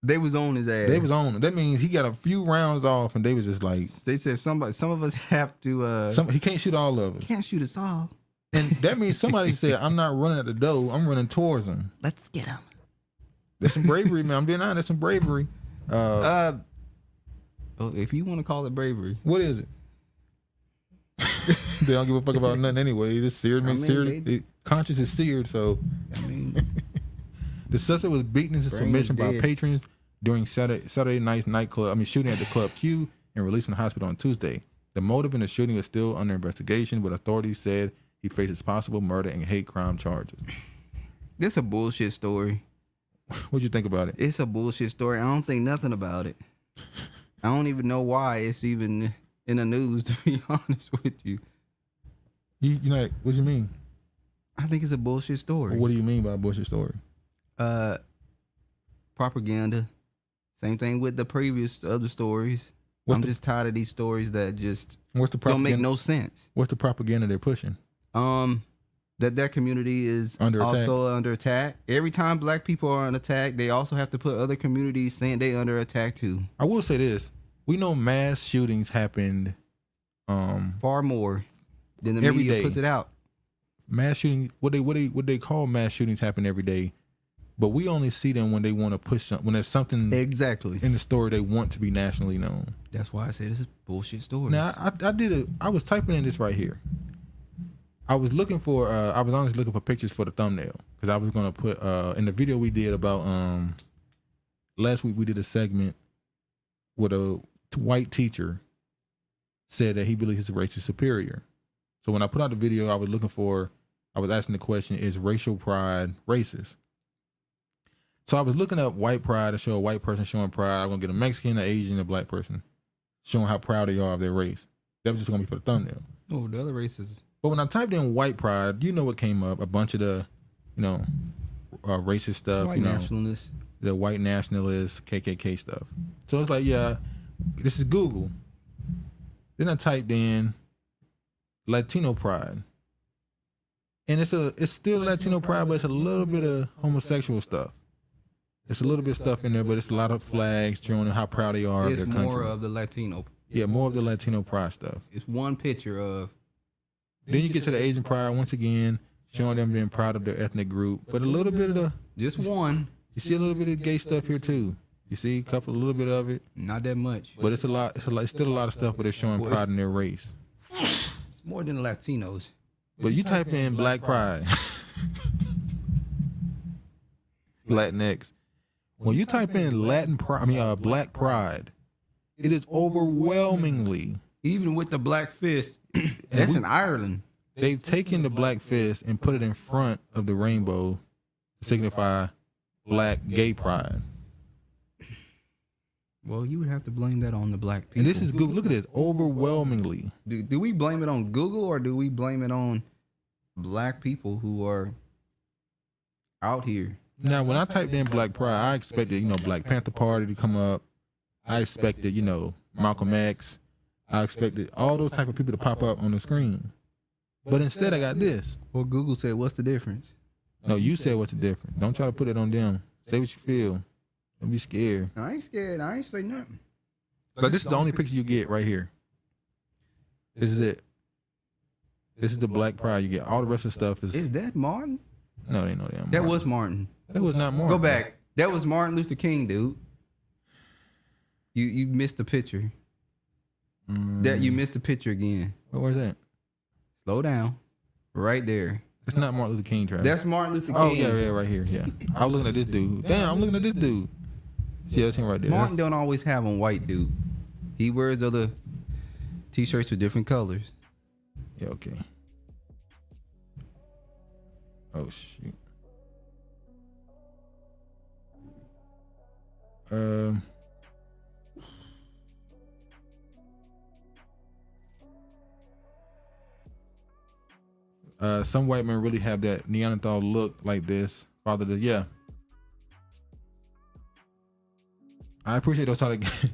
They was on his ass. They was on him. That means he got a few rounds off, and they was just like. They said some of us have to. He can't shoot all of us. Can't shoot us all. And that means somebody said, "I'm not running at the door. I'm running towards him." Let's get him. That's some bravery, man. I'm being honest. That's some bravery. If you want to call it bravery, what is it? They don't give a fuck about nothing anyway. It's seared. Conscience is seared. So, the suspect was beaten into submission by patrons during Saturday night's nightclub. Shooting at the Club Q and released from the hospital on Tuesday. The motive in the shooting is still under investigation, but authorities said he faces possible murder and hate crime charges. This a bullshit story. What'd you think about it? It's a bullshit story. I don't think nothing about it. I don't even know why it's even in the news, to be honest with you. You like, what do you mean? I think it's a bullshit story. What do you mean by a bullshit story? Propaganda. Same thing with the previous other stories. I'm just tired of these stories that just don't make no sense. What's the propaganda they're pushing? That their community is also under attack. Every time black people are under attack, they also have to put other communities saying they under attack too. I will say this. We know mass shootings happened far more than the media puts it out. Mass shootings, what they call mass shootings happen every day, but we only see them when they want to push something, when there's something exactly in the story they want to be nationally known. That's why I say this is bullshit story. Now I was typing in this right here. I was looking for I was honestly looking for pictures for the thumbnail because I was gonna put in the video we did about last week we did a segment with a white teacher said that he believes his race is superior. So when I put out the video, I was asking the question, is racial pride racist? So I was looking up white pride to show a white person showing pride. I'm going to get a Mexican, an Asian, a black person showing how proud they are of their race. That was just going to be for the thumbnail. Oh, the other races. But when I typed in white pride, you know what came up? A bunch of the, racist stuff. White nationalists. The white nationalists, KKK stuff. So it's like, yeah, this is Google. Then I typed in Latino pride. And it's still Latino pride, but it's a little bit of homosexual stuff. It's a little bit of stuff in there, but it's a lot of flags showing how proud they are of their country. It's more of the Latino. Yeah, more of the Latino pride stuff. It's one picture of. Then you get to the Asian pride once again, showing them being proud of their ethnic group, but a little bit of the. Just one. You see a little bit of gay stuff here too. You see a little bit of it. Not that much. But it's still a lot of stuff where they're showing pride in their race. It's more than the Latinos. But you type in black pride. Latinx. When you type in black pride, it is overwhelmingly. Even with the black fist, that's in Ireland. They've taken the black fist and put it in front of the rainbow to signify black gay pride. Well, you would have to blame that on the black people. And this is Google. Look at this. Overwhelmingly. Do we blame it on Google or do we blame it on black people who are out here? Now, when I typed in black pride, I expected, Black Panther Party to come up. I expected, Malcolm X. I expected all those type of people to pop up on the screen. But instead, I got this. Well, Google said, what's the difference? No, you said what's the difference. Don't try to put it on them. Say what you feel. Don't be scared. I ain't scared. I ain't say nothing. But this is the only picture you get right here. This is it. This is the black pride you get. All the rest of the stuff is. Is that Martin? No, they know that. That was Martin. That was not Martin. Go back. That was Martin Luther King, dude. You missed the picture. That you missed the picture again. Where's that? Slow down. Right there. It's not Martin Luther King, Travis. That's Martin Luther King. Oh, yeah, right here. Yeah. I was looking at this dude. Damn, I'm looking at this dude. See, that's him right there. Martin don't always have on white, dude. He wears other t-shirts with different colors. Yeah, okay. Oh, shoot. Some white men really have that Neanderthal look like this. Father does, yeah. I appreciate those kind of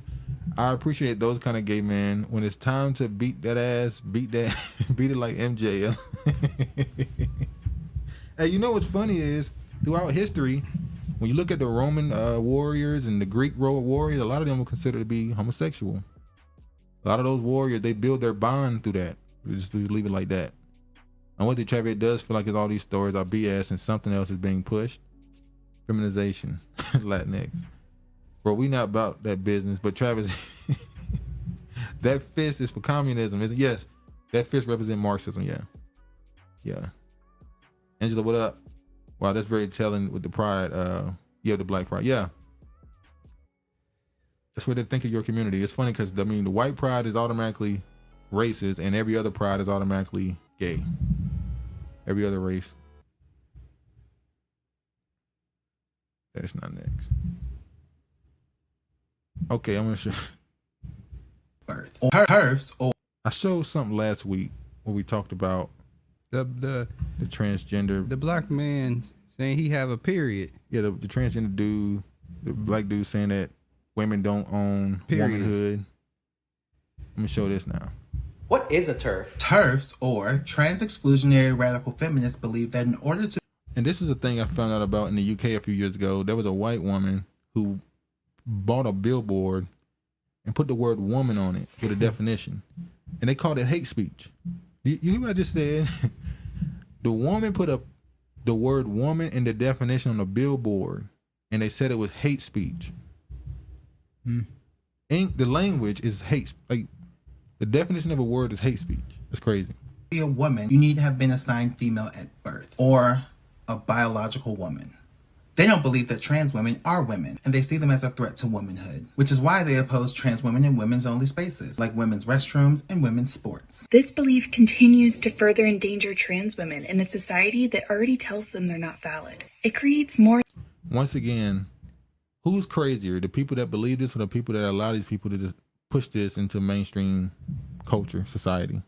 I appreciate those kind of gay men. When it's time to beat that ass, beat it like MJ. Hey, you know what's funny is throughout history, when you look at the Roman warriors and the Greek warriors, a lot of them were considered to be homosexual. A lot of those warriors, they build their bond through that. We just leave it like that. And what the Travis does feel like is all these stories are BS and something else is being pushed. Feminization, Latinx. Bro, we not about that business, but Travis, that fist is for communism. Yes, that fist represents Marxism, yeah. Yeah. Angela, what up? Wow, that's very telling with the pride. The black pride. Yeah. That's what they think of your community. It's funny because, the white pride is automatically racist and every other pride is automatically gay. Every other race. That's not next. Okay, I'm going to show. Birth. Or pervs or. I showed something last week where we talked about the transgender, the black man saying he have a period. Yeah, the transgender dude, the black dude saying that women don't own womanhood. Let me show this now. What is a TERF? TERFs, or trans exclusionary radical feminists, believe that in order to. And this is a thing I found out about in the UK a few years ago. There was a white woman who bought a billboard and put the word woman on it with a definition. And they called it hate speech. You hear what I just said? The woman put the word woman in the definition on the billboard, and they said it was hate speech. The language is hate. Like, the definition of a word is hate speech. That's crazy. To be a woman, you need to have been assigned female at birth, or a biological woman. They don't believe that trans women are women, and they see them as a threat to womanhood, which is why they oppose trans women in women's only spaces, like women's restrooms and women's sports. This belief continues to further endanger trans women in a society that already tells them they're not valid. It creates more. Once again, who's crazier, the people that believe this or the people that allow these people to just push this into mainstream culture, society?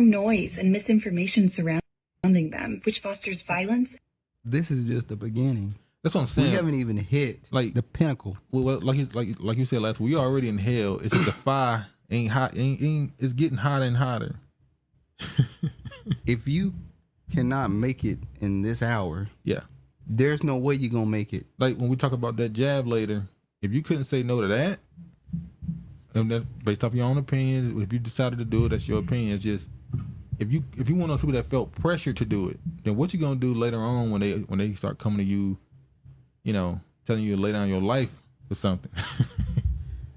Noise and misinformation surrounding them, which fosters violence. This is just the beginning. That's what I'm saying. We haven't even hit like the pinnacle. Well, like you said last week, we already in hell. It's just the fire ain't hot. It's getting hotter and hotter. If you cannot make it in this hour, there's no way you're gonna make it. Like when we talk about that jab later, if you couldn't say no to that, and that's based off your own opinions. If you decided to do it, that's your opinion. It's just if you want those people that felt pressure to do it, then what you gonna do later on when they start coming to you, telling you to lay down your life for something?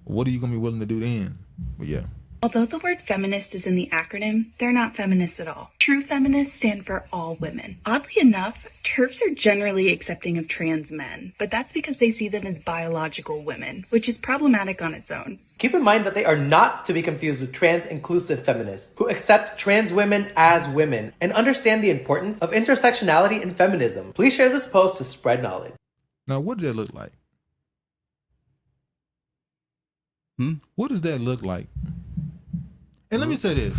What are you gonna be willing to do then? But yeah. Although the word feminist is in the acronym, they're not feminists at all. True feminists stand for all women. Oddly enough, TERFs are generally accepting of trans men, but that's because they see them as biological women, which is problematic on its own. Keep in mind that they are not to be confused with trans-inclusive feminists who accept trans women as women and understand the importance of intersectionality in feminism. Please share this post to spread knowledge. Now, what does that look like? What does that look like? And let me say this.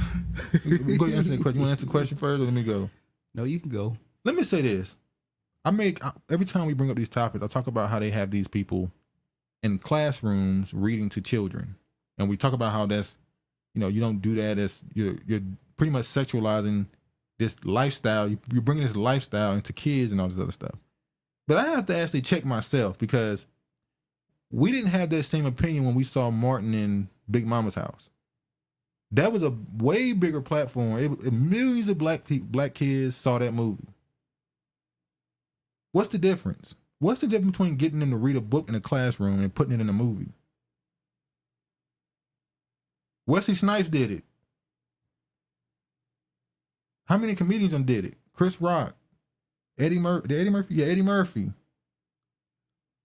Go answer the question. You want to answer the question first, or let me go? No, you can go. Let me say this. Every time we bring up these topics, I talk about how they have these people in classrooms reading to children, and we talk about how that's, you don't do that. As you're pretty much sexualizing this lifestyle. You're bringing this lifestyle into kids and all this other stuff. But I have to actually check myself, because we didn't have that same opinion when we saw Martin in Big Mama's house. That was a way bigger platform. Millions of black kids saw that movie. What's the difference? What's the difference between getting them to read a book in a classroom and putting it in a movie? Wesley Snipes did it. How many comedians did it? Chris Rock, Eddie Murphy. Yeah, Eddie Murphy.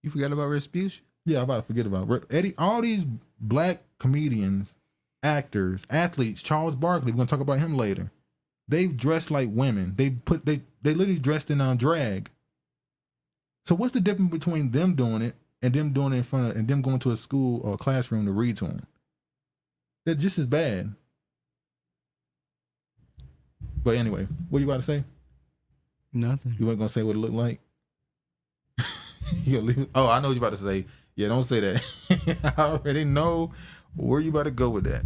You forgot about Respucia? Yeah, I'm about to forget about Eddie. All these black comedians, actors, athletes. Charles Barkley. We're gonna talk about him later. They dressed like women. They literally dressed in drag. So what's the difference between them doing it and them doing it in front of and them going to a school or a classroom to read to them? They're just as bad. But anyway, what you about to say? Nothing. You weren't gonna say what it looked like? You gonna leave it? Oh, I know what you about to say. Yeah, don't say that. I already know where you about to go with that.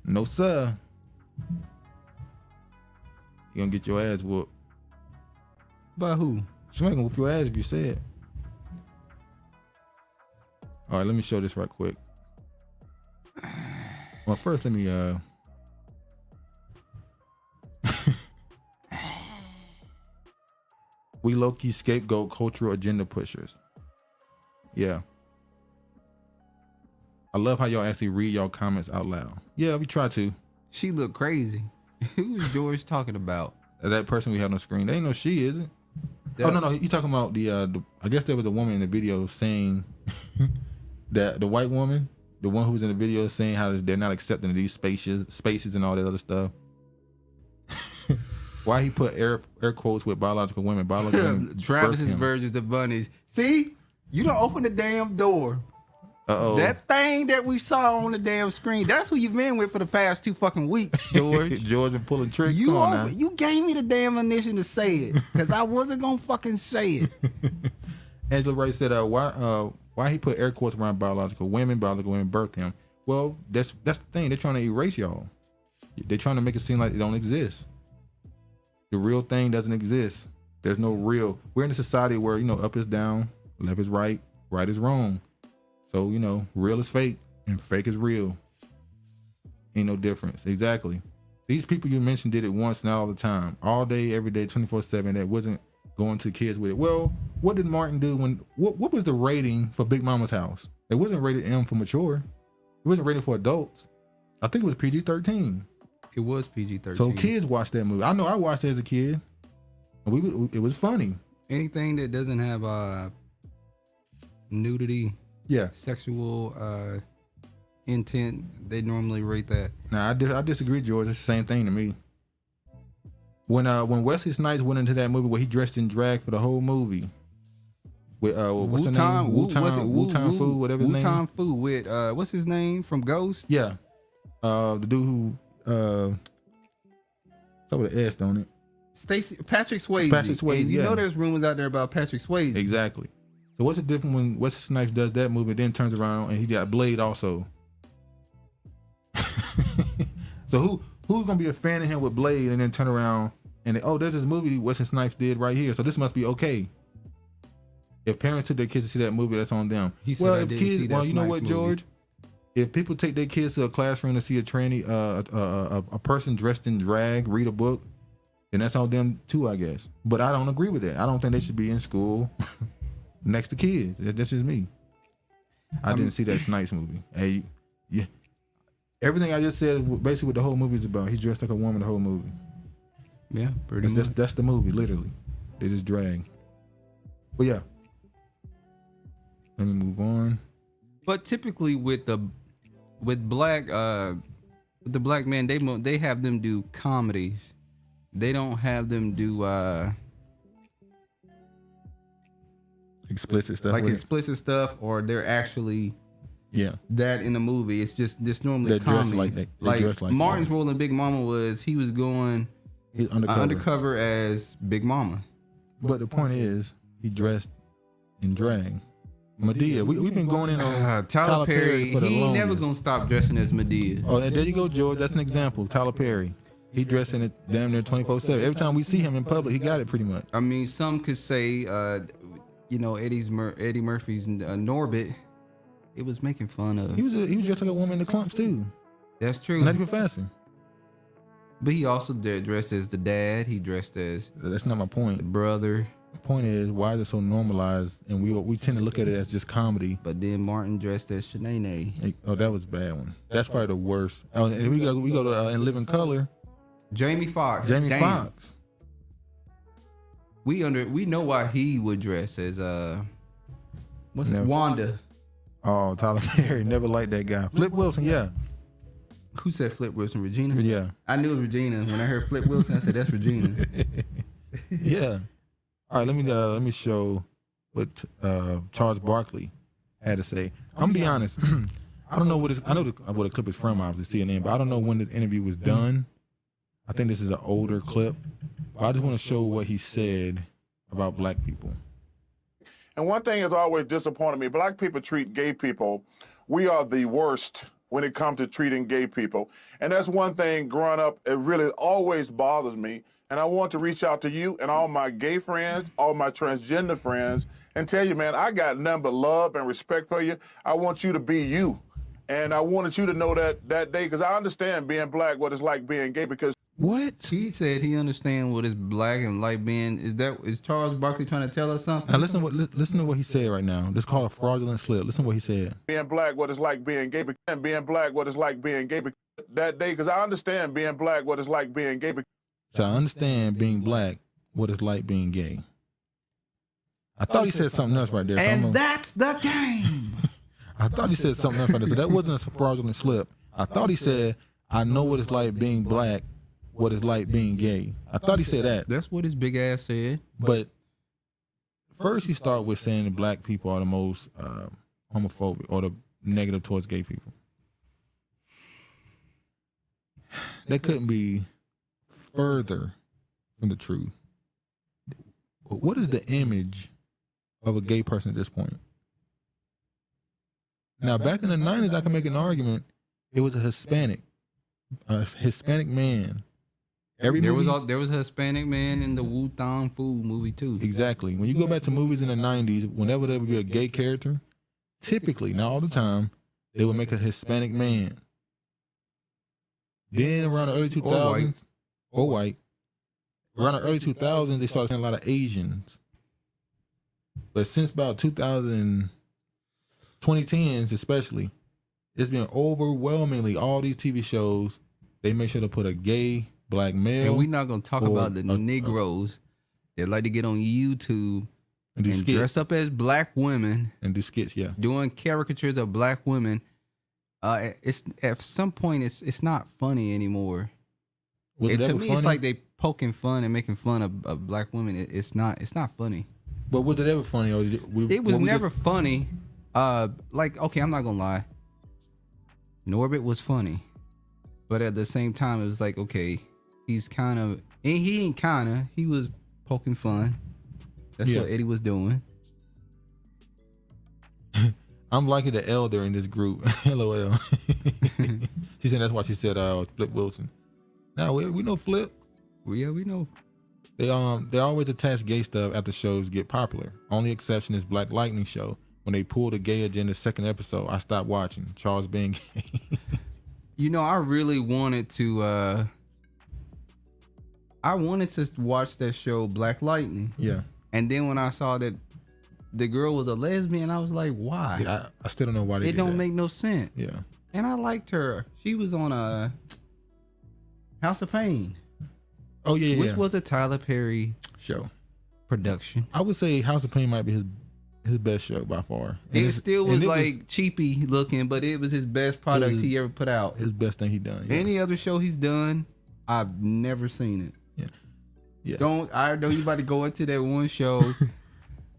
No, sir. You gonna get your ass whooped. By who? Somebody gonna whoop your ass if you say it. All right, let me show this right quick. Well, first let me we low-key scapegoat cultural agenda pushers. Yeah. I love how y'all actually read y'all comments out loud. Yeah, we try to. She look crazy. Who is George talking about? That person we have on the screen. They ain't no she, is it? Oh, no. You talking about the I guess there was a woman in the video saying that the white woman, the one who was in the video saying how they're not accepting these spaces and all that other stuff. Why he put air quotes with biological women? Biological women. Travis's versions of bunnies. See, you don't open the damn door. Uh-oh. That thing that we saw on the damn screen, that's who you've been with for the past 2 fucking weeks, George. George been pulling tricks. You gave me the damn initiative to say it, because I wasn't going to fucking say it. Angela Wright said, why he put air quotes around biological women birthed him? Well, that's the thing. They're trying to erase y'all. They're trying to make it seem like it don't exist. The real thing doesn't exist. There's no real. We're in a society where, up is down, left is right, right is wrong. So, real is fake and fake is real. Ain't no difference. Exactly. These people you mentioned did it once, not all the time. All day, every day, 24/7. That wasn't going to kids with it. Well, what did Martin do what was the rating for Big Mama's House? It wasn't rated M for mature. It wasn't rated for adults. I think it was PG-13. It was PG-13. So kids watched that movie. I know I watched it as a kid. It was funny. Anything that doesn't have nudity, sexual intent, they normally rate that. Nah, I disagree, George. It's the same thing to me. When Wesley Snipes went into that movie where he dressed in drag for the whole movie with what's the name? Wu-Tang Fu, whatever his name. Wu-Tang Fu with what's his name from Ghost? Yeah, the dude who start with an S, don't it? Patrick Swayze. Patrick Swayze. You know there's rumors out there about Patrick Swayze. Exactly. So what's the difference when Wesley Snipes does that movie, then turns around and he got Blade also? So who's gonna be a fan of him with Blade and then turn around and there's this movie Wesley Snipes did right here, so this must be okay. If parents took their kids to see that movie, that's on them. You know what, George? If people take their kids to a classroom to see a tranny, a person dressed in drag read a book, then that's on them too, I guess. But I don't agree with that. I don't think they should be in school next to kids. That's just me. I didn't see that Snipes movie. Hey, yeah, everything I just said is basically what the whole movie is about. He dressed like a woman the whole movie. Yeah, pretty much. That's the movie, literally. They just drag. But yeah, let me move on. But typically with the black men, they have them do comedies. They don't have them do explicit stuff, like explicit stuff, or they're actually that in the movie. It's just normally comedy. Like that. Like Martin's role in Big Mama was he was going undercover as Big Mama. But the point is, he dressed in drag. Medea, we've been going in on Tyler Perry. He ain't never gonna stop dressing as Medea. Oh, there you go, George. That's an example. Tyler Perry. He dressed in it damn near 24/7. Every time we see him in public, he got it pretty much. I mean, some could say, Eddie Murphy's Norbit. It was making fun of. He was dressed like a woman in the clumps too. That's true. Not even fancy. But he also dressed as the dad. He dressed as... That's not my point. The brother. The point is, why is it so normalized? And we tend to look at it as just comedy. But then Martin dressed as Shanae. Oh, that was a bad one. That's probably the worst. Oh, and we go to In Living Color. Jamie Foxx. Jamie Foxx. We know why he would dress as Wanda. Oh, Tyler Perry. Never liked that guy. Flip Wilson, yeah. Who said Flip Wilson? Regina? Yeah. I knew it was Regina. When I heard Flip Wilson, I said, that's Regina. Yeah. All right, let me show what Charles Barkley had to say. I'm gonna be honest. I don't know what I know what a clip is from, obviously CNN, but I don't know when this interview was done. I think this is an older clip. But I just want to show what he said about black people. And one thing has always disappointed me, black people treat gay people, we are the worst when it comes to treating gay people. And that's one thing growing up, it really always bothers me. And I want to reach out to you and all my gay friends, all my transgender friends, and tell you, man, I got nothing but love and respect for you. I want you to be you. And I wanted you to know that day, because I understand being black, what it's like being gay, because... What? He said he understands what is black and like being... Is Charles Barkley trying to tell us something? Now listen to what he said right now. This is called a fraudulent slip. Listen to what he said. Being black, what it's like being gay, and being black, what it's like being gay that day, because I understand being black, what it's like being gay. So I understand being black, what it's like being gay. I thought he said something else right there. And that's the game. I thought he said something else right there. So that wasn't a fraudulent slip. I thought he said, I know what it's like being black, what it's like being gay. I thought he said that. That's what his big ass said. But first he started with saying that black people are the most homophobic or the negative towards gay people. That couldn't be further from the truth. What is the image of a gay person at this point? Now, back in the 90s, I can make an argument. It was a Hispanic man. There was a Hispanic man in the Wu Tang Fu movie too. Exactly. When you go back to movies in the 90s, whenever there would be a gay character, typically, not all the time, they would make a Hispanic man. Then around the early 2000s, or white. Around the early 2000s, they started seeing a lot of Asians. But since about 2010s especially, it's been overwhelmingly all these TV shows, they make sure to put a gay black male. And we're not going to talk about the Negroes that like to get on YouTube and dress up as black women. And do skits, yeah. Doing caricatures of black women. It's at some point, it's not funny anymore. To me, funny? It's like they poking fun and making fun of black women. It's not funny. But was it ever funny? Or it was never funny. Okay, I'm not gonna lie. Norbit was funny, but at the same time, it was like, okay, he was poking fun. That's what Eddie was doing. I'm liking the elder in this group. LOL. She said that's why she said Flip Wilson. Now we know Flip. Yeah, we know. They always attach gay stuff after shows get popular. Only exception is Black Lightning show. When they pulled the gay agenda second episode, I stopped watching. Charles being gay. I really wanted to watch that show Black Lightning. Yeah. And then when I saw that the girl was a lesbian, I was like, why? Yeah, I still don't know why they did that. It don't make no sense. Yeah. And I liked her. She was on a House of Pain. Oh yeah, which was a Tyler Perry show production. I would say House of Pain might be his best show by far. And it still was like cheapy looking, but it was his best product he ever put out. His best thing he done. Yeah. Any other show he's done, I've never seen it. Yeah. I know you about to go into that one show.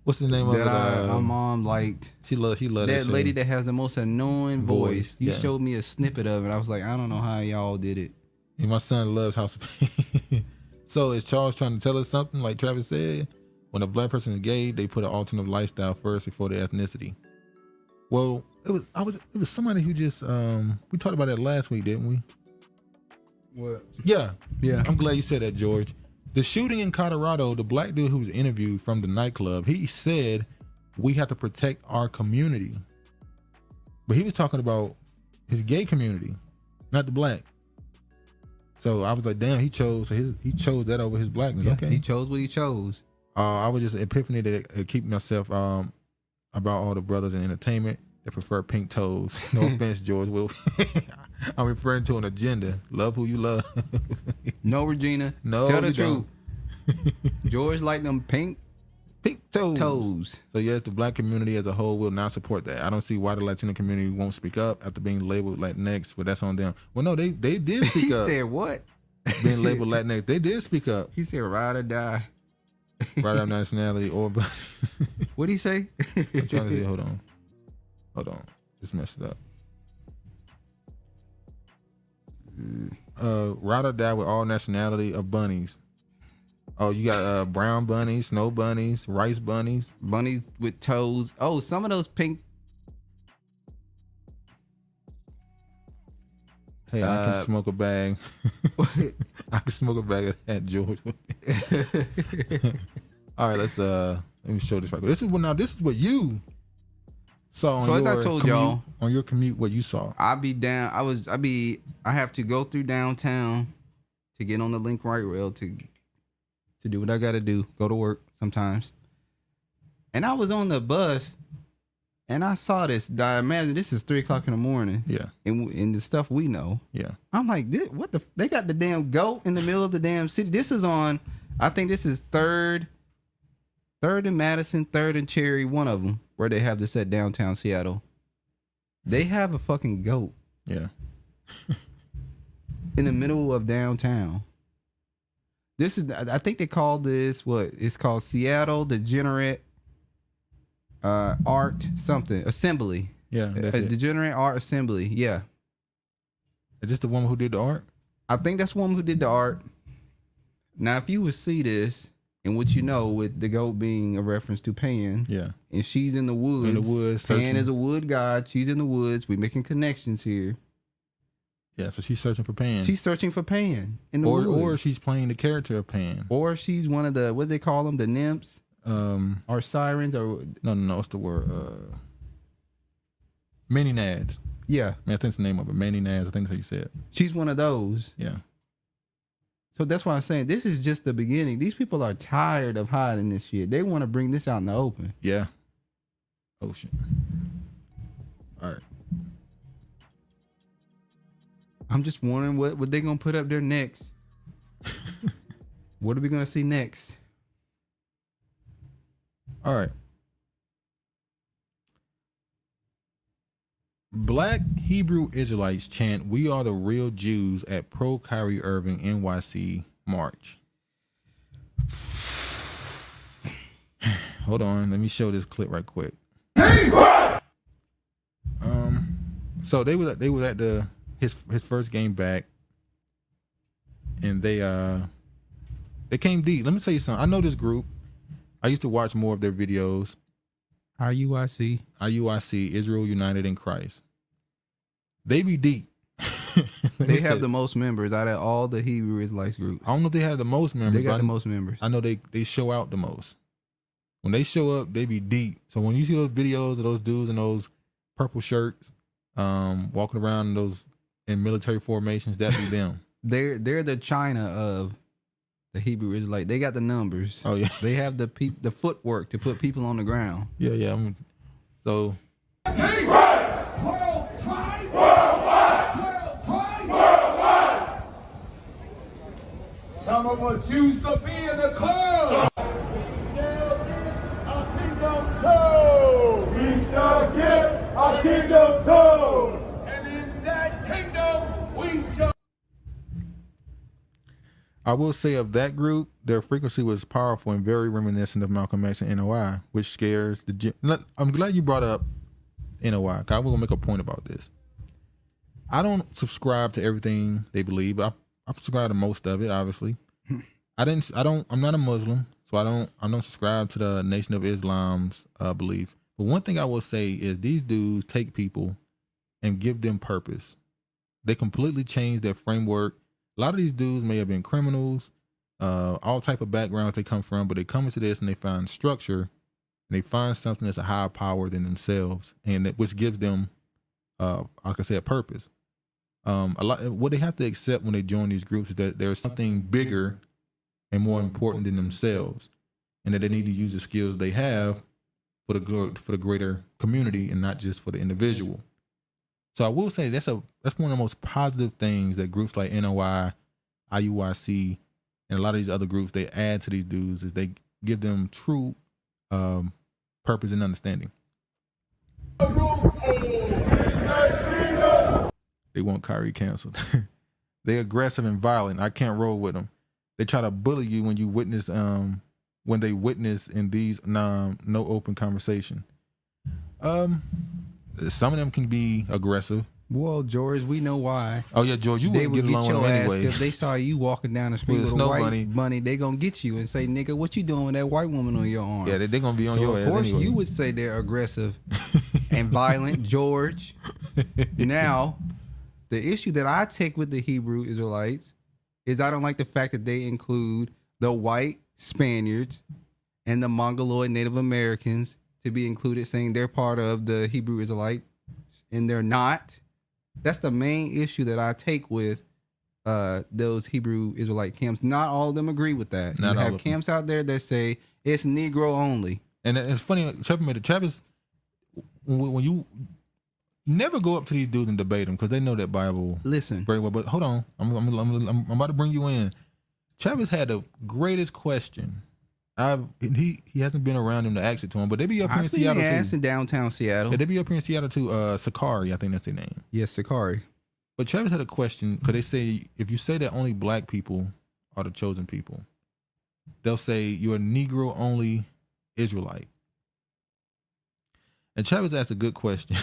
What's the name of it? My mom liked. She loved that lady that has the most annoying voice. You yeah. showed me a snippet of it. I was like, I don't know how y'all did it. And my son loves House of Pain. So is Charles trying to tell us something? Like Travis said, when a black person is gay, they put an alternative lifestyle first before their ethnicity. Well, it was somebody who just we talked about that last week, didn't we? What? Yeah. Yeah. I'm glad you said that, George. The shooting in Colorado, the black dude who was interviewed from the nightclub, he said we have to protect our community. But he was talking about his gay community. not the black. So I was like, damn, he chose that over his blackness. Yeah, okay, he chose what he chose. I was just an epiphany that keep myself about all the brothers in entertainment that prefer pink toes. No offense, George Will. I'm referring to an agenda. Love who you love. No, Regina. No, tell the you truth. don't. George like them pink toes. So yes, the black community as a whole will not support that. I don't see why the Latino community won't speak up after being labeled Latinx, but that's on them. Well, no, they did speak He up. said what? Being labeled Latinx, they did speak up. He said ride or die. Right out nationality or What'd he say? I'm trying to see. Hold on. Just messed it up. Ride or die with all nationality of bunnies. Oh, you got brown bunnies, snow bunnies, rice bunnies. Bunnies with toes. Oh, some of those pink. Hey, I can smoke a bag. I can smoke a bag of that, George. All right, let me show this right quick. This is what you saw on So as your I told commute, y'all, on your commute, what you saw. I have to go through downtown to get on the Link Right Rail to do what I got to do, go to work sometimes. And I was on the bus and I saw this. I imagine this is 3:00 in the morning. Yeah. And the stuff we know. Yeah. I'm like, they got the damn goat in the middle of the damn city. This is on, I think this is 3rd and Madison, 3rd and Cherry, one of them, where they have this at downtown Seattle. They have a fucking goat. Yeah. In the middle of downtown. This is, I think they call this, it's called Seattle Degenerate Art something, Assembly. Yeah, that's it. Degenerate Art Assembly, yeah. Is this the woman who did the art? I think that's the woman who did the art. Now, if you would see this, and what you know, with the goat being a reference to Pan, yeah, and she's in the woods. In the woods, Pan searching. is a wood god. She's in the woods. We're making connections here. Yeah, so she's searching for Pan. She's searching for Pan in the woods. Or she's playing the character of Pan. Or she's one of the, what do they call them, the nymphs? Or sirens? Or No, it's the word. Many Nads. Yeah. I mean, I think it's the name of it. Many Nads. I think that's how you say it. She's one of those. Yeah. So that's why I'm saying this is just the beginning. These people are tired of hiding this shit. They want to bring this out in the open. Yeah. Oh, shit. All right. I'm just wondering what they gonna put up there next. What are we gonna see next? All right. Black Hebrew Israelites chant "We are the real Jews" at pro-Kyrie Irving NYC march. Hold on, let me show this clip right quick. So they was at his first game back, and they came deep. Let me tell you something. I know this group. I used to watch more of their videos. IUIC, Israel United in Christ. They be deep. They have the most members out of all the Hebrew Israelites group. I don't know if they have the most members. They got the most members. I know they show out the most. When they show up, they be deep. So when you see those videos of those dudes in those purple shirts, walking around in military formations, that be them. They're the China of the Hebrew Israelite. They got the numbers. Oh yeah. They have the footwork to put people on the ground. Yeah. So. Some of us used to be in the club. We shall get our kingdom too. And in that kingdom we shall. I will say of that group, their frequency was powerful and very reminiscent of Malcolm X and NOI, which scares the. I'm glad you brought up NOI. Cause I was gonna make a point about this. I don't subscribe to everything they believe. I subscribe to most of it, obviously. I'm not a Muslim, so I don't subscribe to the Nation of Islam's belief. But one thing I will say is these dudes take people and give them purpose. They completely change their framework. A lot of these dudes may have been criminals, all type of backgrounds they come from, but they come into this and they find structure and they find something that's a higher power than themselves, and which gives them, like I said, a purpose. What they have to accept when they join these groups is that there's something bigger and more important than themselves, and that they need to use the skills they have for the greater community and not just for the individual. So I will say that's one of the most positive things that groups like NOI, IUIC, and a lot of these other groups they add to these dudes is they give them true purpose and understanding. They want Kyrie canceled. They're aggressive and violent. I can't roll with them. They try to bully you when you witness when they witness in these no open conversation. Some of them can be aggressive. Well, George, we know why. Oh yeah, George, you wouldn't get along with them anyway. If they saw you walking down the street with a white bunny, they gonna get you and say, "Nigga, what you doing with that white woman on your arm?" Yeah, they're gonna be on your ass anyway. Of course, you would say they're aggressive and violent, George. Now, the issue that I take with the Hebrew Israelites is I don't like the fact that they include the white Spaniards and the Mongoloid Native Americans to be included, saying they're part of the Hebrew Israelite, and they're not. That's the main issue that I take with those Hebrew Israelite camps. Not all of them agree with that. You have camps out there that say it's Negro only. And it's funny, Travis, when you never go up to these dudes and debate them because they know that Bible very well. But hold on, I'm about to bring you in. Travis had the greatest question. He hasn't been around him to ask it to him, but they be up here in Seattle too. In downtown Seattle. Yeah, they be up here in Seattle too. Sakari, I think that's their name. Yes, Sakari. But Travis had a question because they say if you say that only black people are the chosen people, they'll say you're a Negro only Israelite. And Travis asked a good question.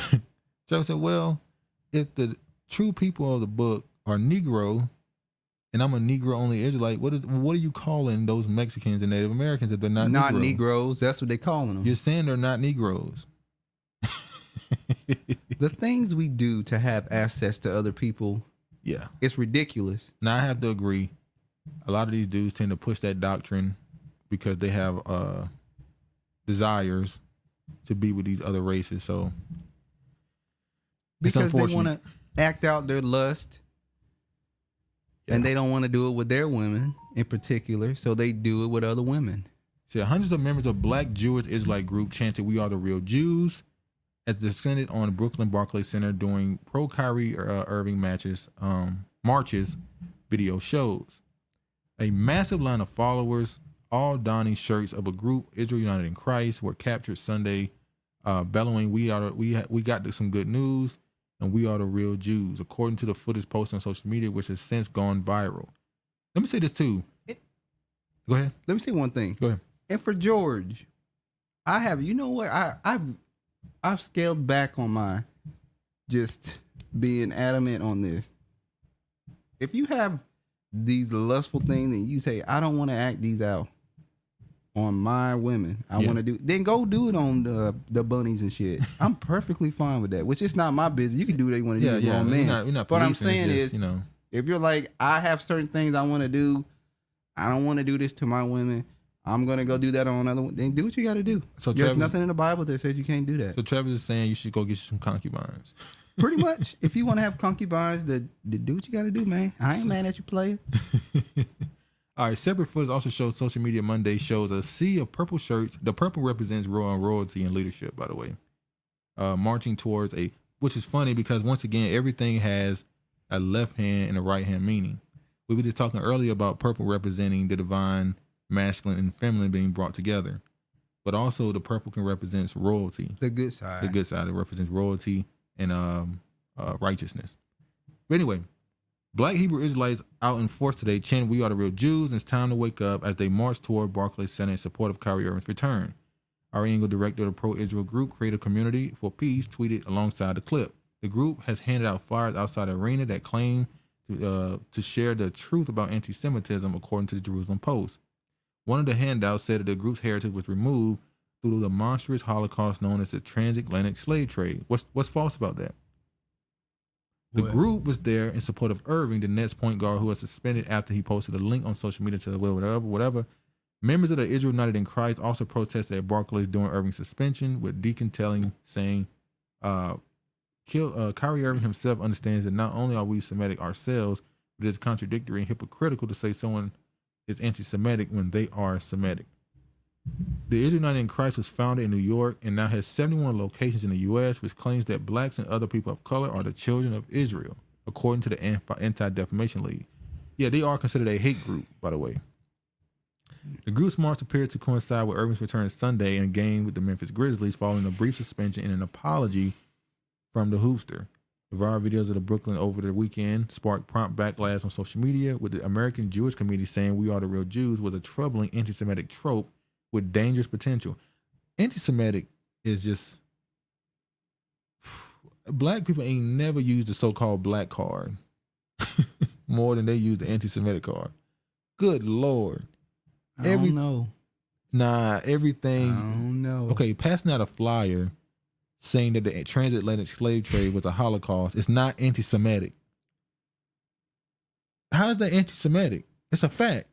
Travis said, "Well, if the true people of the book are Negro, and I'm a Negro only Israelite, what are you calling those Mexicans and Native Americans if they're not Negroes? That's what they're calling them. You're saying they're not Negroes." The things we do to have access to other people, it's ridiculous. Now I have to agree. A lot of these dudes tend to push that doctrine because they have desires to be with these other races. So because they want to act out their lust. And they don't want to do it with their women in particular, so they do it with other women. So hundreds of members of Black Jewish Israelite group chanted "We are the real Jews" as descended on Brooklyn Barclays Center during pro-Kyrie Irving marches video shows. A massive line of followers, all donning shirts of a group Israel United in Christ, were captured Sunday, bellowing we got some good news. And we are the real Jews, according to the footage posted on social media, which has since gone viral. Let me say this too. Go ahead. Let me say one thing. Go ahead. And for George, you know what? I've scaled back on my just being adamant on this. If you have these lustful things and you say, I don't want to act these out on my women, I want to do, then go do it on the bunnies and shit. I'm perfectly fine with that, which is not my business. You can do what you want to do. You're not what I'm saying is, if you're like, I have certain things I want to do, I don't want to do this to my women, I'm going to go do that on another one, then do what you got to do. So there's nothing in the Bible that says you can't do that. So Travis is saying you should go get you some concubines. Pretty much. If you want to have concubines, to do what you got to do, man. I ain't mad at you, player. All right, separate footage also shows social media Monday shows a sea of purple shirts. The purple represents royalty and leadership, by the way. Marching towards which is funny because once again, everything has a left hand and a right hand meaning. We were just talking earlier about purple representing the divine, masculine, and feminine being brought together. But also the purple can represent royalty. The good side. The good side. It represents royalty and righteousness. But anyway, Black Hebrew Israelites out in force today chant "We are the real Jews" and it's time to wake up as they march toward Barclays Center in support of Kyrie Irving's return. Ari Engel, director of the pro-Israel group Creative Community for Peace, tweeted alongside the clip. The group has handed out flyers outside the arena that claim to share the truth about anti-Semitism, according to the Jerusalem Post. One of the handouts said that the group's heritage was removed through the monstrous Holocaust known as the transatlantic slave trade. What's false about that? The group was there in support of Irving, the Nets point guard who was suspended after he posted a link on social media to whatever. Members of the Israel United in Christ also protested at Barclays during Irving's suspension, with Deacon saying, Kyrie Irving himself understands that not only are we Semitic ourselves, but it's contradictory and hypocritical to say someone is anti-Semitic when they are Semitic. The Israel United in Christ was founded in New York and now has 71 locations in the U.S., which claims that blacks and other people of color are the children of Israel, according to the Anti-Defamation League. Yeah, they are considered a hate group, by the way. The group's march appeared to coincide with Irving's return Sunday in a game with the Memphis Grizzlies following a brief suspension and an apology from the hoopster. The viral videos of the Brooklyn over the weekend sparked prompt backlash on social media, with the American Jewish community saying "We are the real Jews" was a troubling anti-Semitic trope with dangerous potential. Anti-Semitic is just... Black people ain't never used the so-called black card more than they use the anti-Semitic card. Good Lord. I don't know. Nah, everything... I don't know. Okay, passing out a flyer saying that the transatlantic slave trade was a Holocaust, it's not anti-Semitic. How is that anti-Semitic? It's a fact.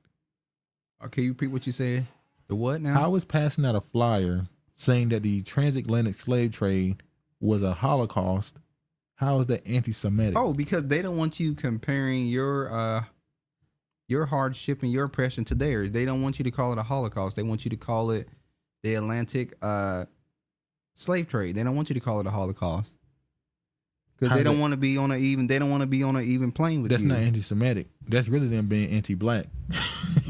Okay, you repeat what you said? The what now? How is passing out a flyer saying that the transatlantic slave trade was a Holocaust? How is that anti-Semitic? Oh, because they don't want you comparing your hardship and your oppression to theirs. They don't want you to call it a Holocaust. They want you to call it the Atlantic slave trade. They don't want you to call it a Holocaust because they don't want to be on an even. They don't want to be on an even plane with you. That's not anti-Semitic. That's really them being anti-black.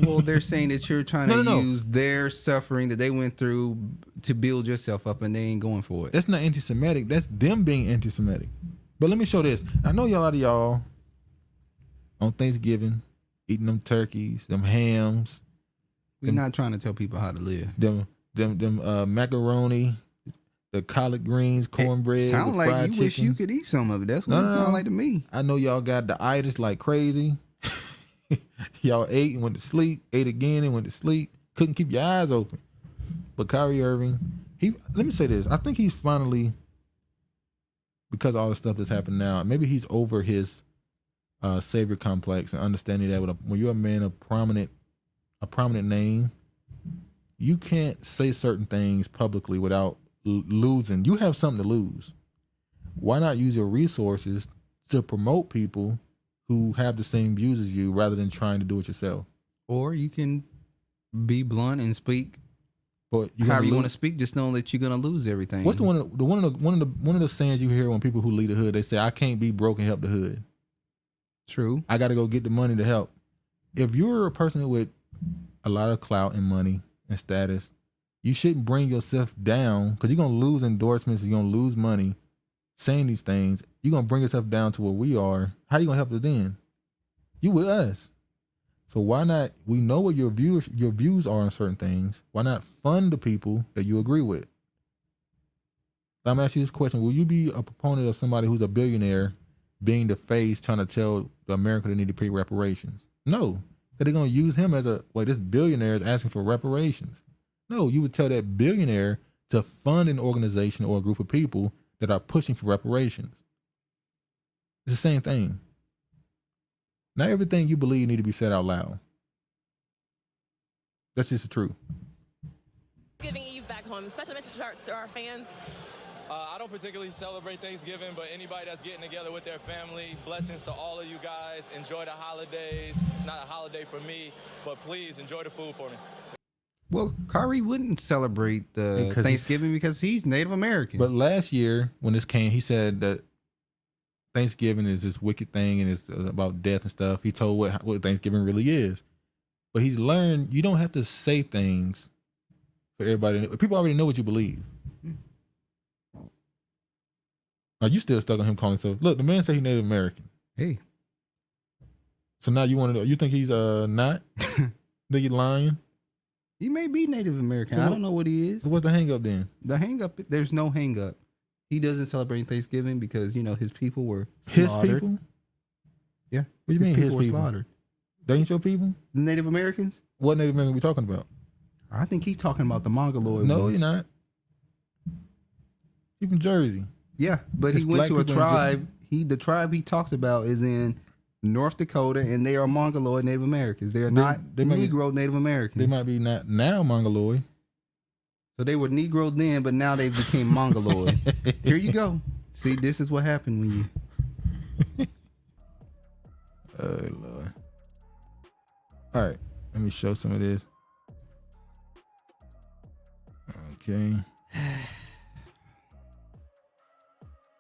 Well, they're saying that you're trying to use their suffering that they went through to build yourself up, and they ain't going for it. That's not anti-Semitic. That's them being anti-Semitic. But let me show this. I know a lot of y'all on Thanksgiving eating them turkeys, them hams. We're not trying to tell people how to live. Them macaroni, the collard greens, cornbread. Sound like you chicken. wish you could eat some of it. That's what it sounds like to me. I know y'all got the itis like crazy. Y'all ate and went to sleep, ate again and went to sleep. Couldn't keep your eyes open. But Kyrie Irving, let me say this. I think he's finally, because of all the stuff that's happened now, maybe he's over his savior complex and understanding that when you're a man of prominent name, you can't say certain things publicly without losing. You have something to lose. Why not use your resources to promote people who have the same views as you rather than trying to do it yourself? Or you can be blunt and speak but however you want to speak, just knowing that you're gonna lose everything. What's one of the sayings you hear when people who lead the hood? They say, "I can't be broke and help the hood." True. I got to go get the money to help. If you're a person with a lot of clout and money and status, you shouldn't bring yourself down, because you're gonna lose endorsements. You're gonna lose money saying these things. You're gonna bring yourself down to where we are. How you gonna help us then? You with us. So why not? We know what your views are on certain things. Why not fund the people that you agree with? I'm asking you this question: will you be a proponent of somebody who's a billionaire being the face, trying to tell America they need to pay reparations? No, because they're gonna use him as this billionaire is asking for reparations. No, you would tell that billionaire to fund an organization or a group of people that are pushing for reparations. It's the same thing. Not everything you believe need to be said out loud. That's just the truth. Thanksgiving Eve back home, special message to our fans. I don't particularly celebrate Thanksgiving, but anybody that's getting together with their family, blessings to all of you guys. Enjoy the holidays. It's not a holiday for me, but please enjoy the food for me. Well, Kyrie wouldn't celebrate the Thanksgiving because he's Native American. But last year when this came, he said that Thanksgiving is this wicked thing and it's about death and stuff. He told what Thanksgiving really is. But he's learned you don't have to say things for everybody. People already know what you believe. Are you still stuck on him calling himself? Look, the man said he's Native American. Hey. So now you want to know? You think he's not? Think you lying? He may be Native American. So I don't know what he is. So what's the hang up then? The hang up, there's no hang up. He doesn't celebrate Thanksgiving because, his people were his slaughtered. People? Yeah. What do you mean his people? Were slaughtered. They ain't your people? The Native Americans? What Native American are we talking about? I think he's talking about the Mongoloid No, ones. you're not. He's from Jersey. Yeah, but he went to a tribe. The tribe he talks about is in North Dakota, and they are Mongoloid Native Americans. They are not Negro Native Americans. They might be not now Mongoloid. So they were Negro then, but now they became Mongoloid. Here you go. See, this is what happened when you. Oh Lord. All right, let me show some of this. Okay.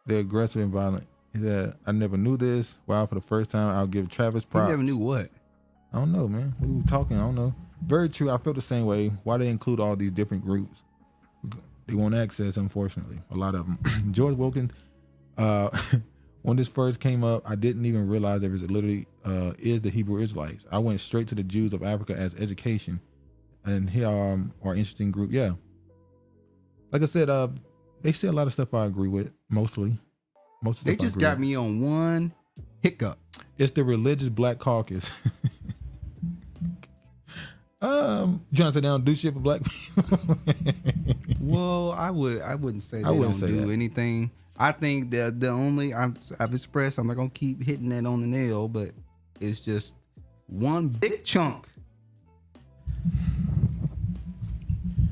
They're aggressive and violent. He said, I never knew this. Wow, for the first time, I'll give Travis props. You never knew what? I don't know, man. We were talking, I don't know. Very true. I feel the same way. Why they include all these different groups? They want access, unfortunately. A lot of them. George Wilkins, when this first came up, I didn't even realize there was literally is the Hebrew Israelites. I went straight to the Jews of Africa as education. And here are interesting group. Yeah. Like I said, they say a lot of stuff I agree with, mostly. Most of the They just got me on one hiccup. It's the religious black caucus. You trying to say they don't do shit for black people? Well, I wouldn't say they don't do anything. I think that the only I've expressed, I'm not gonna keep hitting that on the nail, but it's just one big chunk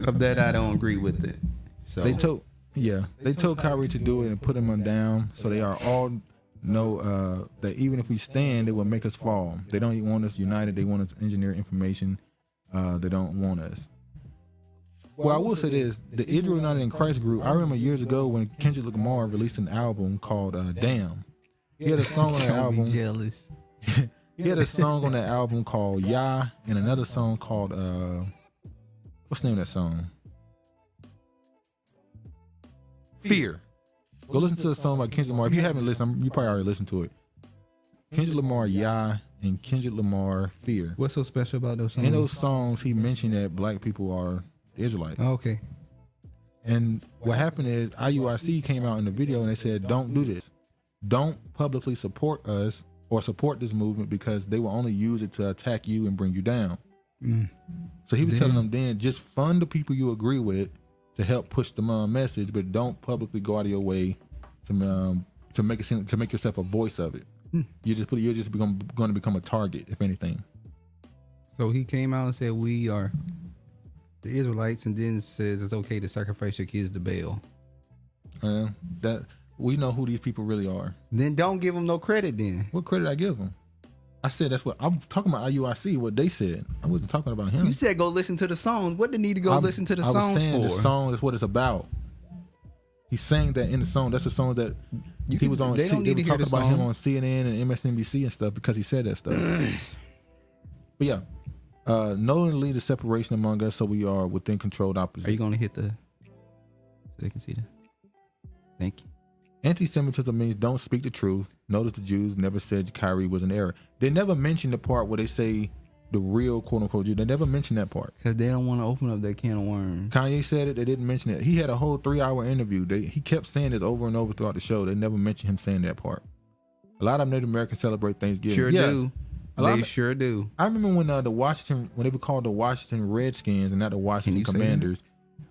of that I don't agree with it. So they told Kyrie to do it and put him on down, so they are all know that even if we stand, they will make us fall. They don't even want us united. They want us to engineer information. They don't want us. Well, I will say this: the Israel United in Christ group. I remember years ago when Kendrick Lamar released an album called "Damn." He had a song on that album. Jealous. He had a song on that album called "Yah" and another song called what's the name of that song? Fear. Go listen to a song by Kendrick Lamar. If you haven't listened, you probably already listened to it. Kendrick Lamar, Yah, and Kendrick Lamar, Fear. What's so special about those songs? In those songs, he mentioned that black people are Israelites. Oh, okay. And what happened is IUIC came out in the video and they said, don't do this. Don't publicly support us or support this movement because they will only use it to attack you and bring you down. So he was telling them then, just fund the people you agree with to help push the message, but don't publicly go out of your way to make it seem, to make yourself a voice of it. You're just going to become a target, if anything. So he came out and said we are the Israelites, and then says it's okay to sacrifice your kids to Baal. That we know who these people really are. Then don't give them no credit. Then what credit I give them? I said that's what I'm talking about. IUIC, what they said. I wasn't talking about him. You said go listen to the songs. What did need to go listen to the songs for? I was saying the song is what it's about. He's saying that in the song. That's the song that he was on. They were talking about him on CNN and MSNBC and stuff because he said that stuff. But yeah, knowingly the separation among us, so we are within controlled opposition. Are you going to hit the? So they can see that. Thank you. Anti-Semitism means don't speak the truth. Notice the Jews never said Kyrie was an error. They never mentioned the part where they say the real quote-unquote Jew. They never mentioned that part. Because they don't want to open up that can of worms. Kanye said it. They didn't mention it. He had a whole 3-hour interview. He kept saying this over and over throughout the show. They never mentioned him saying that part. A lot of Native Americans celebrate Thanksgiving. Sure do. They sure do. I remember when when they were called the Washington Redskins and not the Washington Commanders.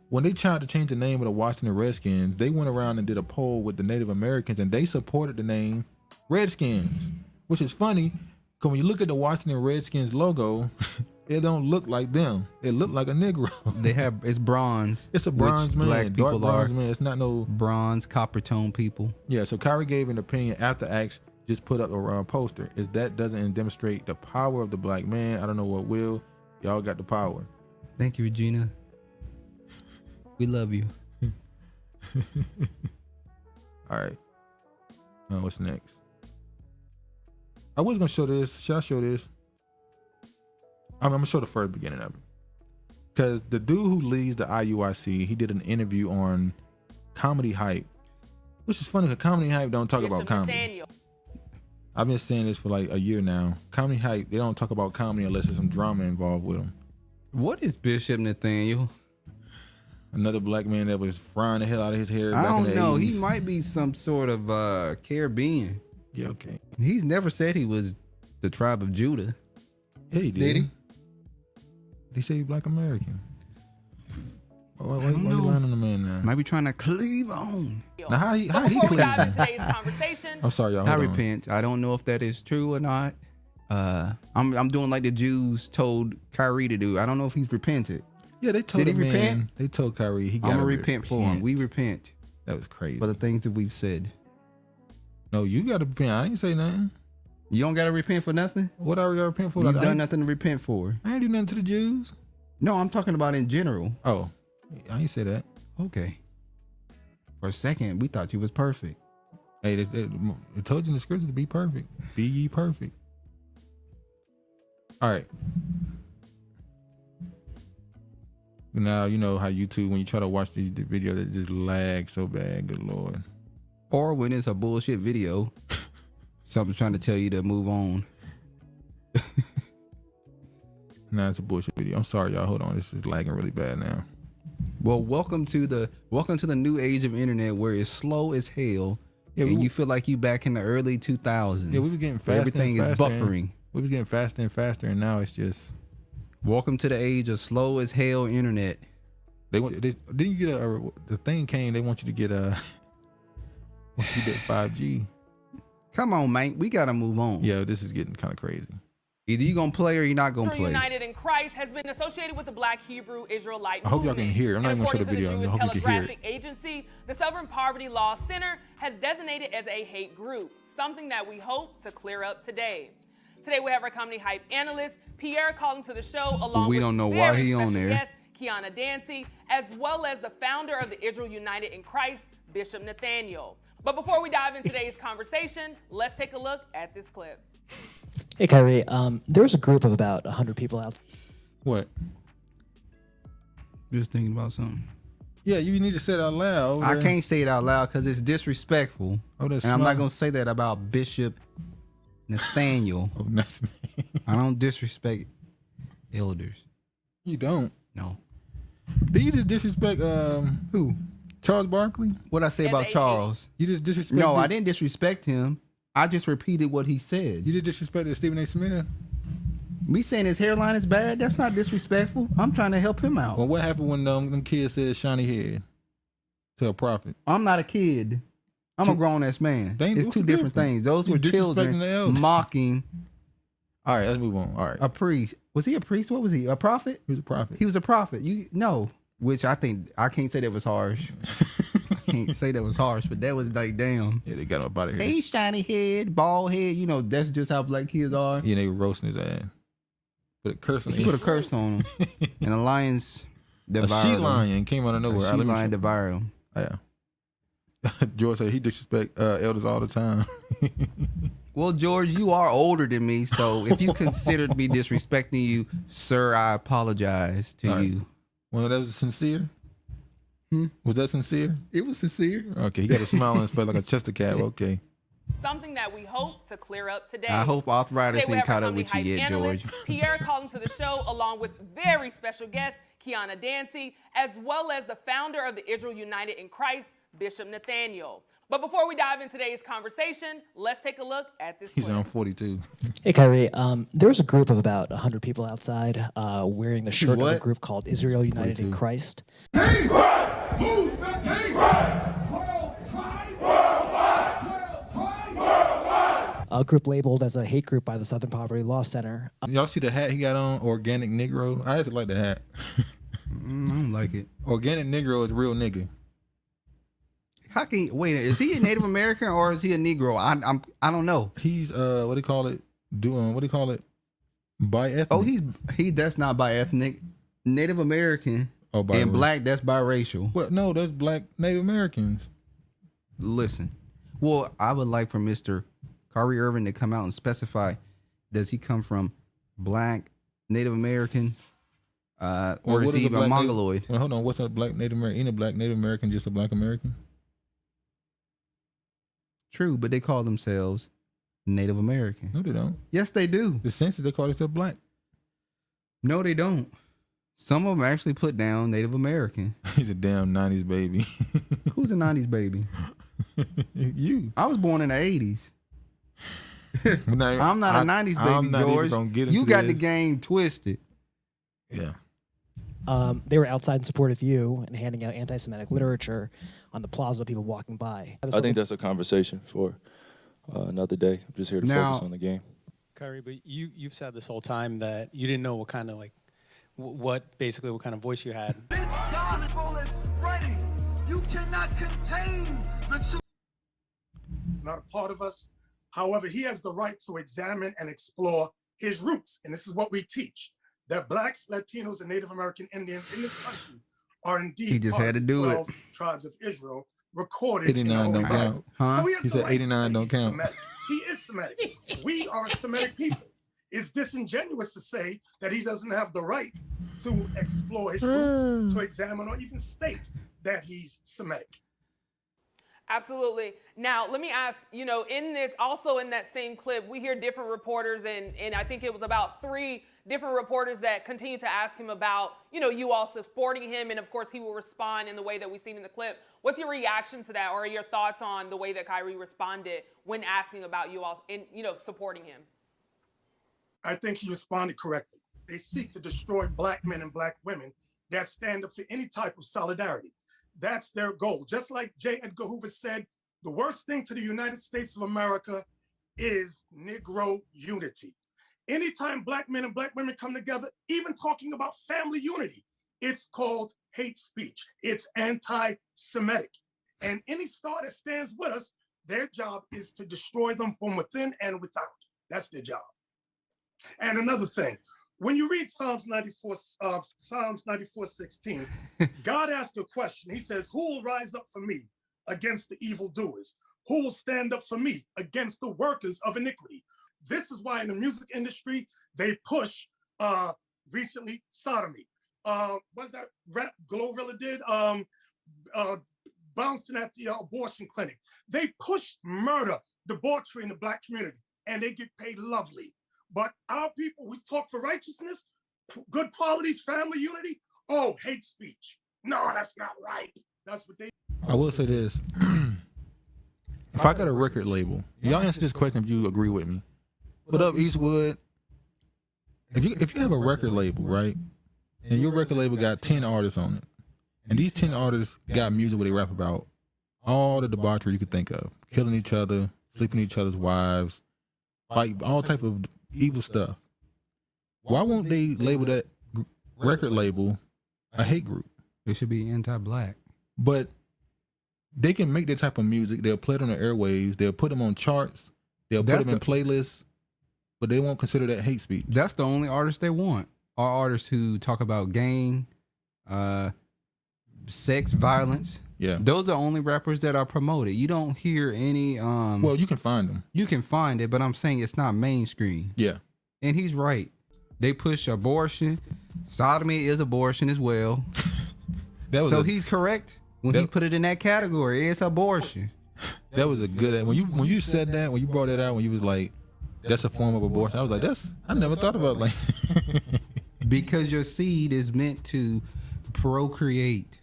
When they tried to change the name of the Washington Redskins, they went around and did a poll with the Native Americans, and they supported the name Redskins, which is funny because when you look at the Washington Redskins logo, it don't look like them. It look like a Negro. It's bronze. It's a bronze man, black people dark bronze man. It's not no bronze, copper tone people. Yeah. So Kyrie gave an opinion after Acts just put up a poster. Is that doesn't demonstrate the power of the black man? I don't know what will. Y'all got the power. Thank you, Regina. We love you. All right. What's next? I was gonna show this. Should I show this? I'm gonna show the first beginning of it. Because the dude who leads the IUIC, he did an interview on Comedy Hype, which is funny because Comedy Hype don't talk about comedy. I've been saying this for like a year now. Comedy Hype, they don't talk about comedy unless there's some drama involved with them. What is Bishop Nathaniel? Another black man that was frying the hell out of his hair. I don't know. 80s. He might be some sort of Caribbean. Yeah, okay. He's never said he was the tribe of Judah. Yeah, he did. Did he? They say he's black American. Why you lying on the man now? Might be trying to cleave on. Now how he cleave on? I'm sorry, y'all. I repent. I don't know if that is true or not. I'm doing like the Jews told Kyrie to do. I don't know if he's repented. Yeah, they told Did he repent? They told Kyrie he got to repent for him. We repent. That was crazy. For the things that we've said. No, you got to repent. I ain't say nothing. You don't got to repent for nothing? What I got to repent for? You've done nothing to repent for. I ain't do nothing to the Jews. No, I'm talking about in general. Oh, I ain't say that. Okay. For a second, we thought you was perfect. Hey, it told you in the scripture to be perfect. Be ye perfect. All right. Now, you know how YouTube, when you try to watch these videos, it just lag so bad. Good Lord. Or when it's a bullshit video, something's trying to tell you to move on. Nah, it's a bullshit video. I'm sorry, y'all. Hold on. This is lagging really bad now. Well, welcome to the new age of internet where it's slow as hell. Yeah, and you feel like you back in the early 2000s. Yeah, we were getting faster. Everything and faster is buffering. We was getting faster and faster, and now it's just. Welcome to the age of slow as hell internet. Didn't you get the thing came? They want you to get once you get 5G. Come on, man. We gotta move on. Yeah, this is getting kind of crazy. Either you gonna play or you're not gonna play. United in Christ has been associated with the Black Hebrew Israelite I hope y'all can hear it. I'm not even gonna show the video. I hope you can hear it. Agency, the Southern Poverty Law Center has designated as a hate group, something that we hope to clear up today. Today we have our comedy hype analyst Pierre calling to the show along we with don't know why he on there. Guest, Kiana Dancy, as well as the founder of the Israel United in Christ, Bishop Nathaniel. But before we dive into today's conversation, let's take a look at this clip. Hey, Kyrie, there's a group of about 100 people out. What? Just thinking about something. Yeah, you need to say it out loud. I can't say it out loud because it's disrespectful. Oh, that's and I'm not going to say that about Bishop Nathaniel. Oh, nothing. I don't disrespect elders. You don't? No. Did you just disrespect who? Charles Barkley? What'd I say about Charles? You just disrespected? No, I didn't disrespect him. I just repeated what he said. You did disrespect Stephen A. Smith? Me saying his hairline is bad, that's not disrespectful. I'm trying to help him out. Well, what happened when them kids said shiny head to a prophet? I'm not a kid. I'm a grown-ass man. It's two different things. Those were children mocking. All right, let's move on. All right. A priest. Was he a priest? What was he? A prophet? He was a prophet. He was a prophet. Which I think, I can't say that was harsh. I can't say that was harsh, but that was like, damn. Yeah, they got him up out of here. Hey, shiny head, bald head. You know, that's just how black kids are. Yeah, they were roasting his ass. Put a curse on him. He put a curse on him. And the lions devoured him. A she lion came out of nowhere. A she lion devoured him. Yeah. George said he disrespect elders all the time. Well, George, you are older than me, so if you considered me disrespecting you, sir, I apologize to you. Well, that was sincere? Was that sincere? It was sincere. Okay, he got a smile on his face like a Chester cat. Okay. Something that we hope to clear up today. I hope arthritis ain't caught up with you yet, George. Pierre calling to the show along with very special guest, Kiana Dancy, as well as the founder of the Israel United in Christ, Bishop Nathaniel. But before we dive into today's conversation, let's take a look at this clip. He's on 42. Hey, Kyrie, there's a group of about 100 people outside wearing the shirt of a group called Israel United in Christ. King Christ! Who's the King Christ? A group labeled as a hate group by the Southern Poverty Law Center. Y'all see the hat he got on? Organic Negro. I actually like the hat. I don't like it. Organic Negro is real nigga. How can wait? Is he a Native American or is he a Negro? I don't know. He's what do you call it? Bi ethnic. Oh, that's not bi ethnic. Native American and black, that's biracial. Well, no, that's black Native Americans. Listen, well, I would like for Mr. Kyrie Irving to come out and specify: does he come from black Native American, or is he even Mongoloid? Well, hold on, what's a black Native American? Ain't a black Native American just a black American? True, but they call themselves Native American. No, they don't. Yes, they do. The census, they call themselves black. No, they don't. Some of them actually put down Native American. He's a damn 90s baby. Who's a 90s baby? You. I was born in the 80s. Now, I'm not a 90s baby, I'm not George. Even gonna get you into got this. the game twisted. Yeah. They were outside in support of you and handing out anti-Semitic literature on the plaza, people walking by. I think that's a conversation for another day. I'm just here to focus on the game. Kyrie, but you've said this whole time that you didn't know what kind of what kind of voice you had. This gospel is spreading. You cannot contain the truth. It's not a part of us. However, he has the right to examine and explore his roots. And this is what we teach, that Blacks, Latinos, and Native American Indians in this country are indeed He just part had to of do the it. 12 tribes of Israel recorded 89 in the don't Holy count. Bible. Huh? So he has He the said right to 89 say don't he's count. Semitic. He is Semitic. We are a Semitic people. It's disingenuous to say that he doesn't have the right to explore his roots, to examine or even state that he's Semitic. Absolutely. Now, let me ask, in that same clip, we hear different reporters, and I think it was about 3 different reporters that continue to ask him about, you all supporting him, and of course he will respond in the way that we've seen in the clip. What's your reaction to that, or your thoughts on the way that Kyrie responded when asking about you all and, supporting him? I think he responded correctly. They seek to destroy Black men and Black women that stand up for any type of solidarity. That's their goal. Just like J. Edgar Hoover said, the worst thing to the United States of America is Negro unity. Anytime Black men and Black women come together, even talking about family unity, it's called hate speech. It's anti-Semitic. And any star that stands with us, their job is to destroy them from within and without. That's their job. And another thing, when you read Psalms 94:16, God asked a question. He says, who will rise up for me against the evildoers? Who will stand up for me against the workers of iniquity? This is why in the music industry, they push recently sodomy. What's that rap Glorilla did? Bouncing at the abortion clinic. They push murder, debauchery in the Black community, and they get paid lovely. But our people, we talk for righteousness, good qualities, family unity. Oh, hate speech. No, that's not right. That's what they. I will say this. If I got a record label, y'all answer this question if you agree with me. What up, Eastwood? If you have a record label, right, and your record label got 10 artists on it, and these 10 artists got music where they rap about all the debauchery you could think of, killing each other, sleeping with each other's wives, like all type of evil stuff. Why won't they label that record label a hate group? It should be anti-Black. But they can make that type of music. They'll play it on the airwaves. They'll put them on charts. They'll put them in playlists. But they won't consider that hate speech. That's the only artists they want. Are artists who talk about gang, sex, violence. Yeah. Those are only rappers that are promoted. You don't hear any well, you can find them. You can find it, but I'm saying it's not mainstream. Yeah. And he's right. They push abortion. Sodomy is abortion as well. So he's correct when he put it in that category. It's abortion. That was a good when you said that, when you brought that out, when you was like, that's a form of abortion. I was like, I never thought about it like because your seed is meant to procreate.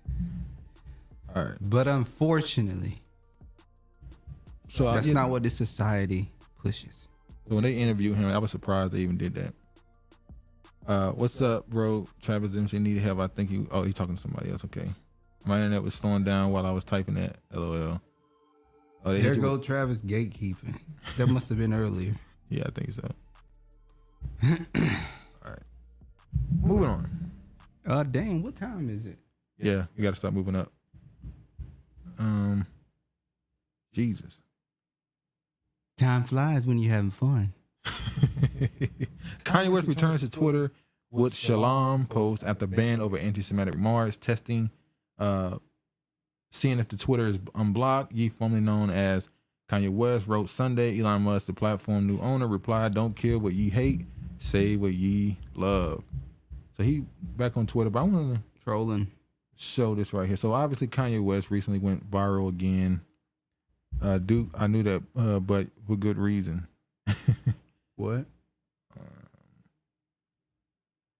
All right. But unfortunately, so that's not what this society pushes. So when they interviewed him, I was surprised they even did that. What's up, bro? Travis MC needed help. I think he's talking to somebody else. Okay. My internet was slowing down while I was typing that. LOL. Oh, there go Travis gatekeeping. That must have been earlier. Yeah, I think so. All right. Moving on. Dang, what time is it? Yeah, you got to start moving up. Jesus. Time flies when you're having fun. Kanye West returns to Twitter with Shalom post after ban over anti-Semitic remarks, testing, seeing if the Twitter is unblocked. Ye, formerly known as Kanye West, wrote Sunday, Elon Musk, the platform new owner, replied, "Don't kill what ye hate, say what ye love." So he back on Twitter, but I want to trolling. Show this right here. So obviously Kanye West recently went viral again. I knew that, but for good reason. What?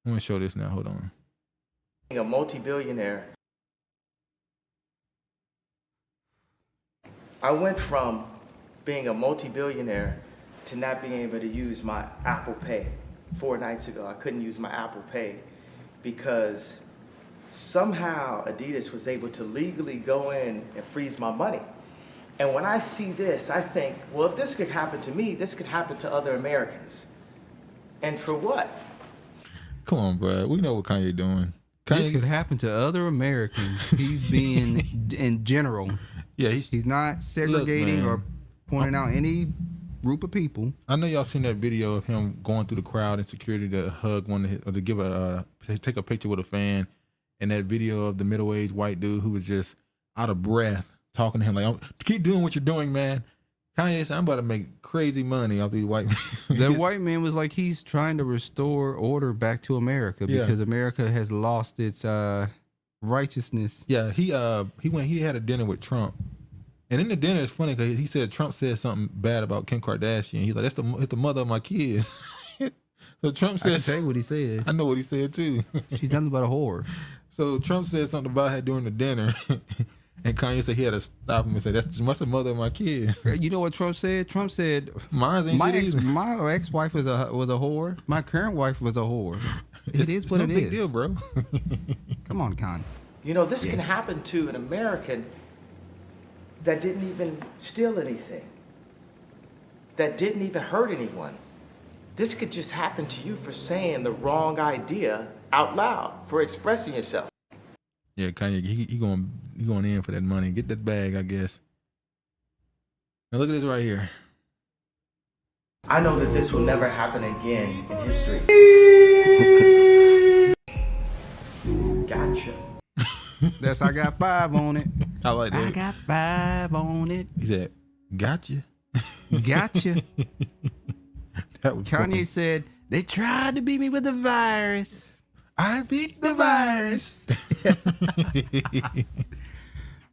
I'm gonna show this now. Hold on. Being a multi-billionaire, I went from being a multi-billionaire to not being able to use my Apple Pay. 4 nights ago, I couldn't use my Apple Pay because somehow Adidas was able to legally go in and freeze my money. And when I see this, I think, well, if this could happen to me, this could happen to other Americans. And for what? Come on, bro. We know what Kanye doing. This could happen to other Americans. He's being in general. Yeah, he's not segregating or pointing out any group of people. I know y'all seen that video of him going through the crowd and security to hug one or to give take a picture with a fan, and that video of the middle-aged white dude who was just out of breath talking to him like, keep doing what you're doing, man. Kanye said, I'm about to make crazy money off these white men. The white man was like, he's trying to restore order back to America because America has lost its righteousness. Yeah, he had a dinner with Trump. And in the dinner, it's funny because he said Trump said something bad about Kim Kardashian. He's like, it's the mother of my kids. So Trump said, I can tell you what he said. I know what he said too. She's nothing but a whore. So Trump said something about her during the dinner. And Kanye said he had to stop him and say, that's the mother of my kids. You know what Trump said? Trump said, my ex-wife was a whore. My current wife was a whore. It's what it is. It's no big deal, bro. Come on, Kanye. You know, this can happen to an American that didn't even steal anything, that didn't even hurt anyone. This could just happen to you for saying the wrong idea out loud, for expressing yourself. Yeah, Kanye, he going in for that money. Get that bag, I guess. Now look at this right here. I know that this will never happen again in history. Gotcha. That's I got 5 on it. I like that. I got 5 on it. He said, gotcha. Gotcha. That was Kanye funny. said, they tried to beat me with the virus. I beat the virus.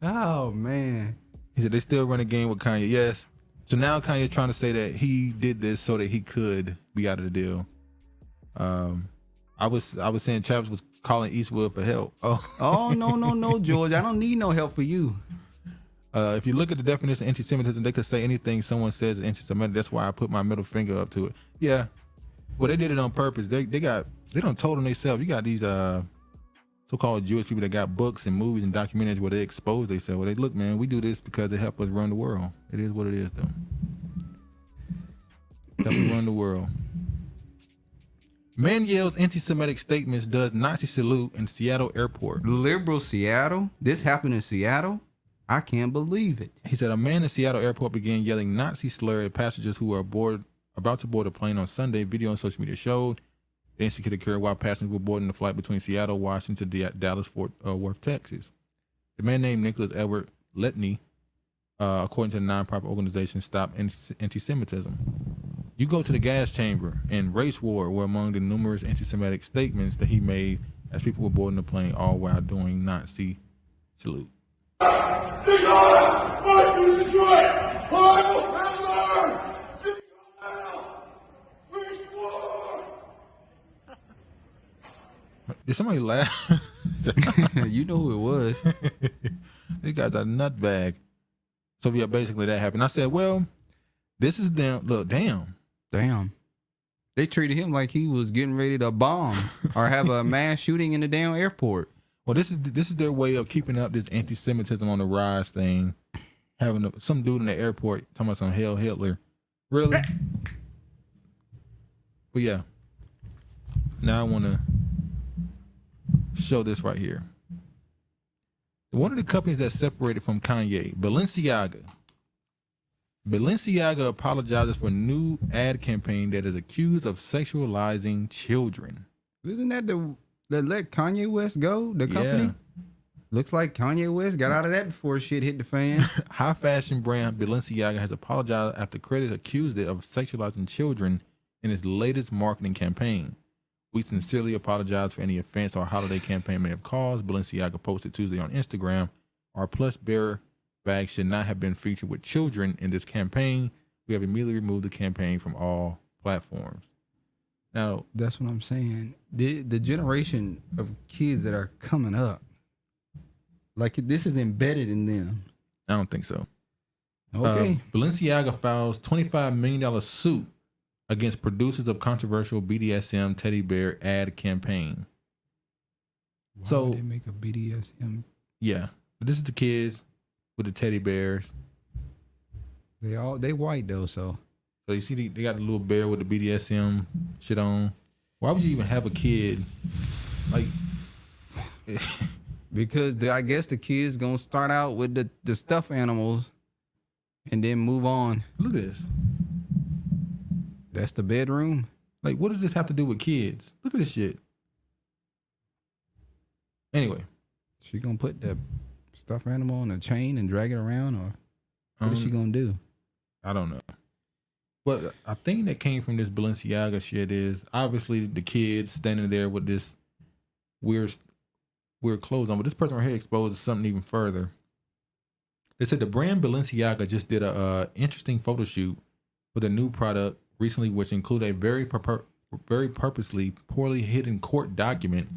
Oh, man. He said they still run a game with Kanye. Yes. So now Kanye's trying to say that he did this so that he could be out of the deal. I was saying Travis was calling Eastwood for help. Oh, no, George. I don't need no help for you. If you look at the definition of anti-Semitism, they could say anything someone says is anti-Semitic. That's why I put my middle finger up to it. Yeah. Well, they did it on purpose. They don't told them themselves. You got these so-called Jewish people that got books and movies and documentaries where they expose themselves. Well, they look, man, we do this because it help us run the world. It is what it is, though. Help us run the world. Man yells anti-Semitic statements, does Nazi salute in Seattle airport. Liberal Seattle? This happened in Seattle? I can't believe it. He said a man in Seattle airport began yelling Nazi slur at passengers who were about to board a plane on Sunday. Video on social media showed the incident occurred while passengers were boarding the flight between Seattle, Washington, to Dallas, Fort Worth, Texas. The man named Nicholas Edward Letney, according to the nonprofit organization Stop Anti-Semitism. You go to the gas chamber and race war were among the numerous anti-Semitic statements that he made as people were boarding the plane, all while doing Nazi salute. Did somebody laugh? You know who it was. These guys are nutbag. So yeah, basically that happened. I said, well, this is them. Look, damn. They treated him like he was getting ready to bomb or have a mass shooting in the damn airport. Well, this is their way of keeping up this anti-Semitism on the rise thing. Having some dude in the airport talking about some Hail Hitler. Really? But yeah. Now I want to show this right here. One of the companies that separated from Kanye, Balenciaga. Balenciaga apologizes for new ad campaign that is accused of sexualizing children. Isn't that that let Kanye West go, the company? Yeah. Looks like Kanye West got out of that before shit hit the fan. High fashion brand Balenciaga has apologized after critics accused it of sexualizing children in its latest marketing campaign. We sincerely apologize for any offense our holiday campaign may have caused. Balenciaga posted Tuesday on Instagram. Our plush bearer bag should not have been featured with children in this campaign. We have immediately removed the campaign from all platforms. Now, that's what I'm saying. The generation of kids that are coming up, like this is embedded in them. I don't think so. Okay. Balenciaga files $25 million suit against producers of controversial BDSM teddy bear ad campaign. Why would they make a BDSM? Yeah, but this is the kids with the teddy bears. They white though, so you see they got the little bear with the BDSM shit on. Why would you even have a kid like? Because I guess the kids gonna start out with the stuffed animals, and then move on. Look at this. That's the bedroom. Like, what does this have to do with kids? Look at this shit. Anyway. She gonna put the stuffed animal on a chain and drag it around, or what is she gonna do? I don't know. But a thing that came from this Balenciaga shit is obviously the kids standing there with this weird clothes on. But this person right here exposes something even further. They said the brand Balenciaga just did a interesting photo shoot for the new product recently, which included a very purposely poorly hidden court document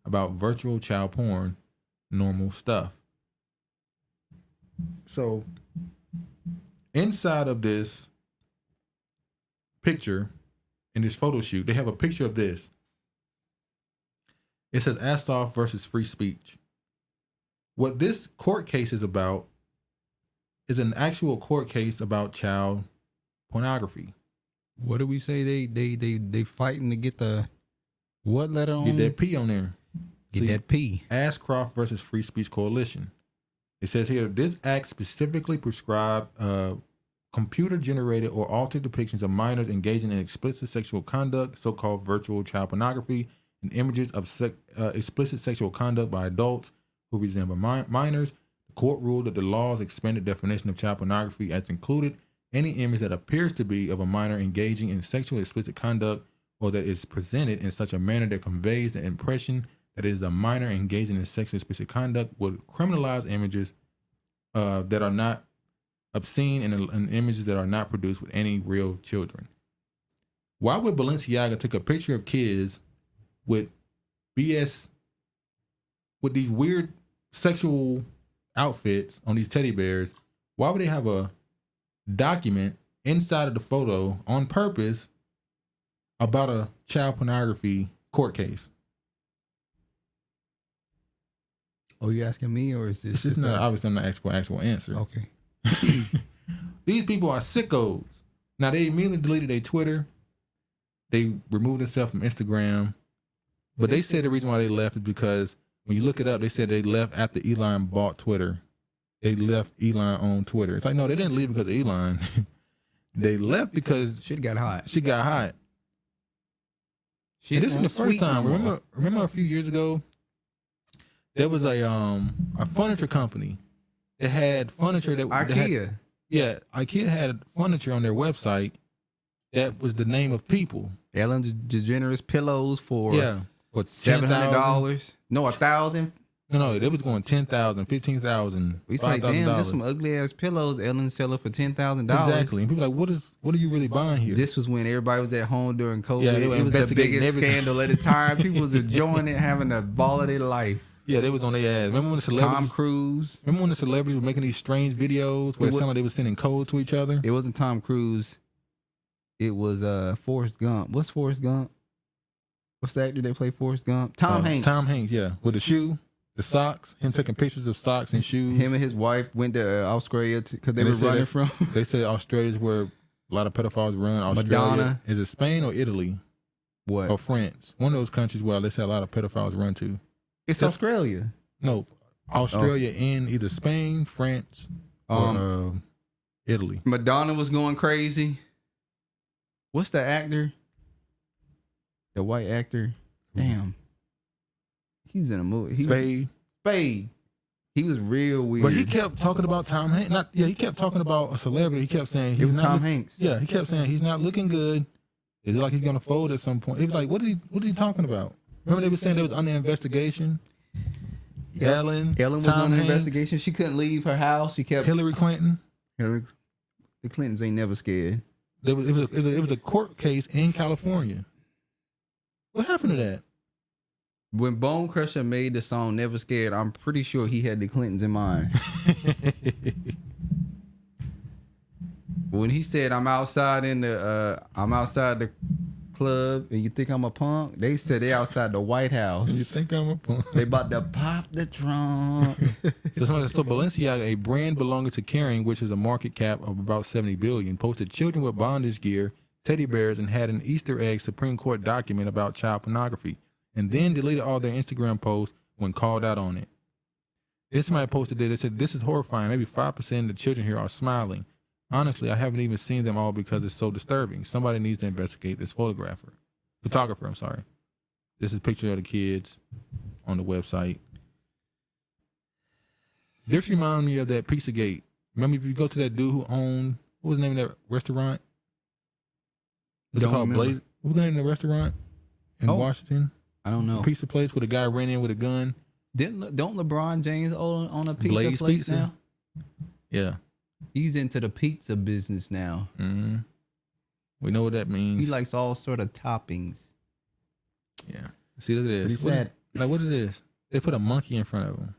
about virtual child porn, normal stuff. So inside of this picture in this photo shoot, they have a picture of this. It says Assoff versus free speech. What this court case is about is an actual court case about child pornography. What do we say? They fighting to get the what letter on? Get that P on there. Get that P. Ashcroft versus Free Speech Coalition. It says here, this act specifically prescribed computer-generated or altered depictions of minors engaging in explicit sexual conduct, so-called virtual child pornography, and images of explicit sexual conduct by adults who resemble minors. The court ruled that the law's expanded definition of child pornography as included any image that appears to be of a minor engaging in sexual explicit conduct or that is presented in such a manner that conveys the impression that it is a minor engaging in sexual explicit conduct would criminalize images that are not obscene and images that are not produced with any real children. Why would Balenciaga take a picture of kids with BS, with these weird sexual outfits on these teddy bears? Why would they have a document inside of the photo on purpose about a child pornography court case? Oh, you asking me, or is this? This is not obviously. I'm not asking for an actual answer. Okay. These people are sickos. Now they immediately deleted their Twitter. They removed themselves from Instagram, but they said the reason why they left is because when you look it up, they said they left after Elon bought Twitter. They left Elon on Twitter. It's like, no, they didn't leave because of Elon. They left because shit got hot. She got hot. And this is the first time. Remember a few years ago, there was a furniture company that had furniture that IKEA. IKEA had furniture on their website that was the name of people. Ellen DeGeneres pillows for $700. No, $1,000. No, they was going $10,000, $15,000. We like, damn, there's some ugly ass pillows Ellen selling for $10,000. Exactly. And people are like, what are you really buying here? This was when everybody was at home during COVID. Yeah, it was the biggest scandal at the time. People was enjoying it, having a ball of their life. Yeah, they was on their ass. Remember when the celebrities? Tom Cruise. Remember when the celebrities were making these strange videos where it sounded like they were sending code to each other? It wasn't Tom Cruise. It was Forrest Gump. What's Forrest Gump? What's the actor that played Forrest Gump? Tom Hanks. Tom Hanks, yeah. With the shoe, the socks, him taking pictures of socks and shoes. Him and his wife went to Australia because they were running from. They said Australia's where a lot of pedophiles run. Australia. Madonna. Is it Spain or Italy? What? Or France. One of those countries where they say a lot of pedophiles run to. It's Australia. No, Australia and either Spain, France, or Italy. Madonna was going crazy. What's the actor? The white actor? Damn. He's in a movie. Spade. He was real weird. But he kept talking about Tom Hanks. He kept talking about a celebrity. He kept saying he's not Tom Hanks. Yeah, he kept saying he's not looking good. Is it like he's gonna fold at some point? It was like, what is he talking about? Remember they were saying they was under investigation? Ellen was Tom under Hanks, investigation. She couldn't leave her house. She kept Hillary Clinton. The Clintons ain't never scared. It was a court case in California. What happened to that? When Bone Crusher made the song "Never Scared," I'm pretty sure he had the Clintons in mind. When he said, "I'm outside the club, and you think I'm a punk," they said they outside the White House. You think I'm a punk? They about to pop the trunk. So Balenciaga, a brand belonging to Kering, which is a market cap of about $70 billion, posted children with bondage gear, teddy bears, and had an Easter egg Supreme Court document about child pornography, and then deleted all their Instagram posts when called out on it. This somebody posted that they said, "This is horrifying. Maybe 5% of the children here are smiling. Honestly, I haven't even seen them all because it's so disturbing. Somebody needs to investigate this photographer. I'm sorry. This is a picture of the kids on the website. This reminds me of that Pizzagate. Remember if you go to that dude who owned, what was the name of that restaurant? What's it called? Blaze? What was the name of the restaurant in Washington? I don't know. Pizza place where the guy ran in with a gun. Don't LeBron James own a pizza Blaze place Pizza? now? Yeah. He's into the pizza business now. Mm-hmm. We know what that means. He likes all sort of toppings. Yeah. See, look at this. What is this? They put a monkey in front of him.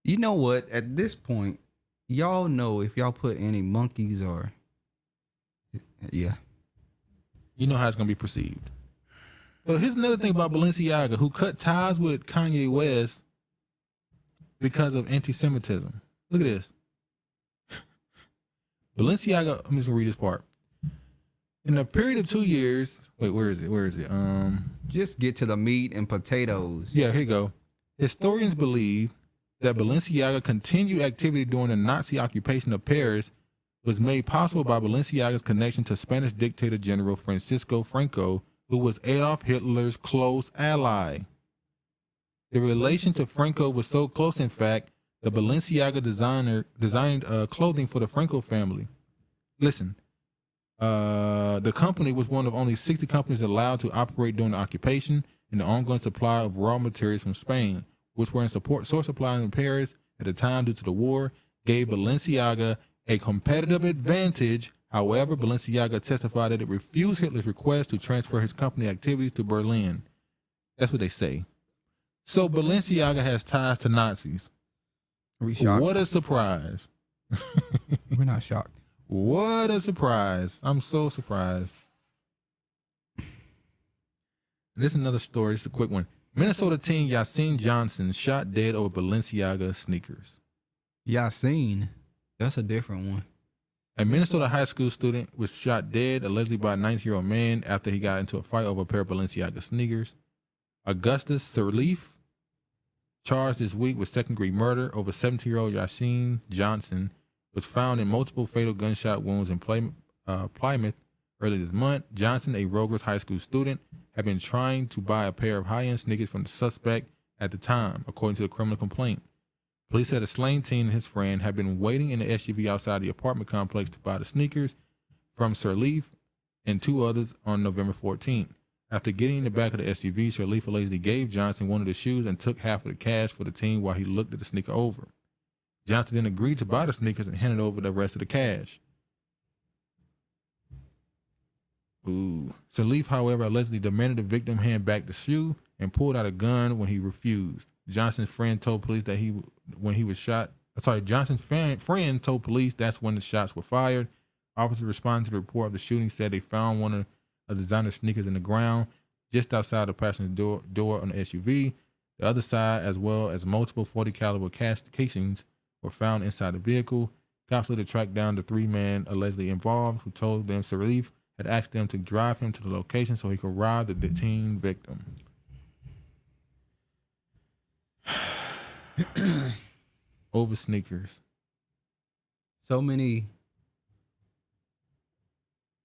You know what? At this point, y'all know if y'all put any monkeys or... Yeah. You know how it's going to be perceived. But here's another thing about Balenciaga, who cut ties with Kanye West because of anti-Semitism. Look at this. Balenciaga, I'm just going to read this part. In a period of 2 years, wait, where is it? Just get to the meat and potatoes. Yeah, here you go. Historians believe that Balenciaga continued activity during the Nazi occupation of Paris was made possible by Balenciaga's connection to Spanish dictator General Francisco Franco, who was Adolf Hitler's close ally. The relation to Franco was so close, in fact, that Balenciaga designed clothing for the Franco family. Listen, the company was one of only 60 companies allowed to operate during the occupation and the ongoing supply of raw materials from Spain, which were in short supply in Paris at the time due to the war, gave Balenciaga a competitive advantage. However, Balenciaga testified that it refused Hitler's request to transfer his company activities to Berlin. That's what they say. So Balenciaga has ties to Nazis. Are we shocked? What a surprise. We're not shocked. What a surprise. I'm so surprised. This is another story. This is a quick one. Minnesota teen Yasin Johnson shot dead over Balenciaga sneakers. Yasin? That's a different one. A Minnesota high school student was shot dead, allegedly by a 19-year-old man after he got into a fight over a pair of Balenciaga sneakers. Augustus Sirleaf, charged this week with second-degree murder over 17-year-old Yasin Johnson, was found in multiple fatal gunshot wounds in Plymouth early this month. Johnson, a Rogers High School student, had been trying to buy a pair of high-end sneakers from the suspect at the time, according to the criminal complaint. Police said the slain teen and his friend had been waiting in the SUV outside the apartment complex to buy the sneakers from Sirleaf and two others on November 14th. After getting in the back of the SUV, Sirleaf allegedly gave Johnson one of the shoes and took half of the cash for the teen while he looked at the sneaker over. Johnson then agreed to buy the sneakers and handed over the rest of the cash. Sirleaf, however, allegedly demanded the victim hand back the shoe and pulled out a gun when he refused. Johnson's friend told police that Johnson's friend told police that's when the shots were fired. Officers responding to the report of the shooting said they found one of the designer sneakers in the ground just outside the passenger door on the SUV. The other side, as well as multiple .40 caliber casings, were found inside the vehicle. Cops later tracked down the three men allegedly involved, who told them Sirleaf had asked them to drive him to the location so he could rob the teen victim. Over sneakers. So many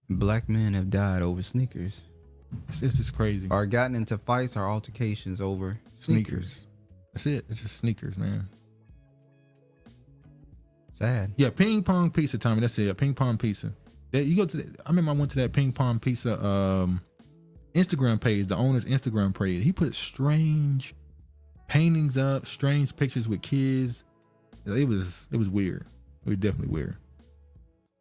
black men have died over sneakers. It's just crazy. Or gotten into fights or altercations over sneakers. That's it. It's just sneakers, man. Sad. Yeah, Ping Pong Pizza, Tommy. That's it. Ping Pong Pizza. You go to. I remember I went to that Ping Pong Pizza Instagram page, the owner's Instagram page. He put strange paintings up, strange pictures with kids. It was weird. It was definitely weird.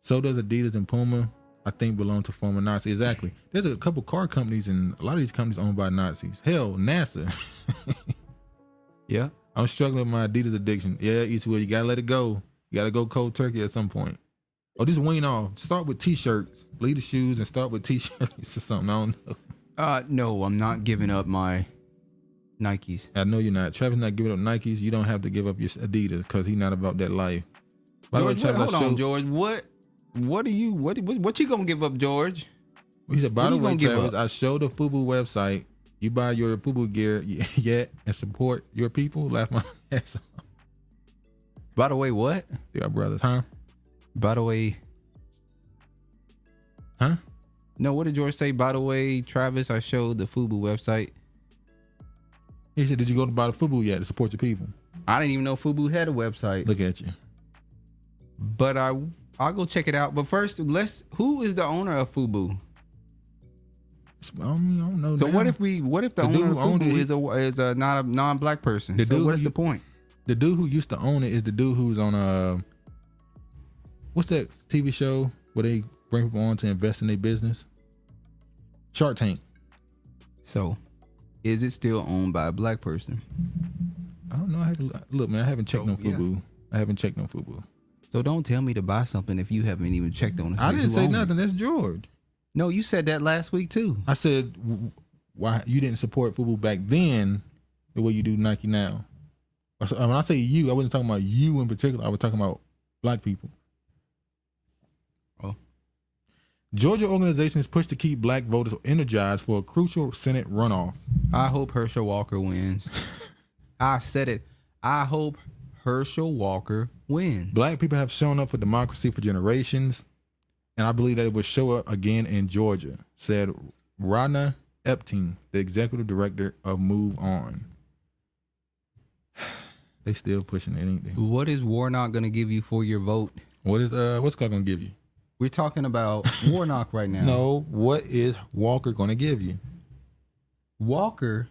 So does Adidas and Puma. I think belong to former Nazis. Exactly. There's a couple car companies, and a lot of these companies owned by Nazis. Hell, NASA. Yeah. I'm struggling with my Adidas addiction. Yeah, Eastwood, you gotta let it go. You gotta go cold turkey at some point. Oh, just wean off. Start with t-shirts. Leave the shoes and start with t-shirts or something. I don't know. No, I'm not giving up my Nikes. I know you're not. Travis not giving up Nikes. You don't have to give up your Adidas because he's not about that life. By the way, Travis, hold on, George. What you gonna give up, George? He said, by the way, Travis, I showed the FUBU website. You buy your FUBU gear yet and support your people. Laugh my ass off. By the way, what? Yeah, brothers, huh? By the way, huh? No, what did George say? By the way, Travis, I showed the FUBU website. He said, "Did you go to buy the FUBU yet to support your people?" I didn't even know FUBU had a website. Look at you. But I'll go check it out. But first, who is the owner of FUBU? I don't know. So what if the owner of FUBU is a not a non-black person? What is the point? The dude who used to own it is the dude who's on what's that TV show where they bring people on to invest in their business? Shark Tank. So, is it still owned by a black person? I don't know. Look, man, I haven't checked on FUBU. Yeah. I haven't checked on FUBU. So don't tell me to buy something if you haven't even checked on it. I didn't say nothing. That's George. No, you said that last week too. I said why you didn't support FUBU back then the way you do Nike now. When I say you, I wasn't talking about you in particular. I was talking about black people. Oh. Georgia organizations push to keep black voters energized for a crucial Senate runoff. I hope Herschel Walker wins. I said it. I hope Herschel Walker wins. Black people have shown up for democracy for generations, and I believe that it will show up again in Georgia, said Rana Epting, the executive director of Move On. They still pushing it, ain't they? What is Warnock going to give you for your vote? What's Scott going to give you? We're talking about Warnock right now. No, what is Walker going to give you? Walker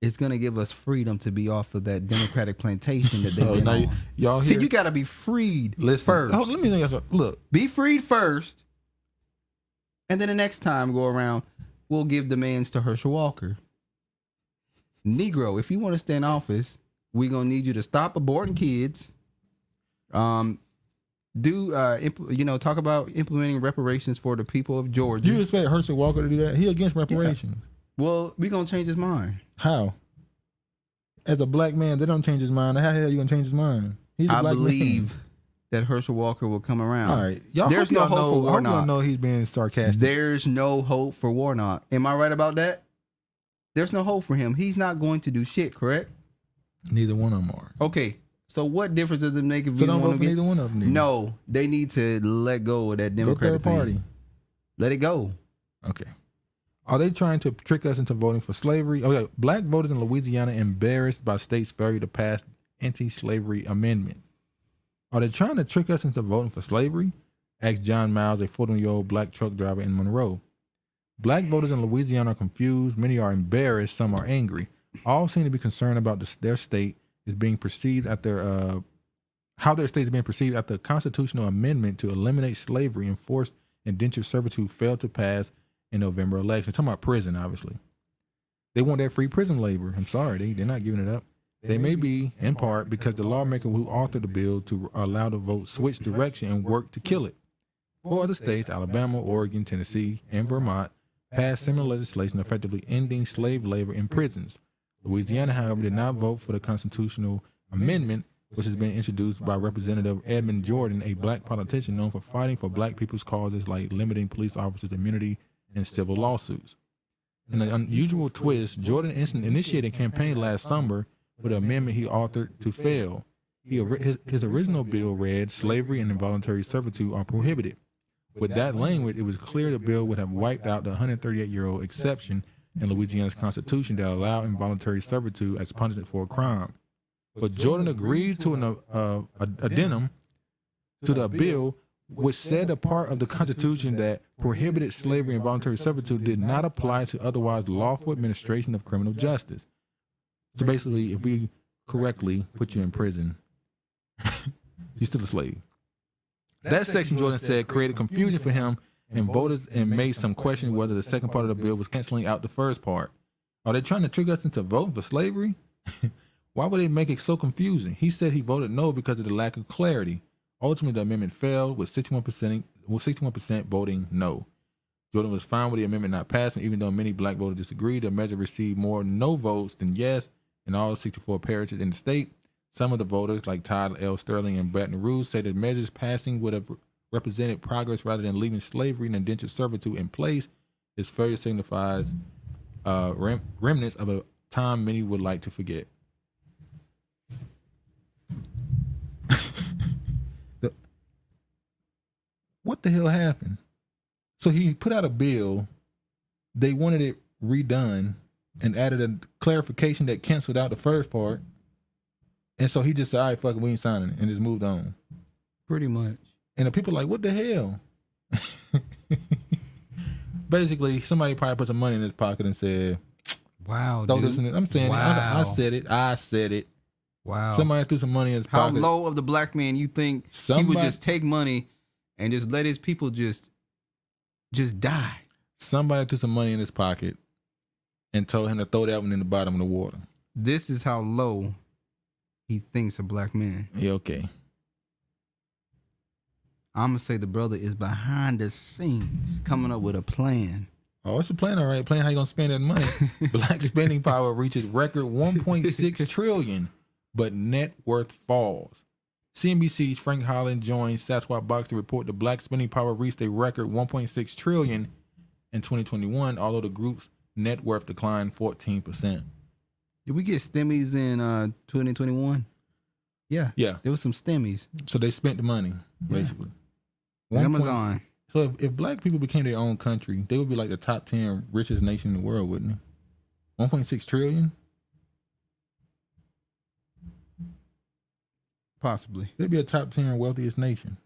is going to give us freedom to be off of that Democratic plantation that they've been on. Y'all See, you got to be freed first. Oh, let me know. Look. Be freed first, and then the next time go around, we'll give demands to Herschel Walker. Negro, if you want to stay in office, we're going to need you to stop aborting kids. Talk about implementing reparations for the people of Georgia. You expect Herschel Walker to do that? He against reparations. Yeah. Well, we're going to change his mind. How? As a black man, they don't change his mind. How the hell are you going to change his mind? He's a black believe man. That Herschel Walker will come around. All right. There's no hope for Warnock. I don't know he's being sarcastic. There's no hope for Warnock. Am I right about that? There's no hope for him. He's not going to do shit, correct? Neither one of them are. Okay. So what difference does it make if you don't vote for neither one of them? No, they need to let go of that Democratic party. Let it go. Okay. Are they trying to trick us into voting for slavery? Okay. Black voters in Louisiana embarrassed by state's failure to pass anti-slavery amendment. Are they trying to trick us into voting for slavery? Asked John Miles, a 41-year-old black truck driver in Monroe. Black voters in Louisiana are confused. Many are embarrassed. Some are angry. All seem to be concerned about their state is being perceived after how their state is being perceived after a constitutional amendment to eliminate slavery and forced indentured servitude failed to pass in November election. Talking about prison, obviously. They want that free prison labor. I'm sorry, they're not giving it up. They may be, in part, because the lawmaker who authored the bill to allow the vote switched direction and worked to kill it. 4 other states, Alabama, Oregon, Tennessee, and Vermont, passed similar legislation effectively ending slave labor in prisons. Louisiana, however, did not vote for the constitutional amendment, which has been introduced by Representative Edmund Jordan, a black politician known for fighting for black people's causes like limiting police officers' immunity in civil lawsuits. In an unusual twist, Jordan initiated a campaign last summer with an amendment he authored to fail. His original bill read, slavery and involuntary servitude are prohibited. With that language, it was clear the bill would have wiped out the 138-year-old exception in Louisiana's constitution that allowed involuntary servitude as punishment for a crime. But Jordan agreed to an addendum to the bill, which said a part of the Constitution that prohibited slavery and involuntary servitude did not apply to otherwise lawful administration of criminal justice. So basically, if we correctly put you in prison, you're still a slave. That section, Jordan said, created confusion for him and voters and made some question whether the second part of the bill was canceling out the first part. Are they trying to trick us into voting for slavery? Why would they make it so confusing? He said he voted no because of the lack of clarity. Ultimately, the amendment failed with 61% voting no. Jordan was fine with the amendment not passing, even though many black voters disagreed. The measure received more no votes than yes in all 64 parishes in the state. Some of the voters, like Todd L. Sterling and Baton Rouge, said that measures passing would have represented progress rather than leaving slavery and indentured servitude in place. His failure signifies remnants of a time many would like to forget. what the hell happened? So he put out a bill. They wanted it redone and added a clarification that canceled out the first part. And so he just said, all right, fuck it, we ain't signing it, and just moved on. Pretty much. And the people are like, what the hell? Basically, somebody probably put some money in his pocket and said, wow, don't dude. listen to it. I'm saying Wow. I said it. Wow. Somebody threw some money in his How pocket. low of the black man you think he would just take money and just let his people just die? Somebody threw some money in his pocket and told him to throw that one in the bottom of the water. This is how low he thinks a black man. Yeah, okay. I'm going to say the brother is behind the scenes coming up with a plan. Oh, it's a plan, all right. Plan how you going to spend that money. Black spending power reaches record 1.6 trillion, but net worth falls. CNBC's Frank Holland joined Sasquatch Box to report the black spending power reached a record 1.6 trillion in 2021, although the group's net worth declined 14%. Did we get stimmies in 2021? Yeah. Yeah. There was some stimmies. So they spent the money, basically. Amazon. So if black people became their own country, they would be like the top 10 richest nation in the world, wouldn't they? 1.6 trillion? Possibly. They'd be a top 10 wealthiest nation.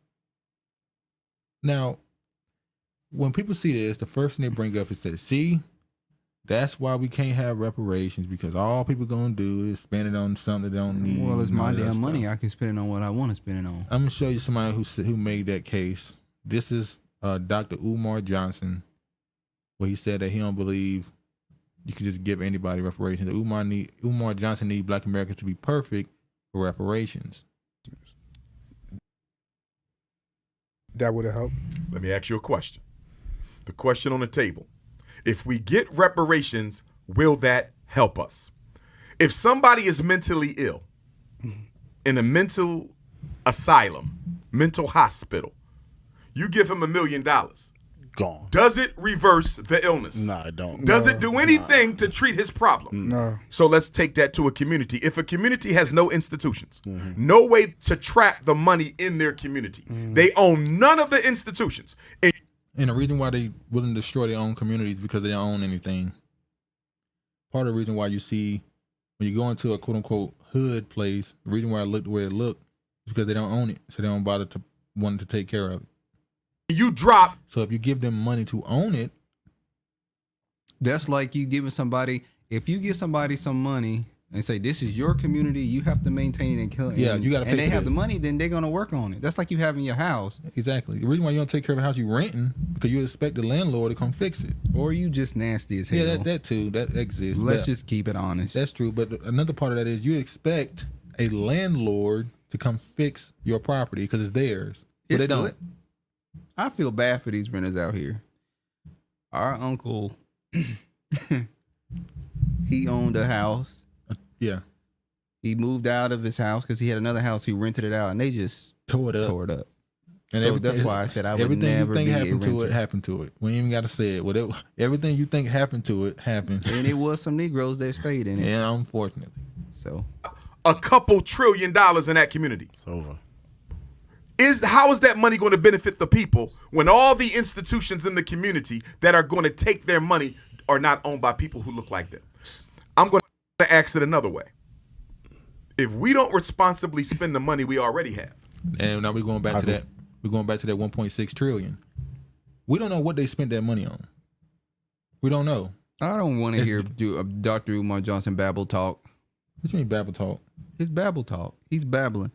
Now, when people see this, the first thing they bring up is that, see, that's why we can't have reparations, because all people gonna do is spend it on something they don't need. Well, it's my damn money. I can spend it on what I want to spend it on. I'm gonna show you somebody who made that case. This is Dr. Umar Johnson, where he said that he don't believe you can just give anybody reparations. Umar Johnson need black Americans to be perfect for reparations. That would have helped. Let me ask you a question. The question on the table. If we get reparations, will that help us? If somebody is mentally ill in a mental asylum, mental hospital, you give him $1 million. Gone. Does it reverse the illness? No, it don't. Does it do anything to treat his problem? No. So let's take that to a community. If a community has no institutions, no way to track the money in their community, they own none of the institutions. And the reason why they willing to destroy their own communities is because they don't own anything. Part of the reason why you see when you go into a quote unquote hood place, the reason why it looked the way it looked is because they don't own it. So they don't bother to want to take care of it. You drop. So if you give them money to own it. That's like you giving somebody, if you give somebody some money and say, this is your community, you have to maintain it and kill it. Yeah, you got to pay. And they for have it. the money, then they're going to work on it. That's like you having your house. Exactly. The reason why you don't take care of a house you renting, because you expect the landlord to come fix it. Or you just nasty as hell. Yeah, that too. That exists. Let's just keep it honest. That's true. But another part of that is you expect a landlord to come fix your property because it's theirs. But they don't. I feel bad for these renters out here. Our uncle, he owned a house. Yeah. He moved out of his house because he had another house. He rented it out, and they just tore it up. And so that's why I said I would never be a renter. Everything you think happened to it, happened to it. We ain't even got to say it. Whatever, everything you think happened to it, happened. And it was some Negroes that stayed in it. Yeah, unfortunately. So, a couple $1 trillion in that community. It's over. How is that money going to benefit the people when all the institutions in the community that are going to take their money are not owned by people who look like them? I'm going to ask it another way. If we don't responsibly spend the money we already have. And now we're going back to that. We're going back to that 1.6 trillion. We don't know what they spent that money on. We don't know. I don't want to hear Dr. Umar Johnson babble talk. What do you mean babble talk? It's babble talk. He's babbling.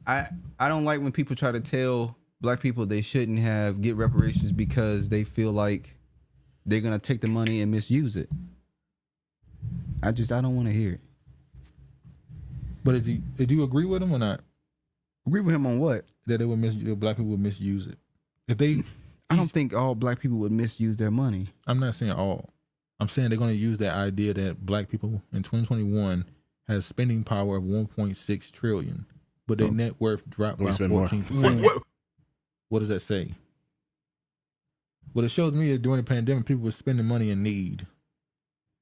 I don't like when people try to tell black people they shouldn't get reparations because they feel like they're going to take the money and misuse it. I don't want to hear it. But did you agree with him or not? Agree with him on what? That black people would misuse it. I don't think all black people would misuse their money. I'm not saying all. I'm saying they're going to use that idea that black people in 2021 has spending power of 1.6 trillion, but their net worth dropped by 14%. What does that say? What it shows me is during the pandemic, people were spending money in need.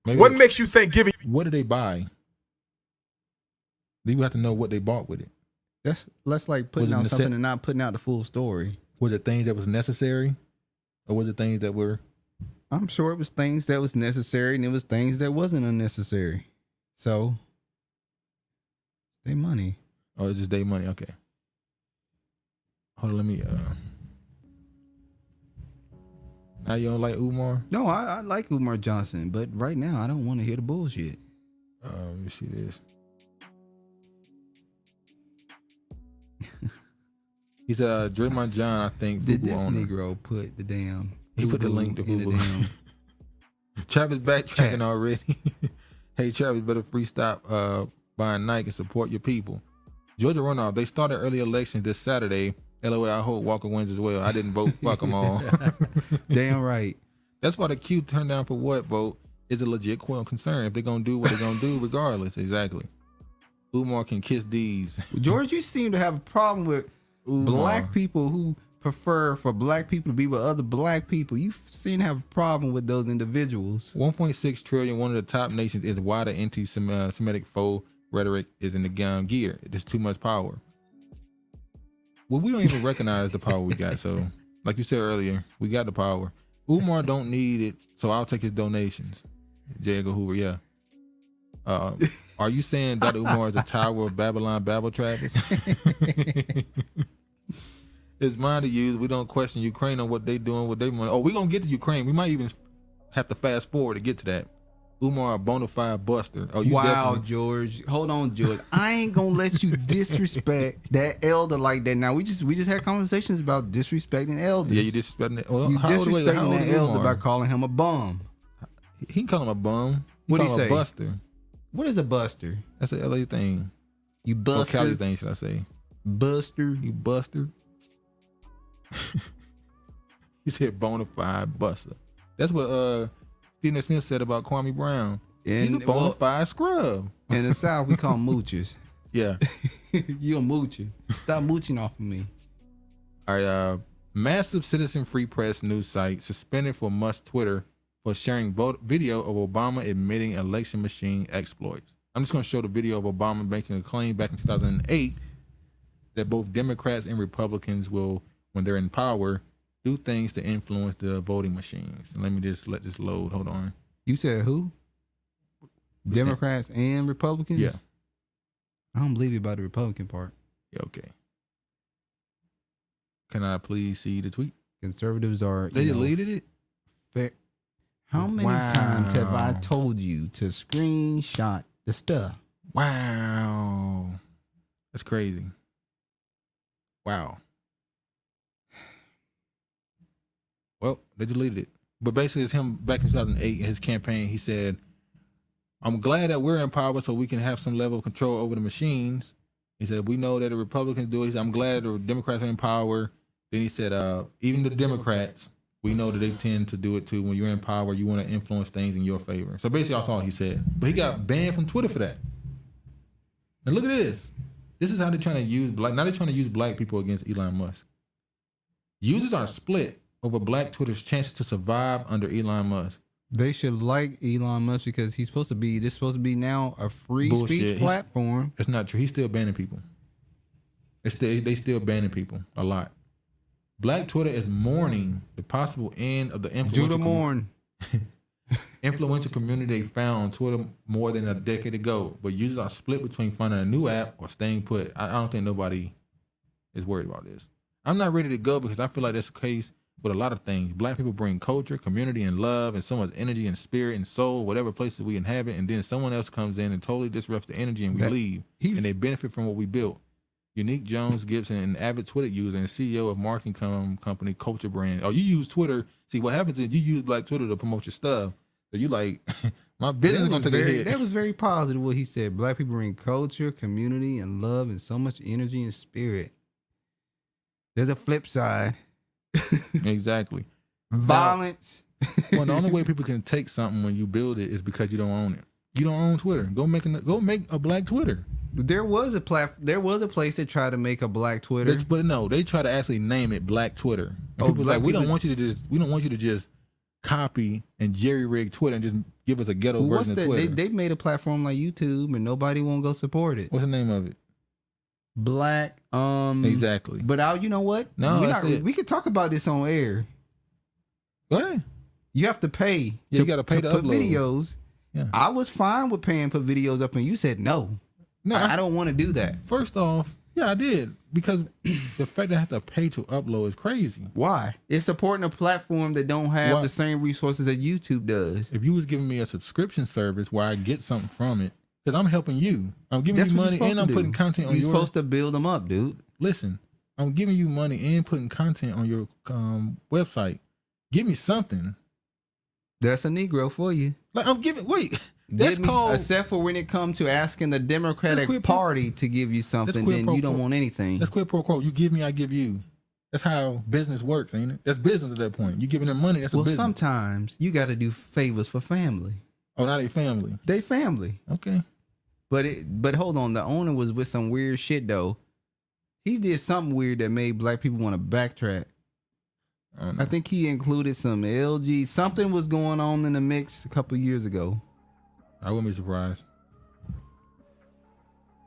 What makes you think giving? What did they buy? You have to know what they bought with it. That's like putting out something and not putting out the full story. Was it things that was necessary, or was it things that were? I'm sure it was things that was necessary, and it was things that wasn't unnecessary. So, they money. Oh, it's just their money. Okay. Hold on, let me. Now you don't like Umar? No, I like Umar Johnson, but right now I don't want to hear the bullshit. Let me see this. He said, Draymond John, I think, Did this owner. Negro put the damn... He put the link to in the Fubu. damn... Travis backtracking already. Hey, Travis, better free stop buying Nike and support your people. Georgia runoff. They started early elections this Saturday. LOL, I hope Walker wins as well. I didn't vote. Fuck them all. Damn right. That's why the Q turned down for what vote is a legit concern. If they're going to do what they're going to do regardless. Exactly. Umar can kiss D's. George, you seem to have a problem with black people who prefer for black people to be with other black people. You seem to have a problem with those individuals. 1.6 trillion, one of the top nations, is why the anti-Semitic faux rhetoric is in the gear. There's too much power. Well, we don't even recognize the power we got. So, like you said earlier, we got the power. Umar don't need it, so I'll take his donations. J. Edgar Hoover, yeah. Are you saying Dr. Umar is a Tower of Babylon, Babel Travis? It's mine to use. We don't question Ukraine on what they doing, what they want. Oh, we're going to get to Ukraine. We might even have to fast forward to get to that. Umar, a bona fide buster. Oh, you wow, definitely... George. Hold on, George. I ain't going to let you disrespect that elder like that. Now, we just had conversations about disrespecting elders. Yeah, you disrespecting it. Well, you disrespecting that elder by calling him a bum. He can call him a bum. What do you say? A buster. What is a buster? That's an LA thing. You buster. Or Cali thing, should I say? Buster. You buster. He said bona fide buster. That's what Stephen A. Smith said about Kwame Brown. He's a bona fide scrub. In the South, we call them moochers. Yeah. You a moocher. Stop mooching off of me. All right. Massive citizen free press news site suspended for Musk's Twitter for sharing video of Obama admitting election machine exploits. I'm just going to show the video of Obama making a claim back in 2008 that both Democrats and Republicans will, when they're in power, do things to influence the voting machines. And let me just let this load. Hold on. You said who? Democrats and Republicans? Yeah. I don't believe you about the Republican part. Yeah, okay. Can I please see the tweet? Conservatives are... They deleted it? Fair. How many times have I told you to screenshot the stuff? Wow. That's crazy. Wow. Well, they deleted it. But basically, it's him back in 2008, his campaign. He said, I'm glad that we're in power so we can have some level of control over the machines. He said, we know that the Republicans do it. He said, I'm glad the Democrats are in power. Then he said, even the Democrats, we know that they tend to do it too. When you're in power, you want to influence things in your favor. So basically, that's all he said. But he got banned from Twitter for that. And look at this. This is how they're trying to use black. Now they're trying to use black people against Elon Musk. Users are split over black Twitter's chances to survive under Elon Musk. They should like Elon Musk because this is supposed to be now a free speech platform. It's not true. He's still banning people. They still banning people a lot. Black Twitter is mourning the possible end of the influential community they found on Twitter more than a decade ago. But users are split between finding a new app or staying put. I don't think nobody is worried about this. I'm not ready to go because I feel like that's the case with a lot of things. Black people bring culture, community, and love, and so much energy and spirit and soul, whatever places we inhabit, and then someone else comes in and totally disrupts the energy and we leave, and they benefit from what we built. Unique Jones Gibson, an avid Twitter user and CEO of marketing company Culture Brand. Oh, you use Twitter. See, what happens is you use Black Twitter to promote your stuff. So you like, my business is going to take a hit. That was very positive what he said. Black people bring culture, community, and love, and so much energy and spirit. There's a flip side. Exactly. Violence. Well, the only way people can take something when you build it is because you don't own it. You don't own Twitter. Go make a black Twitter. There was a place that tried to make a black Twitter. But no, they try to actually name it Black Twitter. And people like, we don't want you to just copy and jerry rig Twitter and just give us a ghetto version of Twitter. They made a platform like YouTube and nobody won't go support it. What's the name of it? black. Exactly. But you know what? No, that's it. We could talk about this on air. What? You have to pay. You got to pay to put upload videos. Yeah. I was fine with paying to put videos up, and you said no. No, I don't want to do that. First off, yeah, I did, because the fact that I have to pay to upload is crazy. Why? It's supporting a platform that don't have the same resources that YouTube does. If you was giving me a subscription service where I get something from it, because I'm helping you, I'm giving you money and I'm putting content on your. You're supposed to build them up, dude. Listen, I'm giving you money and putting content on your website. Give me something. That's a Negro for you. Like I'm giving. Wait, that's called. Except for when it comes to asking the Democratic Party to give you something, then you don't want anything. That's quid pro quo. You give me, I give you. That's how business works, ain't it? That's business at that point. You giving them money. That's a business. Well, sometimes you got to do favors for family. Oh, not a family. They family. Okay. But hold on. The owner was with some weird shit though. He did something weird that made black people want to backtrack. I think he included some LG. Something was going on in the mix a couple years ago. I wouldn't be surprised.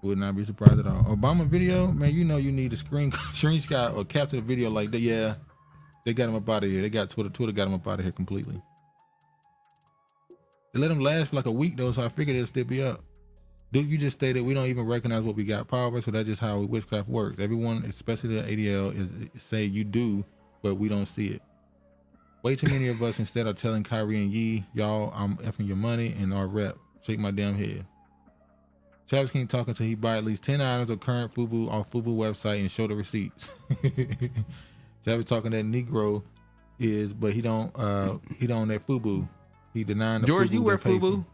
Would not be surprised at all. Obama video, man, you know you need a screenshot or capture the video like that. Yeah, they got him up out of here. They got Twitter. Twitter got him up out of here completely. They let him last for like a week though, so I figured it'll still be up. Dude, you just stated we don't even recognize what we got power, so that's just how witchcraft works. Everyone, especially the ADL, is say you do, but we don't see it. Way too many of us instead are telling Kyrie and Yee, y'all, I'm effing your money and our rep. Shake my damn head. Travis King talking until he buy at least 10 items of current FUBU off FUBU website and show the receipts. Travis talking that Negro is, but he don't that FUBU. He denying the George, FUBU you wear paper. FUBU?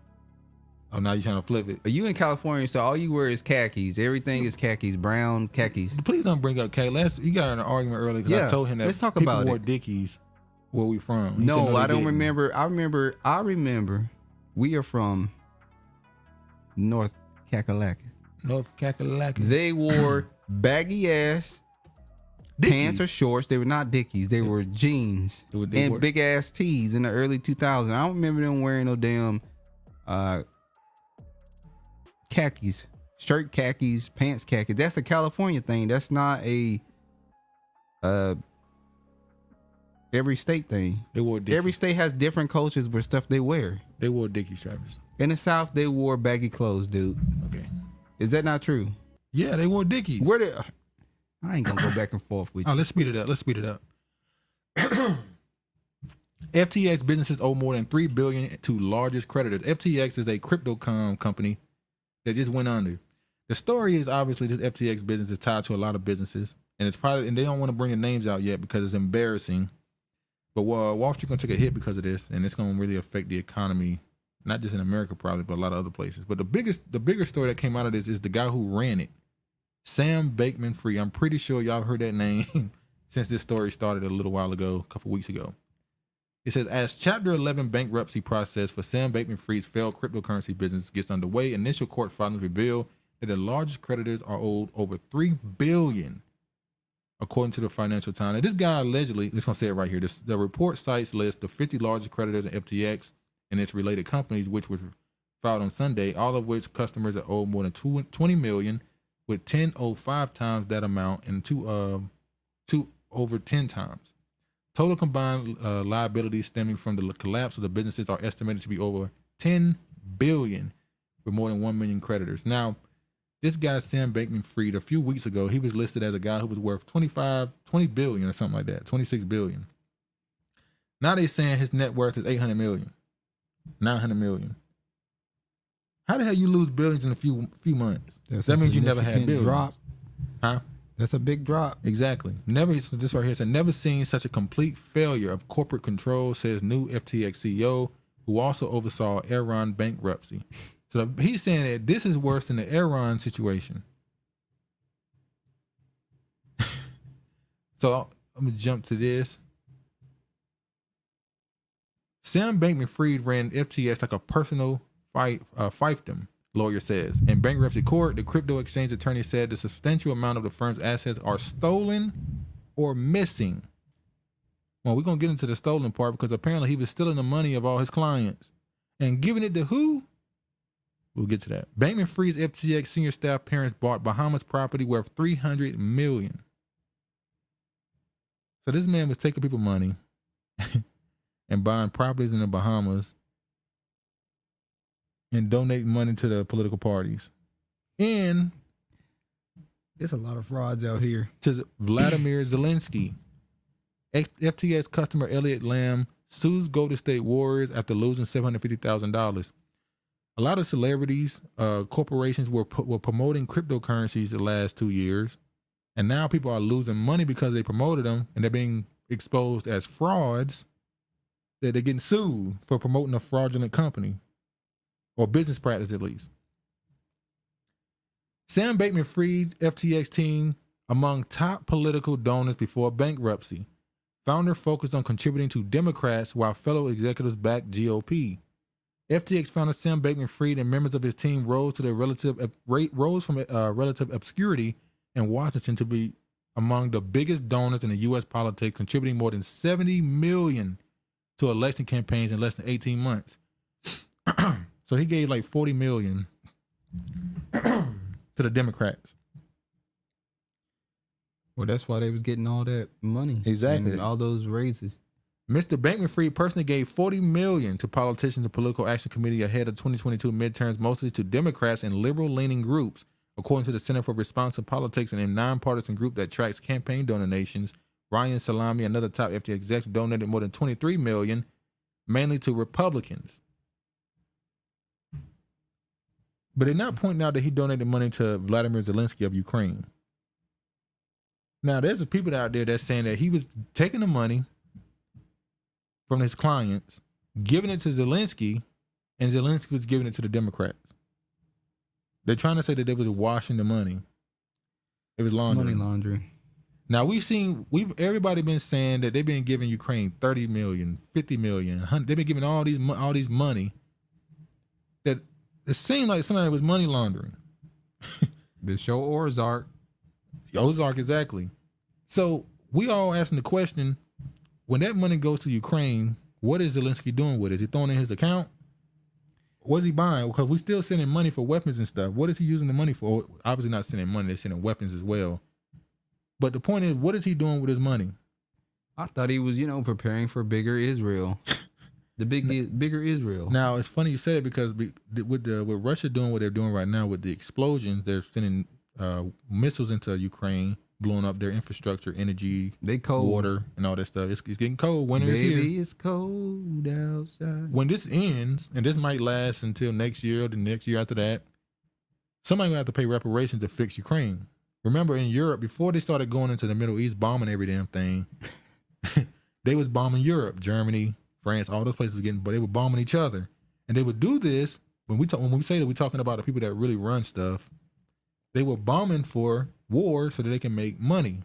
Oh, now you trying to flip it. Are you in California, so all you wear is khakis. Everything is khakis, brown khakis. Please don't bring up K. You got in an argument earlier because I told him that let's talk people about wore it. Dickies. Where we from? He No, said, I don't didn't. remember. I remember. We are from North Kakalaka. North Kakalaka. They wore baggy ass pants or shorts. They were not Dickies. They were jeans and big ass tees in the early 2000s. I don't remember them wearing no damn khakis, shirt khakis, pants khakis. That's a California thing. That's not a every state thing. They wore Dickies. Every state has different cultures for stuff they wear. They wore Dickies, Travis. In the South, they wore baggy clothes, dude. Okay. Is that not true? Yeah, they wore Dickies. Where did I ain't gonna go back and forth with you. Oh, let's speed it up. FTX businesses owe more than $3 billion to largest creditors. FTX is a crypto company that just went under. The story is obviously this FTX business is tied to a lot of businesses, and they don't want to bring the names out yet because it's embarrassing. But Wall Street gonna take a hit because of this, and it's gonna really affect the economy, not just in America probably, but a lot of other places. But the bigger story that came out of this is the guy who ran it, Sam Bankman-Fried. I'm pretty sure y'all heard that name since this story started a little while ago, a couple weeks ago. It says, as Chapter 11 bankruptcy process for Sam Bankman-Fried's failed cryptocurrency business gets underway, initial court filings reveal that the largest creditors are owed over $3 billion, according to the Financial Times. Now, this guy allegedly, I'm just going to say it right here, the report cites lists the 50 largest creditors in FTX and its related companies, which was filed on Sunday, all of which customers are owed more than $20 million, with 10 owed 5 times that amount and two over 10 times. Total combined liabilities stemming from the collapse of the businesses are estimated to be over $10 billion, with more than 1 million creditors. Now, this guy, Sam Bankman-Fried, a few weeks ago, he was listed as a guy who was worth $20 billion or something like that, $26 billion. Now they're saying his net worth is $800 million, $900 million. How the hell you lose billions in a few months? That means you never had billions. Drop. Huh? That's a big drop. Exactly. Never. This right here said, never seen such a complete failure of corporate control, says new FTX CEO, who also oversaw Enron bankruptcy. So he's saying that this is worse than the Enron situation. So I'm gonna jump to this. Sam Bankman-Fried ran FTX like a personal fiefdom, lawyer says. In bankruptcy court, the crypto exchange attorney said the substantial amount of the firm's assets are stolen or missing. Well, we're going to get into the stolen part because apparently he was stealing the money of all his clients and giving it to who? We'll get to that. Bankman-Fried's FTX senior staff parents bought Bahamas property worth $300 million. So this man was taking people money and buying properties in the Bahamas and donating money to the political parties. And there's a lot of frauds out here. To Vladimir Zelensky. FTX customer Elliot Lam sues Golden State Warriors after losing $750,000. A lot of celebrities, corporations were promoting cryptocurrencies the last 2 years. And now people are losing money because they promoted them and they're being exposed as frauds, that they're getting sued for promoting a fraudulent company or business practice at least. Sam Bankman-Fried, FTX team, among top political donors before bankruptcy. Founder focused on contributing to Democrats while fellow executives backed GOP. FTX founder Sam Bankman-Fried and members of his team rose from relative obscurity in Washington to be among the biggest donors in the U.S. politics, contributing more than $70 million to election campaigns in less than 18 months. So he gave like $40 million to the Democrats. Well, that's why they was getting all that money. Exactly. And all those raises. Mr. Bankman-Fried personally gave $40 million to politicians and political action committee ahead of 2022 midterms, mostly to Democrats and liberal-leaning groups, according to the Center for Responsive Politics and a nonpartisan group that tracks campaign donations. Ryan Salami, another top FTX executive, donated more than $23 million, mainly to Republicans. But they're not pointing out that he donated money to Vladimir Zelensky of Ukraine. Now, there's people out there that's saying that he was taking the money from his clients, giving it to Zelensky, and Zelensky was giving it to the Democrats. They're trying to say that they was washing the money. It was laundering. Money laundering. Now everybody been saying that they've been giving Ukraine $30 million, $50 million, they've been giving all these money. That it seemed like somebody was money laundering. The show Ozark. Ozark, exactly. So we all asking the question, when that money goes to Ukraine, what is Zelensky doing with it? Is he throwing it in his account? What is he buying? Because we still sending money for weapons and stuff. What is he using the money for? Obviously not sending money, they're sending weapons as well. But the point is, what is he doing with his money? I thought he was, preparing for bigger Israel. Bigger Israel. Now, it's funny you say it because with Russia doing what they're doing right now with the explosions, they're sending missiles into Ukraine, blowing up their infrastructure, energy, water, and all that stuff. It's getting cold. Winter is here. Baby, it's cold outside. When this ends, and this might last until next year or the next year after that, somebody will have to pay reparations to fix Ukraine. Remember, in Europe, before they started going into the Middle East, bombing every damn thing, they was bombing Europe, Germany, France, all those places but they were bombing each other. And they would do this, when we say that we're talking about the people that really run stuff, they were bombing for war so that they can make money.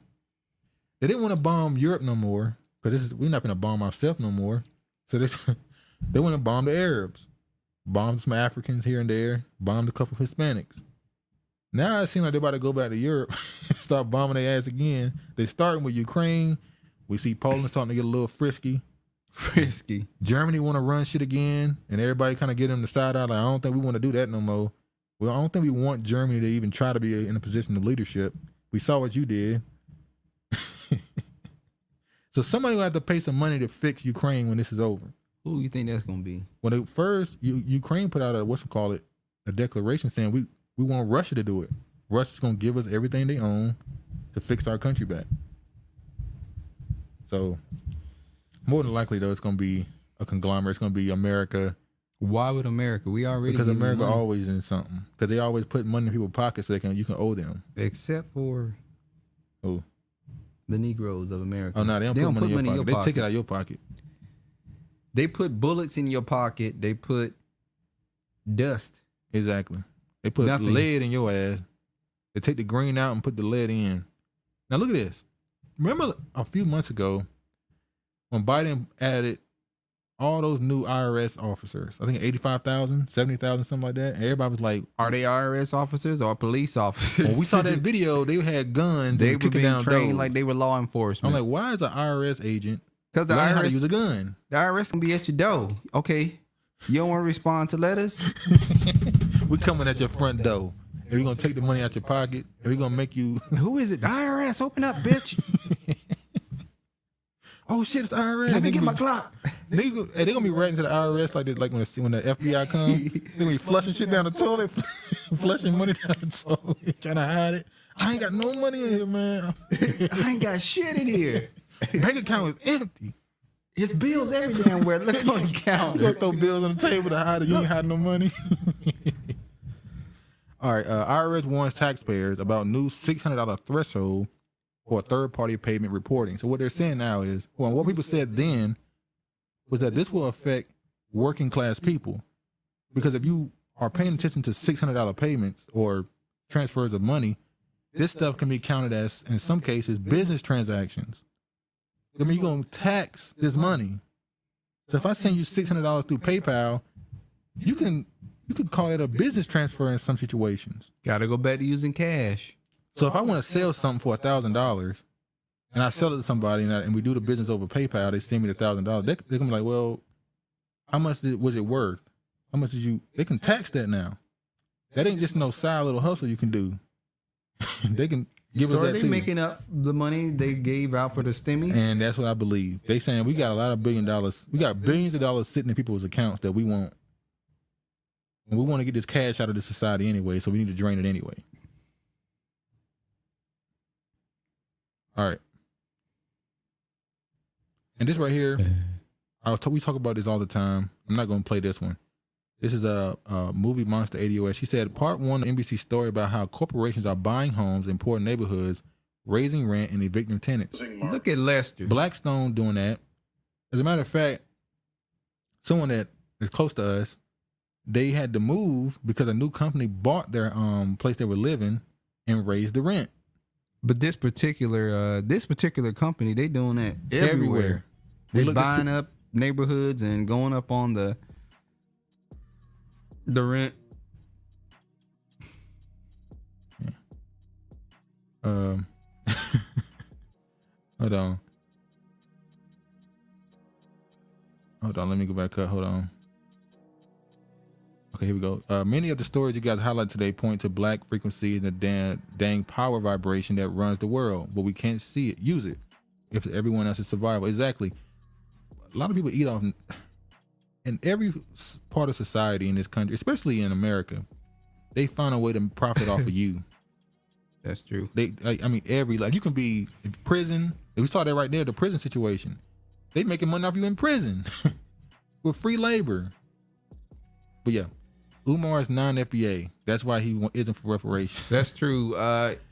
They didn't want to bomb Europe no more, because we're not going to bomb ourselves no more. So they want to bomb the Arabs, bomb some Africans here and there, bomb a couple of Hispanics. Now it seems like they're about to go back to Europe, start bombing their ass again. They're starting with Ukraine. We see Poland starting to get a little frisky. Germany want to run shit again, and everybody kind of get them the side eye like, I don't think we want to do that no more. Well, I don't think we want Germany to even try to be in a position of leadership. We saw what you did. So somebody will have to pay some money to fix Ukraine when this is over. Who you think that's going to be? When Ukraine put out a declaration saying we want Russia to do it. Russia's going to give us everything they own to fix our country back. So more than likely, though, it's going to be a conglomerate. It's going to be America. Why would America? Because America always in something. Because they always put money in people's pockets so you can owe them. Except for who? The Negroes of America. Oh no, they don't put money in your pocket. They take it out of your pocket. They put bullets in your pocket. They put dust. Exactly. They put lead in your ass. They take the green out and put the lead in. Now look at this. Remember a few months ago when Biden added all those new IRS officers, I think 85,000, 70,000, something like that. And everybody was like, are they IRS officers or police officers? When we saw that video, they had guns. They were kicking being down trained doors like they were law enforcement. I'm like, why is an IRS agent learning how to use a gun? The IRS can be at your door. Okay, you don't want to respond to letters? We coming at your front door. And we're going to take the money out your pocket. And we're going to make you. Who is it? The IRS. Open up, bitch. Oh, shit, it's the IRS. Let me get my clock. They're going to be writing to the IRS like when the FBI comes. They're going to be flushing shit down the toilet. Flushing money down the toilet. Trying to hide it. I ain't got no money in here, man. I ain't got shit in here. Bank account is empty. His bills every damn where. Look on the counter. You gonna throw bills on the table to hide it. You ain't hiding no money. All right. IRS warns taxpayers about new $600 threshold for third-party payment reporting. So what they're saying now is, well, what people said then was that this will affect working-class people, because if you are paying attention to $600 payments or transfers of money, this stuff can be counted as, in some cases, business transactions. I mean, you're going to tax this money. So if I send you $600 through PayPal, you could call it a business transfer in some situations. Got to go back to using cash. So if I want to sell something for $1,000 and I sell it to somebody and we do the business over PayPal, they send me the $1,000. They're going to be like, well, how much was it worth? How much did you? They can tax that now. That ain't just no side little hustle you can do. They can give us that too. So are they making up the money they gave out for the stimmies? And that's what I believe. They saying we got a lot of $1 billion. We got billions of dollars sitting in people's accounts that we want. And we want to get this cash out of this society anyway, so we need to drain it anyway. All right. And this right here, we talk about this all the time. I'm not going to play this one. This is a movie monster ADOS. She said, part one of NBC story about how corporations are buying homes in poor neighborhoods, raising rent, and evicting tenants. Look at Lester. Blackstone doing that. As a matter of fact, someone that is close to us, they had to move because a new company bought their place they were living and raised the rent. But this particular company, they doing that everywhere. They're buying up neighborhoods and going up on the rent. Yeah. Hold on. Let me go back up. Hold on. Okay, here we go. Many of the stories you guys highlight today point to black frequency and the dang power vibration that runs the world, but we can't see it, use it, if everyone else's survival. Exactly. A lot of people eat off in every part of society in this country, especially in America. They find a way to profit off of you. That's true. You can be in prison. We saw that right there, the prison situation. They making money off you in prison with free labor. But yeah, Umar is non-FBA. That's why he isn't for reparations. That's true.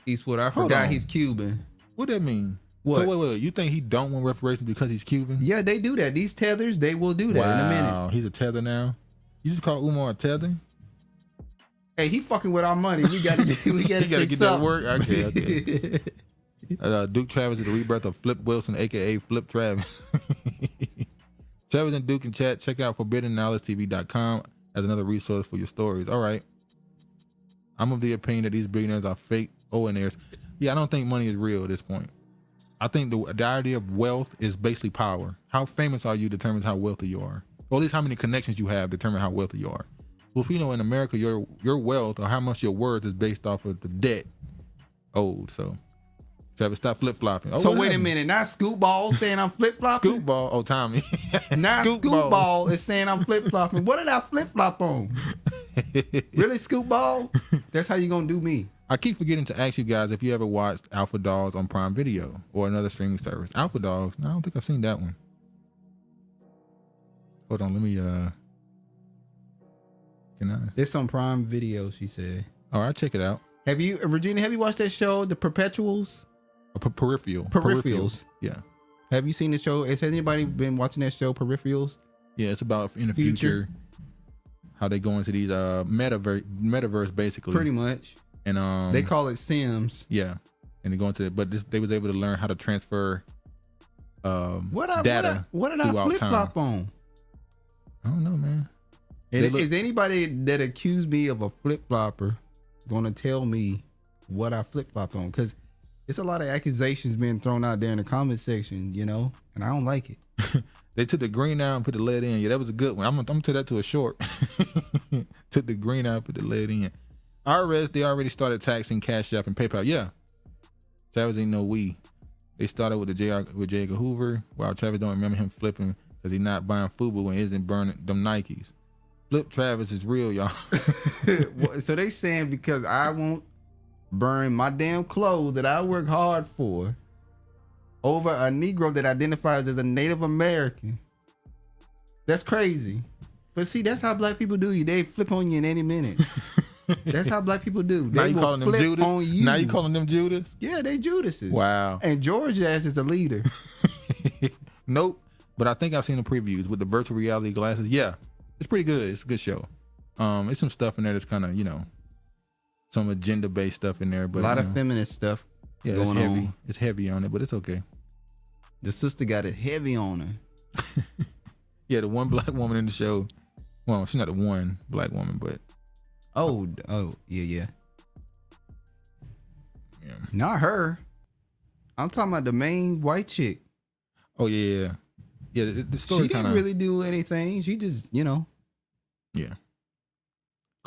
Eastwood, I forgot he's Cuban. What that mean? What? So wait. You think he don't want reparations because he's Cuban? Yeah, they do that. These tethers, they will do that in a minute. Wow, he's a tether now. You just call Umar a tether? Hey, he fucking with our money. We got to get that work. Okay. Duke Travis is the rebirth of Flip Wilson, aka Flip Travis. Travis and Duke in chat. Check out ForbiddenKnowledgeTV.com as another resource for your stories. All right. I'm of the opinion that these billionaires are fake owners. Yeah, I don't think money is real at this point. I think the idea of wealth is basically power. How famous are you determines how wealthy you are. Or at least how many connections you have determine how wealthy you are. Well, if you know in America, your wealth or how much your worth is based off of the debt owed. So, Travis, stop flip-flopping. So wait a minute. Not Scoop Ball saying I'm flip-flopping? Scoop Ball. Oh, Tommy. Now Scoop Ball is saying I'm flip-flopping. What did I flip-flop on? Really, Scoop Ball? That's how you gonna do me. I keep forgetting to ask you guys if you ever watched Alpha Dogs on Prime Video or another streaming service. Alpha Dogs? No, I don't think I've seen that one. Hold on, let me can I? It's on Prime Video, she said. All right, check it out. Have you, Regina, have you watched that show, The Perpetuals? Peripherals. Yeah. Have you seen the show? Has anybody been watching that show, Peripherals? Yeah, it's about in the future how they go into these metaverse basically. Pretty much. And they call it Sims. Yeah. And they go into it, but they was able to learn how to transfer data. What did I flip-flop on? I don't know, man. Is anybody that accused me of a flip-flopper gonna tell me what I flip-flopped on? Because It's a lot of accusations being thrown out there in the comment section, you know, and I don't like it. They took the green out and put the lead in. Yeah, that was a good one. I'm gonna take that to a short. Took the green out and put the lead in. IRS, they already started taxing Cash App and PayPal. Yeah. Travis ain't no we. They started with J. Edgar Hoover, while Travis don't remember him flipping because he's not buying FUBU and isn't burning them Nikes. Flip Travis is real, y'all. So they saying because I won't burn my damn clothes that I work hard for over a Negro that identifies as a Native American. That's crazy. But see, that's how black people do you. They flip on you in any minute. That's how black people do. They now you calling them Judas? On you. Now you calling them Judas? Yeah, they Judases. Wow. And George ass is the leader. Nope. But I think I've seen the previews with the virtual reality glasses. Yeah, it's pretty good. It's a good show. It's some stuff in there that's kind of, you know, some agenda-based stuff in there. But a lot of feminist stuff going it's heavy. on. It's heavy on it, but it's okay. The sister got it heavy on her. Yeah, the one black woman in the show. Well, she's not the one black woman, but yeah. Not her. I'm talking about the main white chick. Oh yeah. The story she didn't really do anything. She just, you know. Yeah.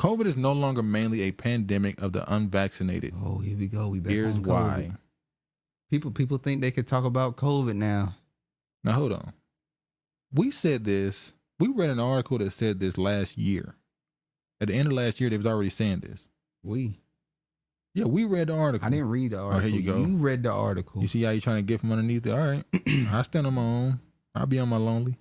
COVID is no longer mainly a pandemic of the unvaccinated. Oh, here we go. We back Here's on COVID. why. People think they could talk about COVID now. Now hold on. We said this. We read an article that said this last year. At the end of last year, they was already saying this. Yeah, we read the article. I didn't read the article. Oh, here you go. You read the article. You see how you trying to get from underneath it? All right. I stand on my own. I'll be on my lonely.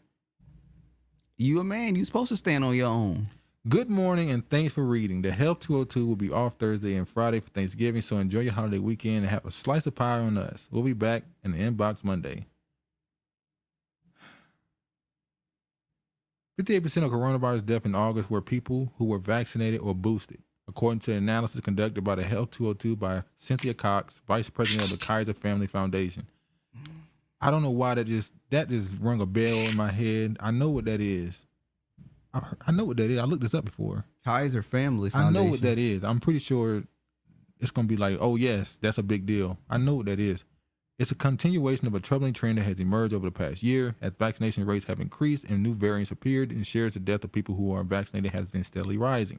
You a man. You supposed to stand on your own. Good morning and thanks for reading. The Health 202 will be off Thursday and Friday for Thanksgiving, so enjoy your holiday weekend and have a slice of pie on us. We'll be back in the inbox Monday. 58% of coronavirus deaths in August were people who were vaccinated or boosted, according to an analysis conducted by the Health 202 by Cynthia Cox, Vice President of the Kaiser Family Foundation. I don't know why that just rung a bell in my head. I know what that is. I know what that is. I looked this up before. Kaiser Family Foundation. I know what that is. I'm pretty sure it's going to be like, oh, yes, that's a big deal. I know what that is. It's a continuation of a troubling trend that has emerged over the past year as vaccination rates have increased and new variants appeared, and shares of death of people who are vaccinated has been steadily rising.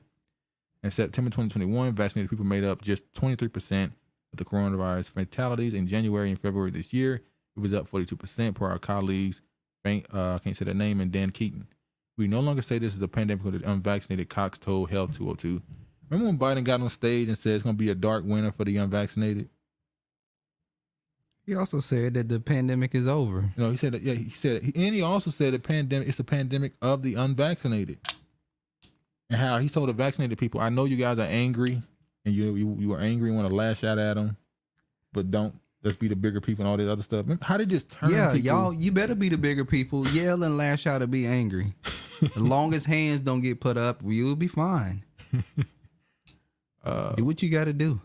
In September 2021, vaccinated people made up just 23% of the coronavirus fatalities. In January and February this year, it was up 42% per our colleagues, I can't say their name, and Dan Keaton. We no longer say this is a pandemic with the unvaccinated, Cox told Health 202. Remember when Biden got on stage and said it's going to be a dark winter for the unvaccinated? He also said that the pandemic is over. You know, he said that, yeah, and he also said that it's a pandemic of the unvaccinated. And how he told the vaccinated people, I know you guys are angry and you are angry and want to lash out at them, but don't. Let's be the bigger people and all this other stuff. How they just turn people. Y'all, you better be the bigger people. Yell and lash out and be angry. As long as hands don't get put up, you'll be fine. Do what you got to do.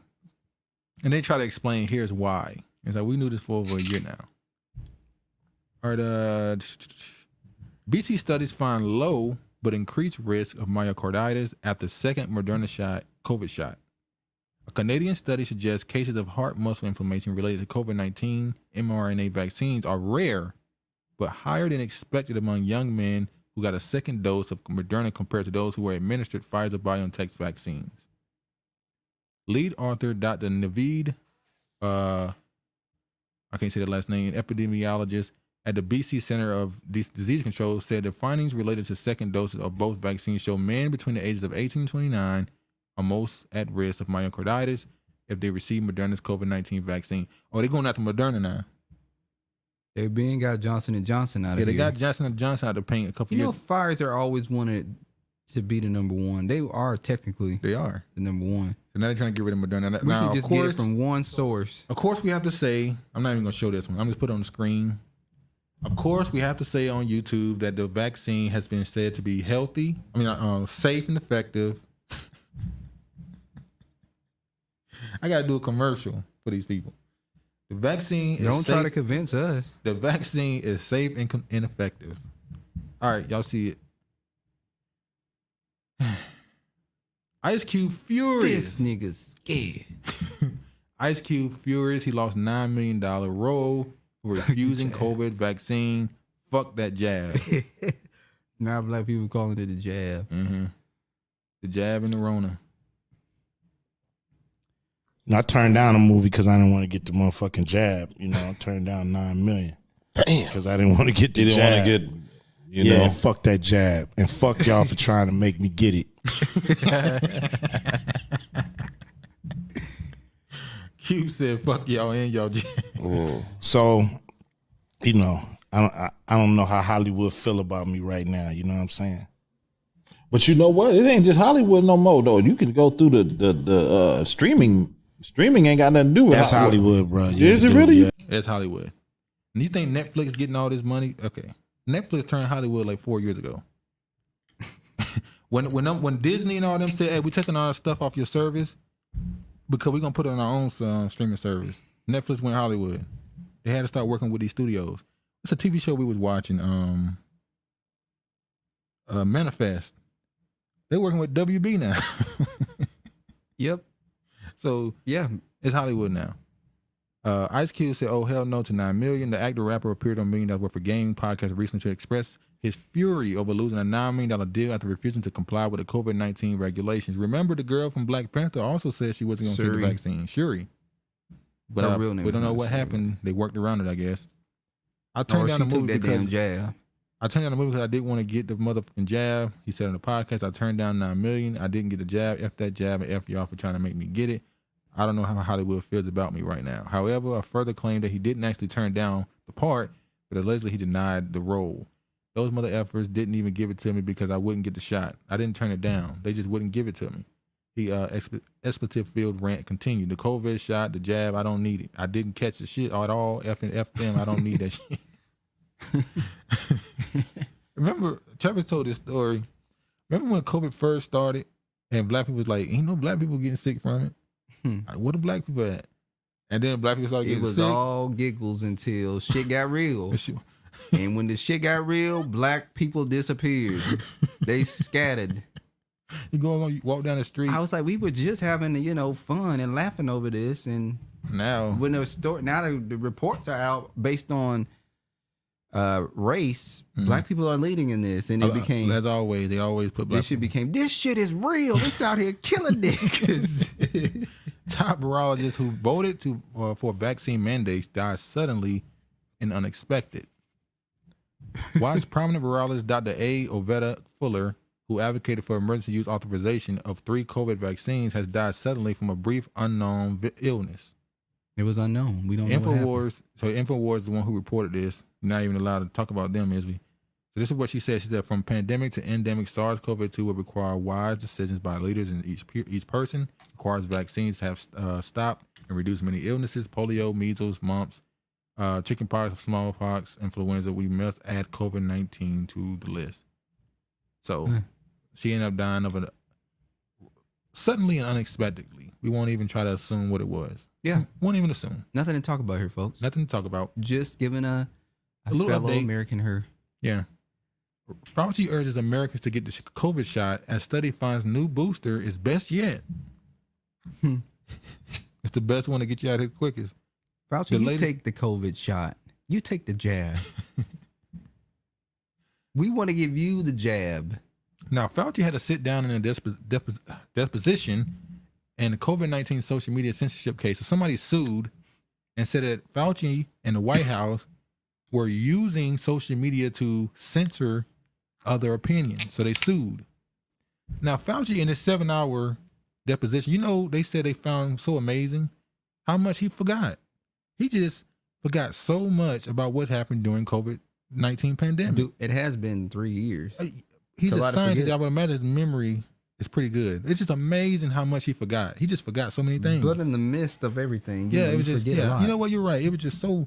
And they try to explain, here's why. It's like, we knew this for over a year now. All right, BC studies find low but increased risk of myocarditis after second Moderna COVID shot. A Canadian study suggests cases of heart muscle inflammation related to COVID-19 mRNA vaccines are rare, but higher than expected among young men who got a second dose of Moderna compared to those who were administered Pfizer-BioNTech vaccines. Lead author Dr. Naveed, I can't say the last name, epidemiologist at the BC Center of Disease Control, said the findings related to second doses of both vaccines show men between the ages of 18 and 29 are most at risk of myocarditis if they receive Moderna's COVID-19 vaccine. Oh, they're going after Moderna now. They being got Johnson & Johnson out of here. Yeah, they got Johnson & Johnson out of the paint a couple years. You know, Pfizer always wanted to be the number one. They are technically the number one. So now they're trying to get rid of Moderna. We now, should just get it from one source. Of course, we have to say, I'm not even going to show this one. I'm just put it on the screen. Of course, we have to say on YouTube that the vaccine has been said to be healthy. Safe and effective. I got to do a commercial for these people. The vaccine is Don't safe. try to convince us. The vaccine is safe and effective. All right, y'all see it. Ice Cube furious. This nigga's scared. Ice Cube furious. He lost $9 million role for refusing COVID vaccine. Fuck that jab. Now black people calling it a jab. Mm-hmm. The jab and the Rona. I turned down a movie because I didn't want to get the motherfucking jab. You know, I turned down $9 million. Damn. Because I didn't want to get the You didn't jab. want to get, you yeah, know. fuck that jab. And fuck y'all for trying to make me get it. Cube said, fuck y'all and y'all jab. So, you know, I don't know how Hollywood feel about me right now. You know what I'm saying? But you know what? It ain't just Hollywood no more, though. You can go through the streaming. Streaming ain't got nothing to do with That's Hollywood, bro. Yeah, Is it really? Yeah, it's Hollywood. And you think Netflix getting all this money? Okay. Netflix turned Hollywood like 4 years ago. when Disney and all them said, hey, we taking all our stuff off your service because we're going to put it on our own streaming service. Netflix went Hollywood. They had to start working with these studios. It's a TV show we was watching, Manifest. They're working with WB now. Yep. So yeah, it's Hollywood now. Ice Cube said, "Oh hell no" to $9 million. The actor rapper appeared on $1 Million Worth of Game podcast recently to express his fury over losing a $9 million deal after refusing to comply with the COVID-19 regulations. Remember, the girl from Black Panther also said she wasn't going to take the vaccine. Shuri. But real name we don't know what happened. They worked around it, I guess. I turned down the movie because I turned down the movie because I didn't want to get the motherfucking jab. He said on the podcast, I turned down $9 million. I didn't get the jab. F that jab and F y'all for trying to make me get it. I don't know how Hollywood feels about me right now. However, I further claim that he didn't actually turn down the part, but allegedly he denied the role. Those mother effers didn't even give it to me because I wouldn't get the shot. I didn't turn it down. They just wouldn't give it to me. He expletive-filled rant continued. The COVID shot, the jab, I don't need it. I didn't catch the shit at all. F them, I don't need that shit. Remember, Travis told this story. Remember when COVID first started and black people was like, ain't no black people getting sick from it? Like, what are black people at? And then black people started getting sick. It was all giggles until shit got real. And when the shit got real, black people disappeared. They scattered. You go along, you walk down the street. I was like, we were just having, fun and laughing over this. And now when the reports are out based on race, black people are leading in this, and it became, as always, they always put black people. This shit is real. This out here killing niggas. Top virologists who voted for vaccine mandates died suddenly and unexpected. Watch prominent virologist Dr. A. Oveta Fuller, who advocated for emergency use authorization of 3 COVID vaccines, has died suddenly from a brief unknown illness. It was unknown. We don't know what happened. So InfoWars is the one who reported this. Not even allowed to talk about them, is we? So this is what she said. She said, from pandemic to endemic, SARS-CoV-2 will require wise decisions by leaders, and each person requires vaccines to have stopped and reduce many illnesses: polio, measles, mumps, chickenpox, smallpox, influenza. We must add COVID-19 to the list. So she ended up dying of it suddenly and unexpectedly. We won't even try to assume what it was. Yeah. Won't even assume. Nothing to talk about here, folks. Nothing to talk about. Just giving a little fellow update. American her. Yeah. Fauci urges Americans to get the COVID shot as study finds new booster is best yet. It's the best one to get you out here quickest. Fauci, you take the COVID shot. You take the jab. We want to give you the jab. Now, Fauci had to sit down in a deposition in the COVID-19 social media censorship case. So somebody sued and said that Fauci and the White House were using social media to censor other opinions. So they sued. Now, Fauci in this 7-hour deposition, they said they found so amazing how much he forgot. He just forgot so much about what happened during COVID-19 pandemic. Dude, it has been 3 years. He's a scientist. I would imagine his memory is pretty good. It's just amazing how much he forgot. He just forgot so many things. But in the midst of everything, it was just, you know what, you're right. It was just so,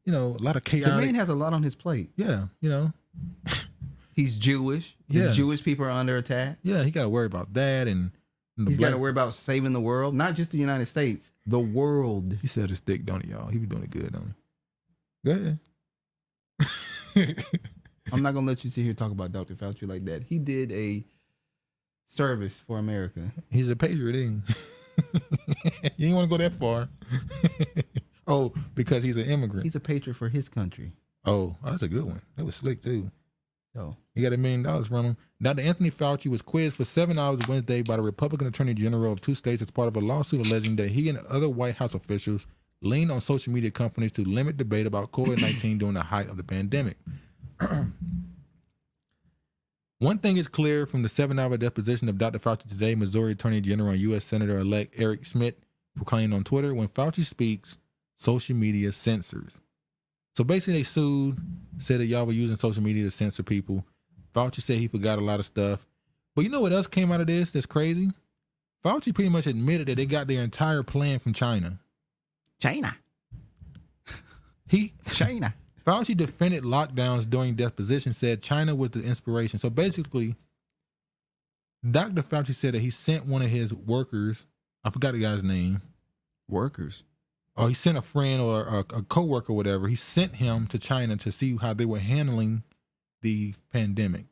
a lot of chaotic. The man has a lot on his plate. Yeah, He's Jewish. Yeah. Jewish people are under attack. Yeah, he got to worry about that. And he's got to worry about saving the world, not just the United States, the world. He said his thick, don't he, y'all? He was doing it good, don't he? Go ahead. I'm not going to let you sit here and talk about Dr. Fauci like that. He did a service for America. He's a patriot, ain't You didn't want to go that far. Oh, because he's an immigrant. He's a patriot for his country. Oh, that's a good one. That was slick too. So he got $1 million from him. Dr. Anthony Fauci was quizzed for 7 hours Wednesday by the Republican Attorney General of 2 states as part of a lawsuit alleging that he and other White House officials leaned on social media companies to limit debate about COVID-19 during the height of the pandemic. One thing is clear from the 7-hour deposition of Dr. Fauci today, Missouri Attorney General and U.S. Senator-elect Eric Schmidt proclaimed on Twitter, when Fauci speaks, social media censors. So basically they sued, said that y'all were using social media to censor people. Fauci said he forgot a lot of stuff. But you know what else came out of this that's crazy? Fauci pretty much admitted that they got their entire plan from China. China. Fauci defended lockdowns during deposition, said China was the inspiration. So basically, Dr. Fauci said that he sent one of his workers, I forgot the guy's name. Workers? Oh, he sent a friend or a co-worker or whatever. He sent him to China to see how they were handling the pandemic.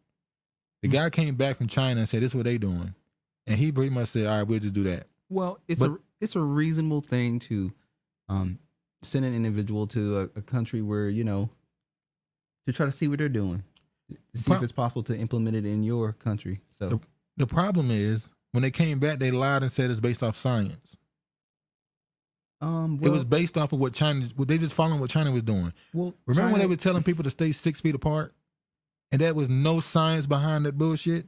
The guy came back from China and said, this is what they doing. And he pretty much said, all right, we'll just do that. Well, it's a reasonable thing to send an individual to a country where, to try to see what they're doing, to see if it's possible to implement it in your country. So the problem is when they came back, they lied and said it's based off science. It was based off of what China. They just following what China was doing. Well, remember when they were telling people to stay 6 feet apart, and there was no science behind that bullshit.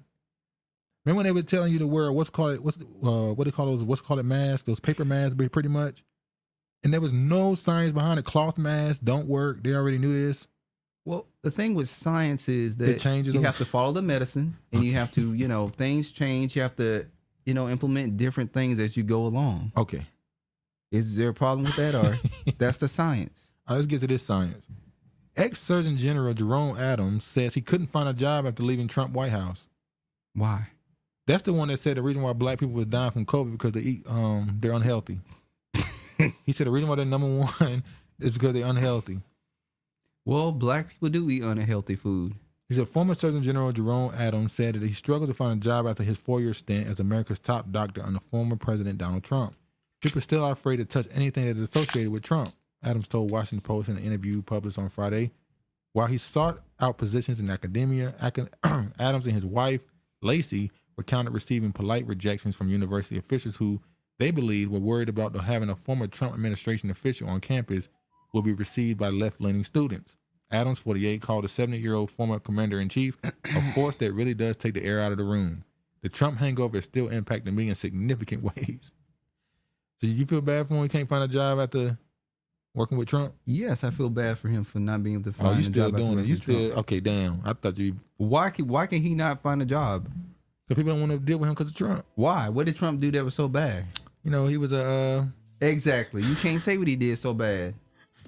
Remember when they were telling you to wear what they call those masks, those paper masks, pretty much, and there was no science behind it. Cloth masks don't work. They already knew this. Well, the thing with science is that you have to follow the medicine, and you have to, things change. You have to, implement different things as you go along. Okay. Is there a problem with that, or that's the science? All right, let's get to this science. Ex-Surgeon General Jerome Adams says he couldn't find a job after leaving Trump White House. Why? That's the one that said the reason why black people was dying from COVID because they eat, they're unhealthy. He said the reason why they're number one is because they're unhealthy. Well, black people do eat unhealthy food. He said former Surgeon General Jerome Adams said that he struggled to find a job after his 4-year stint as America's top doctor under former President Donald Trump. People still are afraid to touch anything that is associated with Trump, Adams told Washington Post in an interview published on Friday. While he sought out positions in academia, Adams and his wife, Lacey, recounted receiving polite rejections from university officials who they believed were worried about having a former Trump administration official on campus will be received by left-leaning students. Adams, 48, called a 70-year-old former commander-in-chief a force that really does take the air out of the room. The Trump hangover is still impacting me in significant ways. So you feel bad for him when he can't find a job after working with Trump? Yes, I feel bad for him for not being able to find a job. Oh, you still doing it? You still Trump. Okay? Damn, I thought you. Why can he not find a job? Because people don't want to deal with him because of Trump. Why? What did Trump do that was so bad? He was a. Exactly. You can't say what he did so bad.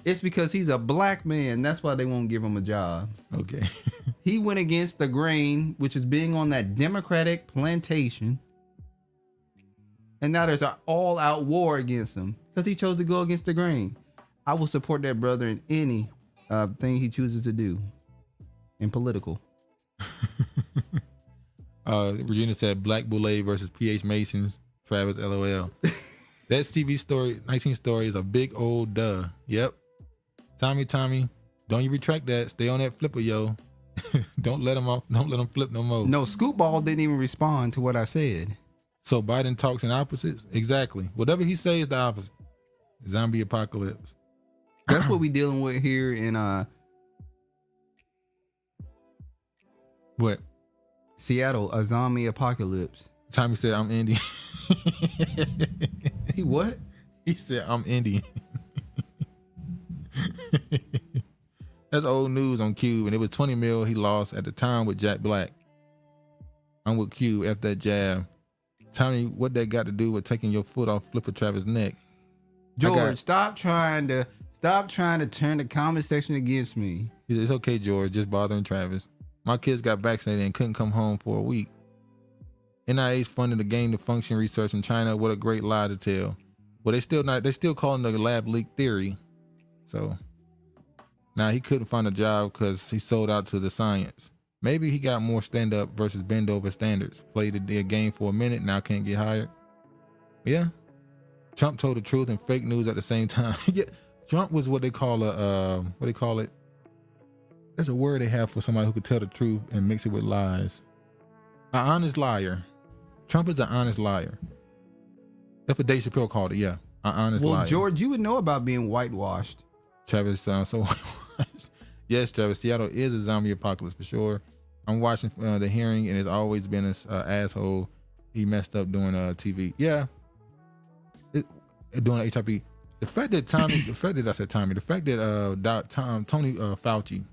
It's because he's a black man. That's why they won't give him a job. Okay. He went against the grain, which is being on that Democratic plantation. And now there's an all-out war against him because he chose to go against the grain. I will support that brother in any thing he chooses to do in political. Regina said Black Boule versus PH Masons. Travis, LOL. That TV story, 19 story is a big old duh. Yep. Tommy, don't you retract that. Stay on that flipper, yo. Don't let him off. Don't let him flip no more. No, Scoop Ball didn't even respond to what I said. So Biden talks in opposites? Exactly. Whatever he says is the opposite. Zombie apocalypse. That's what we dealing with here in what? Seattle, a zombie apocalypse. Tommy said I'm Indian. He what? He said I'm Indian. That's old news on Cube, and it was 20 mil he lost at the time with Jack Black. I'm with Cube after that jab. Tell me what that got to do with taking your foot off Flipper Travis' neck. George, stop trying to turn the comment section against me. It's okay, George. Just bothering Travis. My kids got vaccinated and couldn't come home for a week. NIH funded the gain-to-function research in China. What a great lie to tell. Well, they still calling the lab leak theory. So now he couldn't find a job because he sold out to the science. Maybe he got more stand-up versus bend-over standards. Played the game for a minute, now can't get hired. Yeah, Trump told the truth and fake news at the same time. Yeah, Trump was what they call it? There's a word they have for somebody who could tell the truth and mix it with lies. An honest liar. Trump is an honest liar. That's what Dave Chappelle called it, yeah. An honest liar. Well, George, you would know about being whitewashed. Travis sounds so whitewashed. Yes, Travis, Seattle is a zombie apocalypse for sure. I'm watching the hearing, and it's always been an asshole. He messed up doing TV. Yeah. Doing HIP. The fact that Tony Fauci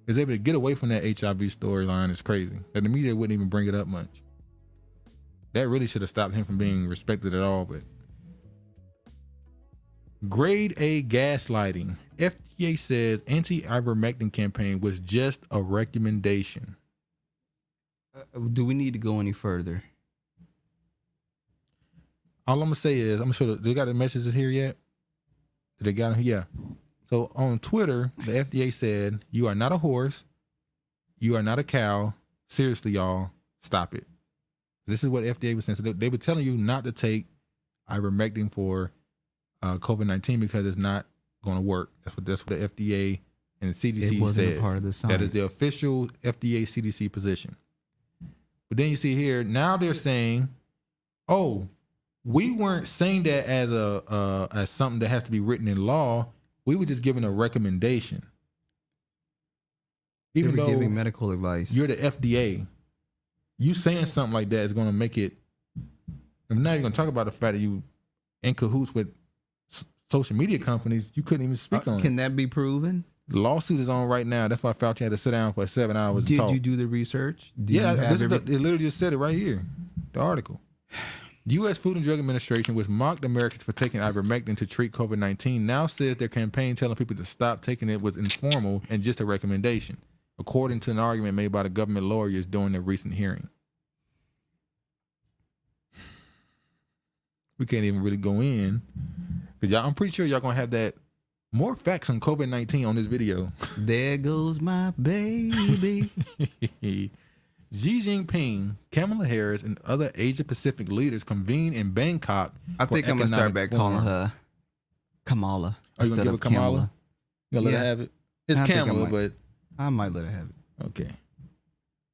is able to get away from that HIV storyline is crazy. That the media wouldn't even bring it up much. That really should have stopped him from being respected at all. But grade A gaslighting. FDA says anti-ivermectin campaign was just a recommendation. Do we need to go any further? All I'm gonna say is, I'm gonna show. They got the messages here yet? They got them? Yeah. So on Twitter, the FDA said, "You are not a horse. You are not a cow. Seriously, y'all, stop it." This is what FDA was saying. So they were telling you not to take ivermectin for COVID-19 because it's not going to work. That's what the FDA and the CDC says. Part of the science. That is the official FDA CDC position. But then you see here, now they're saying, "Oh, we weren't saying that as something that has to be written in law. We were just giving a recommendation." Even though giving medical advice, you're the FDA. You saying something like that is going to make it. I'm not even going to talk about the fact that you in cahoots with social media companies. You couldn't even speak on it. Can that be proven? The lawsuit is on right now. That's why Fauci had to sit down for 7 hours. Did and talk. you do the research? It literally just said it right here. The article. The U.S. Food and Drug Administration, which mocked Americans for taking ivermectin to treat COVID-19, now says their campaign telling people to stop taking it was informal and just a recommendation, according to an argument made by the government lawyers during the recent hearing. We can't even really go in because I'm pretty sure y'all gonna have that more facts on COVID-19 on this video. There goes my baby. Xi Jinping, Kamala Harris, and other Asia-Pacific leaders convene in Bangkok. I think I'm gonna start back calling her Kamala. Are you gonna give her Kamala? You gonna let her have it? It's Kamala, but I might let her have it. Okay.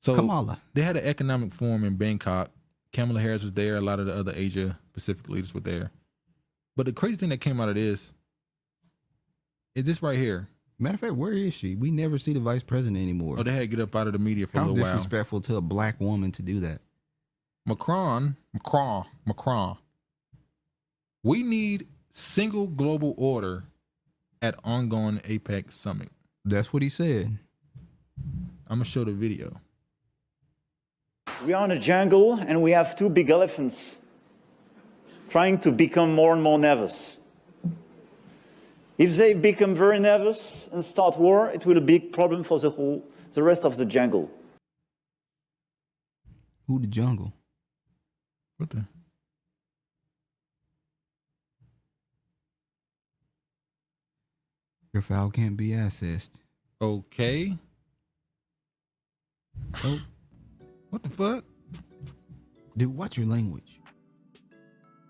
So Kamala. They had an economic forum in Bangkok. Kamala Harris was there. A lot of the other Asia-Pacific leaders were there. But the crazy thing that came out of this is this right here. Matter of fact, where is she? We never see the vice president anymore. Oh, they had to get up out of the media for a little while. How disrespectful to a black woman to do that. Macron. We need single global order at ongoing APEC summit. That's what he said. I'm going to show the video. We are in a jungle and we have two big elephants trying to become more and more nervous. If they become very nervous and start war, it will be a big problem for the rest of the jungle. Who the jungle? What the? Your foul can't be accessed. Okay. Oh. What the fuck? Dude, watch your language.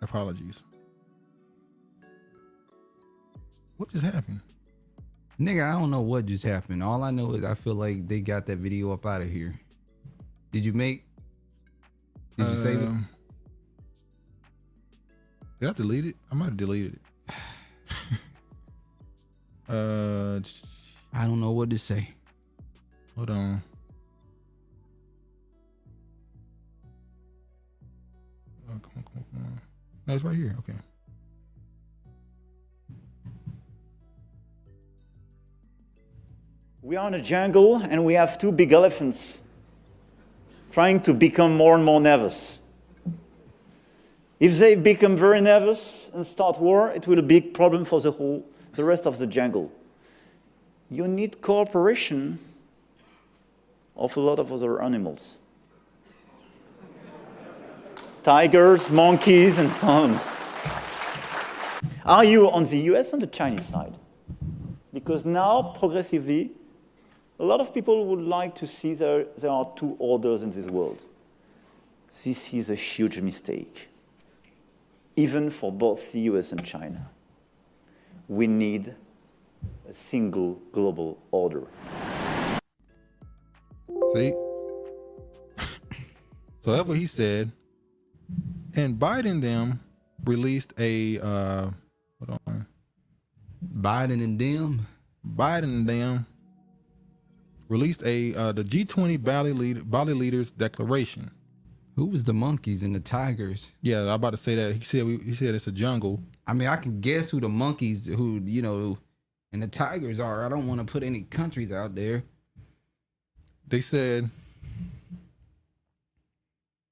Apologies. What just happened? Nigga, I don't know what just happened. All I know is I feel like they got that video up out of here. Did you save it? Did I delete it? I might have deleted it. I don't know what to say. Hold on. Oh, come on. No, it's right here. Okay. We are in a jungle and we have two big elephants trying to become more and more nervous. If they become very nervous and start war, it will be a big problem for the rest of the jungle. You need cooperation of a lot of other animals. Tigers, monkeys, and so on. Are you on the US or the Chinese side? Because now, progressively, a lot of people would like to see there are two orders in this world. This is a huge mistake. even for both the US and China. We need a single global order. See? So that's what he said. And Biden them released a hold on. Biden and them released a the G20 Bali leaders declaration. Who was the monkeys and the tigers? Yeah, I'm about to say that. He said it's a jungle. I mean, I can guess who the monkeys, and the tigers are. I don't want to put any countries out there. They said,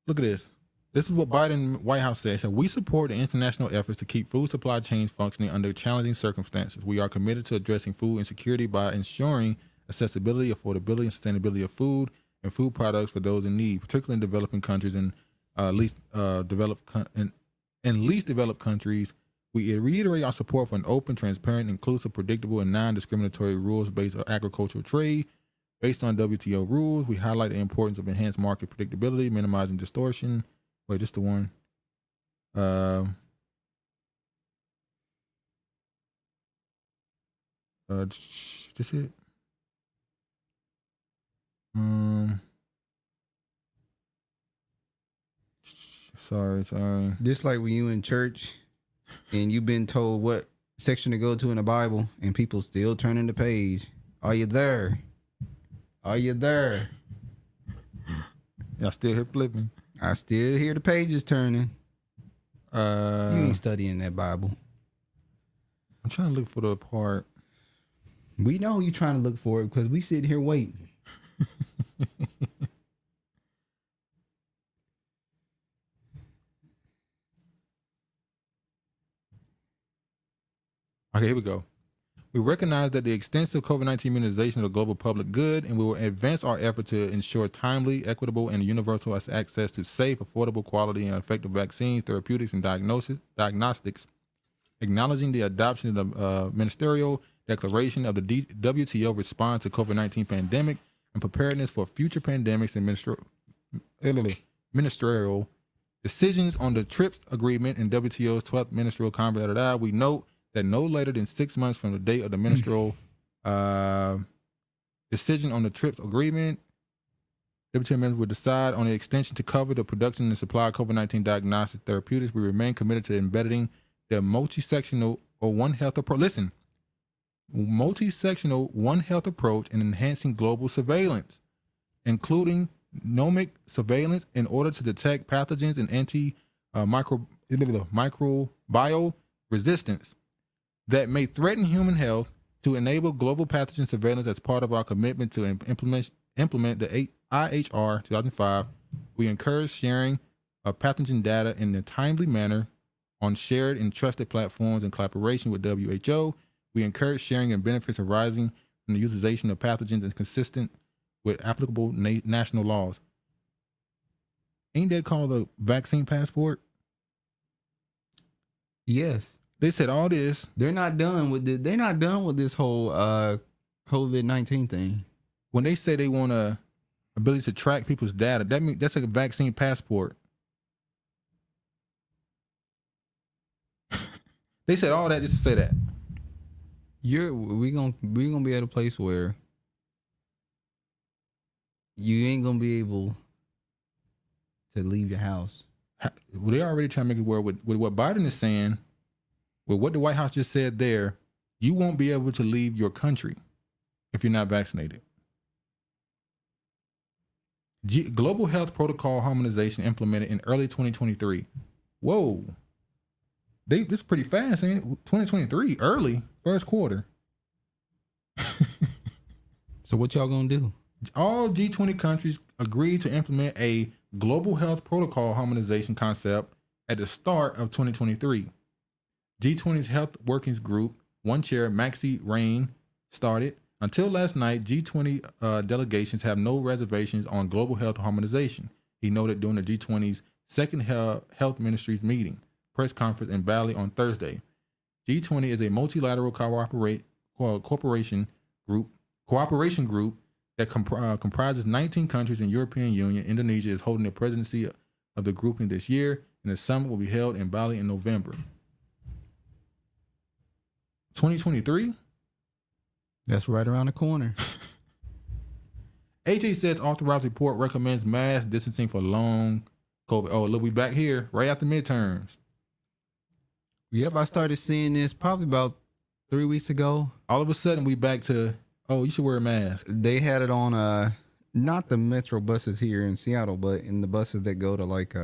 look at this. This is what Biden White House said. We support the international efforts to keep food supply chains functioning under challenging circumstances. We are committed to addressing food insecurity by ensuring accessibility, affordability, and sustainability of food and food products for those in need, particularly in developing countries and least developed countries. We reiterate our support for an open, transparent, inclusive, predictable, and non-discriminatory rules-based agricultural trade. Based on WTO rules, we highlight the importance of enhanced market predictability, minimizing distortion. Wait, just the one. Just it. Sorry. Just like when you in church and you've been told what section to go to in the Bible and people still turning the page. Are you there? Are you there? Y'all still here flipping? I still hear the pages turning. You ain't studying that Bible. I'm trying to look for the part. We know you trying to look for it because we sitting here waiting. Okay, here we go. We recognize that the extensive COVID-19 immunization is a global public good, and we will advance our effort to ensure timely, equitable, and universal access to safe, affordable, quality, and effective vaccines, therapeutics, and diagnostics. Acknowledging the adoption of the ministerial declaration of the WTO response to COVID-19 pandemic and preparedness for future pandemics and ministerial decisions on the TRIPS agreement and WTO's 12th ministerial conference. We note that no later than 6 months from the date of the ministerial decision on the TRIPS agreement, WTO members will decide on the extension to cover the production and supply of COVID-19 diagnostic therapeutics. We remain committed to embedding the multi-sectional or One Health approach. Listen, multi-sectional One Health approach and enhancing global surveillance, including genomic surveillance in order to detect pathogens and microbial resistance that may threaten human health, to enable global pathogen surveillance as part of our commitment to implement the IHR 2005. We encourage sharing of pathogen data in a timely manner on shared and trusted platforms in collaboration with WHO. We encourage sharing and benefits arising from the utilization of pathogens and consistent with applicable national laws. Ain't that called a vaccine passport? Yes. They said all this. They're not done with this. They're not done with this whole COVID-19 thing. When they say they want a ability to track people's data, that means that's like a vaccine passport. They said all that just to say that. We gonna be at a place where you ain't gonna be able to leave your house. Well, they already trying to make it work with what Biden is saying. With what the White House just said there, you won't be able to leave your country if you're not vaccinated. Global health protocol harmonization implemented in early 2023. Whoa. This is pretty fast, ain't it? 2023, early, first quarter. So what y'all gonna do? All G20 countries agreed to implement a global health protocol harmonization concept at the start of 2023. G20's Health Workings Group, one chair, Maxi Rain, started. Until last night, G20 delegations have no reservations on global health harmonization, he noted during the G20's second health ministries meeting, press conference in Bali on Thursday. G20 is a multilateral cooperation group that comprises 19 countries in European Union. Indonesia is holding the presidency of the grouping this year. and the summit will be held in Bali in November. 2023? That's right around the corner. AJ says authorized report recommends mass distancing for long COVID. Oh, look, we back here right after midterms. Yep, I started seeing this probably about 3 weeks ago. All of a sudden, we back to, oh, you should wear a mask. They had it on, not the metro buses here in Seattle, but in the buses that go to like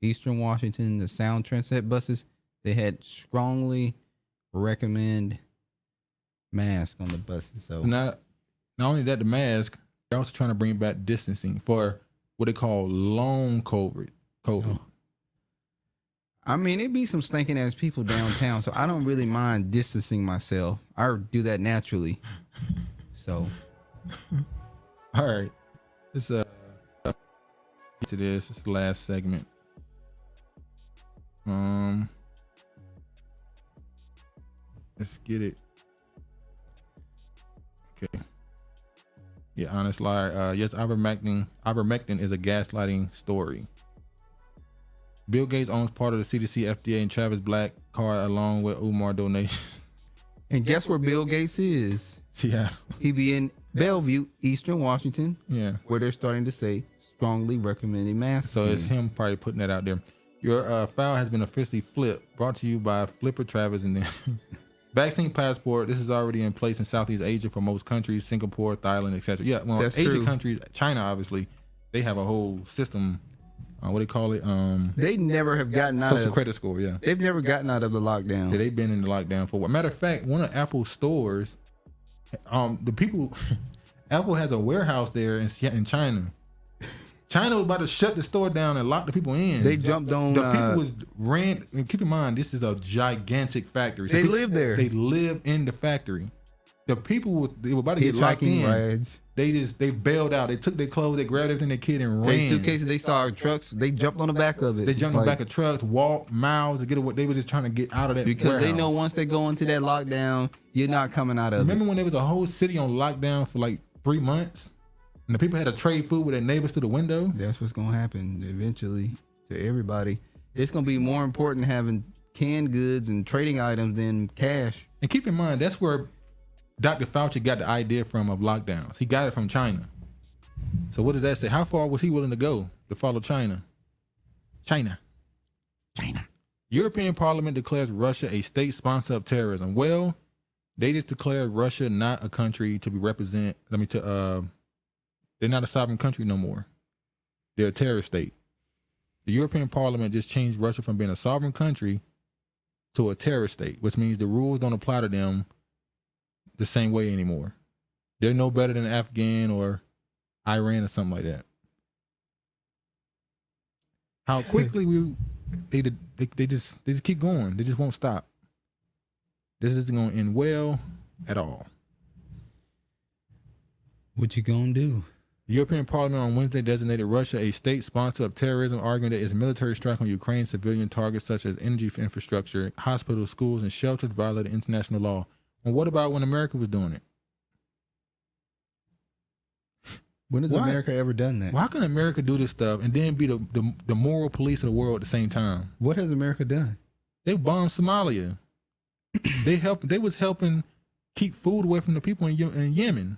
Eastern Washington, the Sound Transit buses, they had strongly recommend mask on the buses. So not only that, the mask, they're also trying to bring back distancing for what they call long COVID. Oh. I mean, it be some stinking ass people downtown, so I don't really mind distancing myself. I do that naturally. So, all right, let's to this. This is the last segment. Let's get it. Okay. Yeah, honest liar. Yes, ivermectin is a gaslighting story. Bill Gates owns part of the CDC, FDA, and Travis Black car along with Umar donations. And guess where Bill Gates is? Yeah. He be in Bellevue, Eastern Washington. Yeah. Where they're starting to say strongly recommending masks. So it's him probably putting that out there. Your file has been officially flipped. Brought to you by Flipper Travis and then vaccine passport. This is already in place in Southeast Asia for most countries, Singapore, Thailand, etc. Yeah, well, That's Asian true. countries, China, obviously, they have a whole system. What do they call it? They never have gotten out social of credit score. Yeah, they've never gotten out of the lockdown. Yeah, they've been in the lockdown for what? Matter of fact, one of Apple's stores, the people, Apple has a warehouse there in China. China was about to shut the store down and lock the people in. They jumped on. The people ran. And keep in mind, this is a gigantic factory. So They live there. They live in the factory. The people they were about to get locked Hitchhiking in. rides. They bailed out. They took their clothes. They grabbed everything they could and They ran. suitcases. They saw trucks. They jumped on the back of it. They jumped on the back of trucks, walked miles to get away. They were just trying to get out of that because they warehouse. know once they go into that lockdown, you're not coming out of Remember it. when there was a whole city on lockdown for like 3 months, and the people had to trade food with their neighbors through the window? That's what's gonna happen eventually to everybody. It's gonna be more important having canned goods and trading items than cash. And keep in mind, that's where Dr. Fauci got the idea from of lockdowns. He got it from China. So what does that say? How far was he willing to go to follow China? China. European Parliament declares Russia a state sponsor of terrorism. Well, they just declared Russia not a country to be represented. They're not a sovereign country no more. They're a terrorist state. The European Parliament just changed Russia from being a sovereign country to a terrorist state, which means the rules don't apply to them the same way anymore. They're no better than Afghan or Iran or something like that. How quickly they just keep going. They just won't stop. This isn't going to end well at all. What you gonna do? The European Parliament on Wednesday designated Russia a state sponsor of terrorism, arguing that its military strike on Ukraine's civilian targets such as energy infrastructure, hospitals, schools, and shelters violated international law. And what about when America was doing it? When has America ever done that? Why can America do this stuff and then be the moral police of the world at the same time? What has America done? They bombed Somalia. They was helping keep food away from the people in Yemen.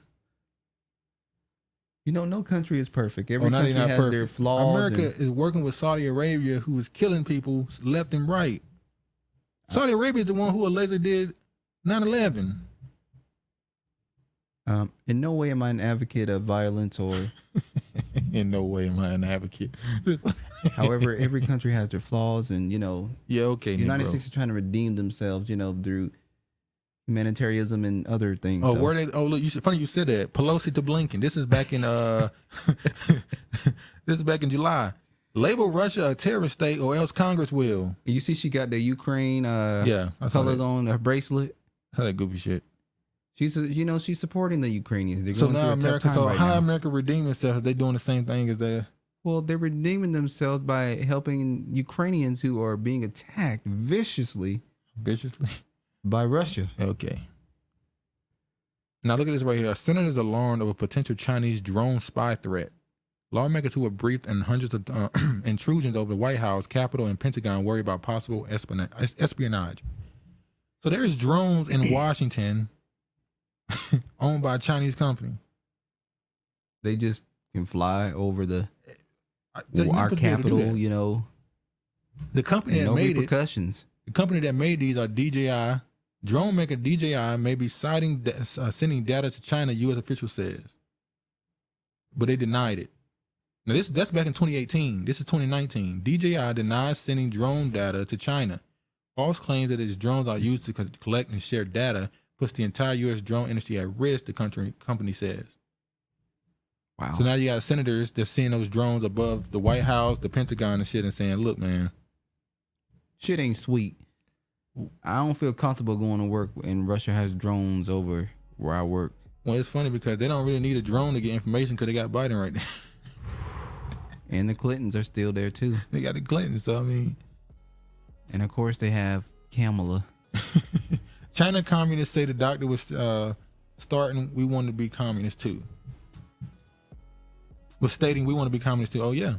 You know, no country is perfect. Every No, country they're not has perfect. their flaws. America is working with Saudi Arabia, who is killing people left and right. Saudi Arabia is the one who allegedly did 9/11. In no way am I an advocate of violence or. In no way am I an advocate. However, every country has their flaws, and Yeah, okay. the United States is trying to redeem themselves, through humanitarianism and other things. Oh, so. where they? Oh, look, funny you said that. Pelosi to Blinken. This is back in this is back in July. Label Russia a terrorist state, or else Congress will. You see, she got the Ukraine I saw colors that. on her bracelet. How that goofy shit. She's she's supporting the Ukrainians. They're So going now through a tough America. time So right how now. America redeem itself if they doing the same thing as they? Well, they're redeeming themselves by helping Ukrainians who are being attacked viciously by Russia. Okay. Now look at this right here. A senator is alarmed of a potential Chinese drone spy threat. Lawmakers who were briefed on hundreds of intrusions over the White House, Capitol, and Pentagon worry about possible espionage. So there's drones in Washington owned by a Chinese company. They just can fly over our capital, you know. The company that no made repercussions. The company that made these are DJI. Drone maker DJI may be sending data to China, U.S. official says. But they denied it. Now that's back in 2018. This is 2019. DJI denies sending drone data to China. False claims that its drones are used to collect and share data puts the entire U.S. drone industry at risk, the company says. Wow. So now you got senators that's seeing those drones above the White House, the Pentagon and shit and saying, look, man. Shit ain't sweet. I don't feel comfortable going to work and Russia has drones over where I work. Well, it's funny because they don't really need a drone to get information because they got Biden right there. And the Clintons are still there too. They got the Clintons, so I mean. And of course they have Kamala. China communists say the doctor was starting, we want to be communists too. Was stating we want to be communists too. Oh yeah.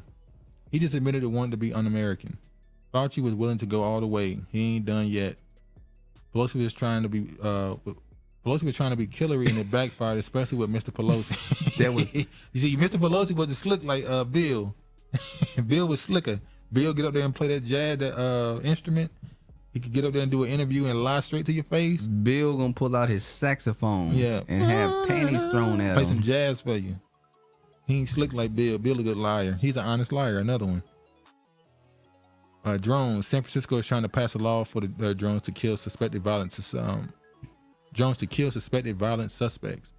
He just admitted it wanted to be un-American. Fauci was willing to go all the way. He ain't done yet. Pelosi was trying to be killery and it backfired, especially with Mr. Pelosi. That was you see, Mr. Pelosi wasn't slick like Bill. Bill was slicker. Bill get up there and play that jazz, that instrument. He could get up there and do an interview and lie straight to your face. Bill gonna pull out his saxophone, yeah, and have panties thrown at him. Play some jazz for you. He ain't slick like Bill. Bill a good liar. He's an honest liar. Another one. Drones. San Francisco is trying to pass a law for the drones to kill suspected violence. Drones to kill suspected violent suspects.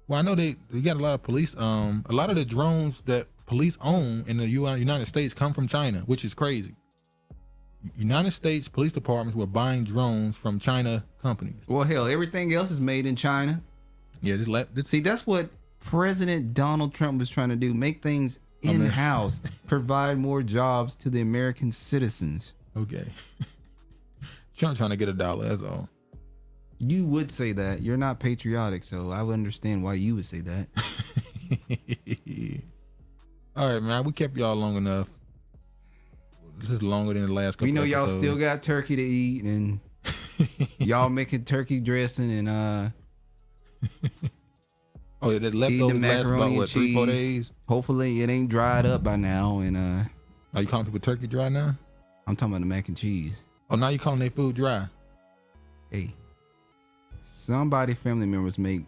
Well, I know they got a lot of police. A lot of the drones that police own in the United States come from China, which is crazy. United States police departments were buying drones from China companies. Well, hell, everything else is made in China. Yeah, see, that's what President Donald Trump was trying to do: make things in-house, provide more jobs to the American citizens. Okay. Trump trying to get $1, that's all. You would say that. You're not patriotic, so I would understand why you would say that. All right, man. We kept y'all long enough. This is longer than the last couple. We know y'all episodes. still got turkey to eat, and y'all making turkey dressing and oh yeah, that leftovers last about what, 3-4 days. Hopefully it ain't dried up by now. And are you calling people turkey dry now? I'm talking about the mac and cheese. Oh, now you calling their food dry? Hey, somebody family members make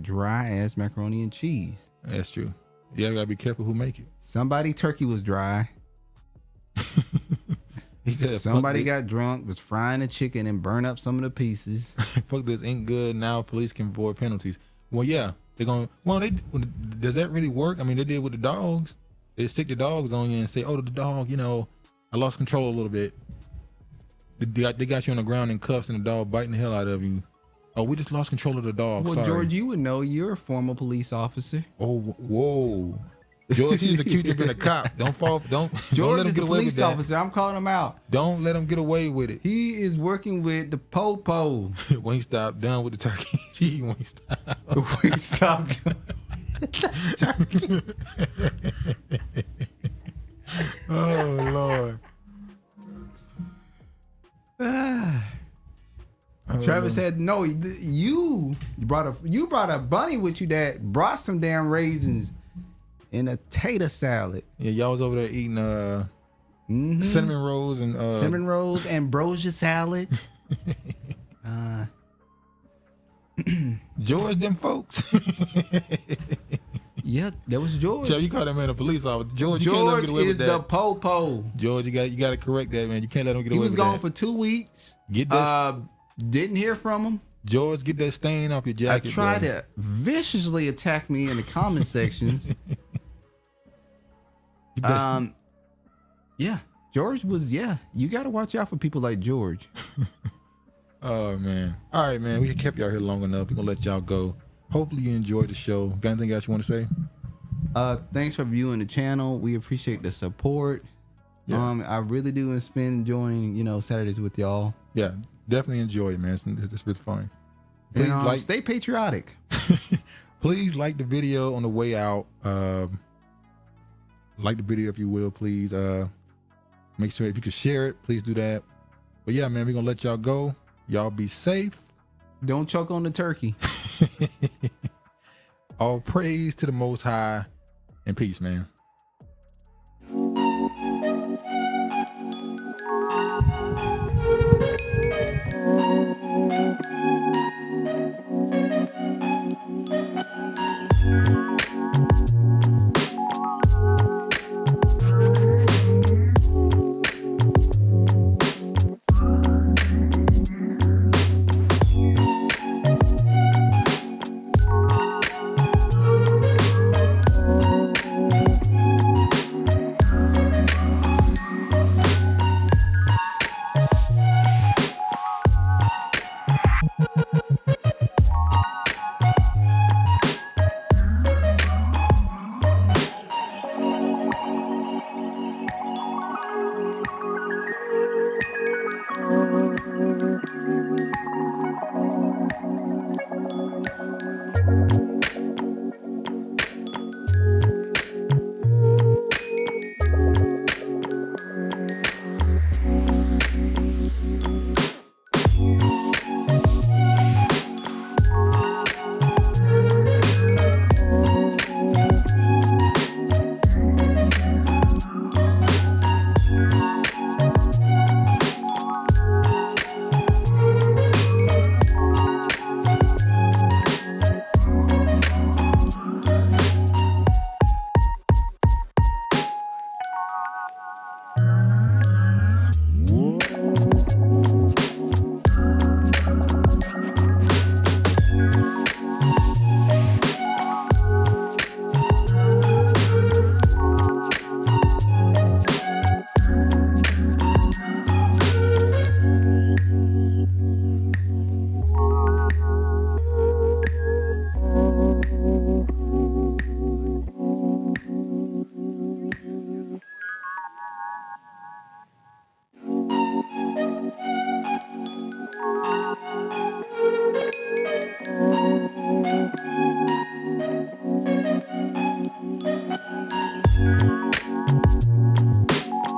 dry ass macaroni and cheese. That's true. You gotta be careful who make it. Somebody turkey was dry. He said somebody got drunk, was frying the chicken and burned up some of the pieces. Fuck this ain't good. Now police can avoid penalties. Well, yeah, they're going. Well, does that really work? I mean, they did with the dogs. They stick the dogs on you and say, "Oh, the dog, I lost control a little bit." They got you on the ground in cuffs and the dog biting the hell out of you. Oh, we just lost control of the dog. Well, sorry. George, you would know. You're a former police officer. Oh, whoa. George, he's accused of being a cop. Don't George don't let him is get a away police with that. officer. I'm calling him out. Don't let him get away with it. He is working with the po-po. When he stopped, done with the turkey. Gee, when he stopped. When he stopped. Oh, Lord. Travis said, "No, you brought a bunny with you that brought some damn raisins and a tater salad." Yeah, y'all was over there eating cinnamon rolls and ambrosia salad. George, them folks. Yeah, that was George. George, you call that man a police officer. George, you can't let him get away with that. George is the po-po. George, you got to correct that, man. You can't let him get away with that. He was gone for 2 weeks. Get that. Didn't hear from him. George, get that stain off your jacket. I tried to viciously attack me in the comment sections. Yeah, George was. Yeah, you got to watch out for people like George. Oh man! All right, man. We kept y'all here long enough. We're gonna let y'all go. Hopefully you enjoyed the show. Got anything else you want to say? Thanks for viewing the channel. We appreciate the support. Yeah. I really do spend enjoying Saturdays with y'all. Yeah, definitely enjoy it, man. It's really fun. Please stay patriotic. Please like the video on the way out. Like the video if you will, please. Make sure if you could share it, please do that. But yeah, man, we're gonna let y'all go. Y'all be safe. Don't choke on the turkey. All praise to the Most High, and peace, man.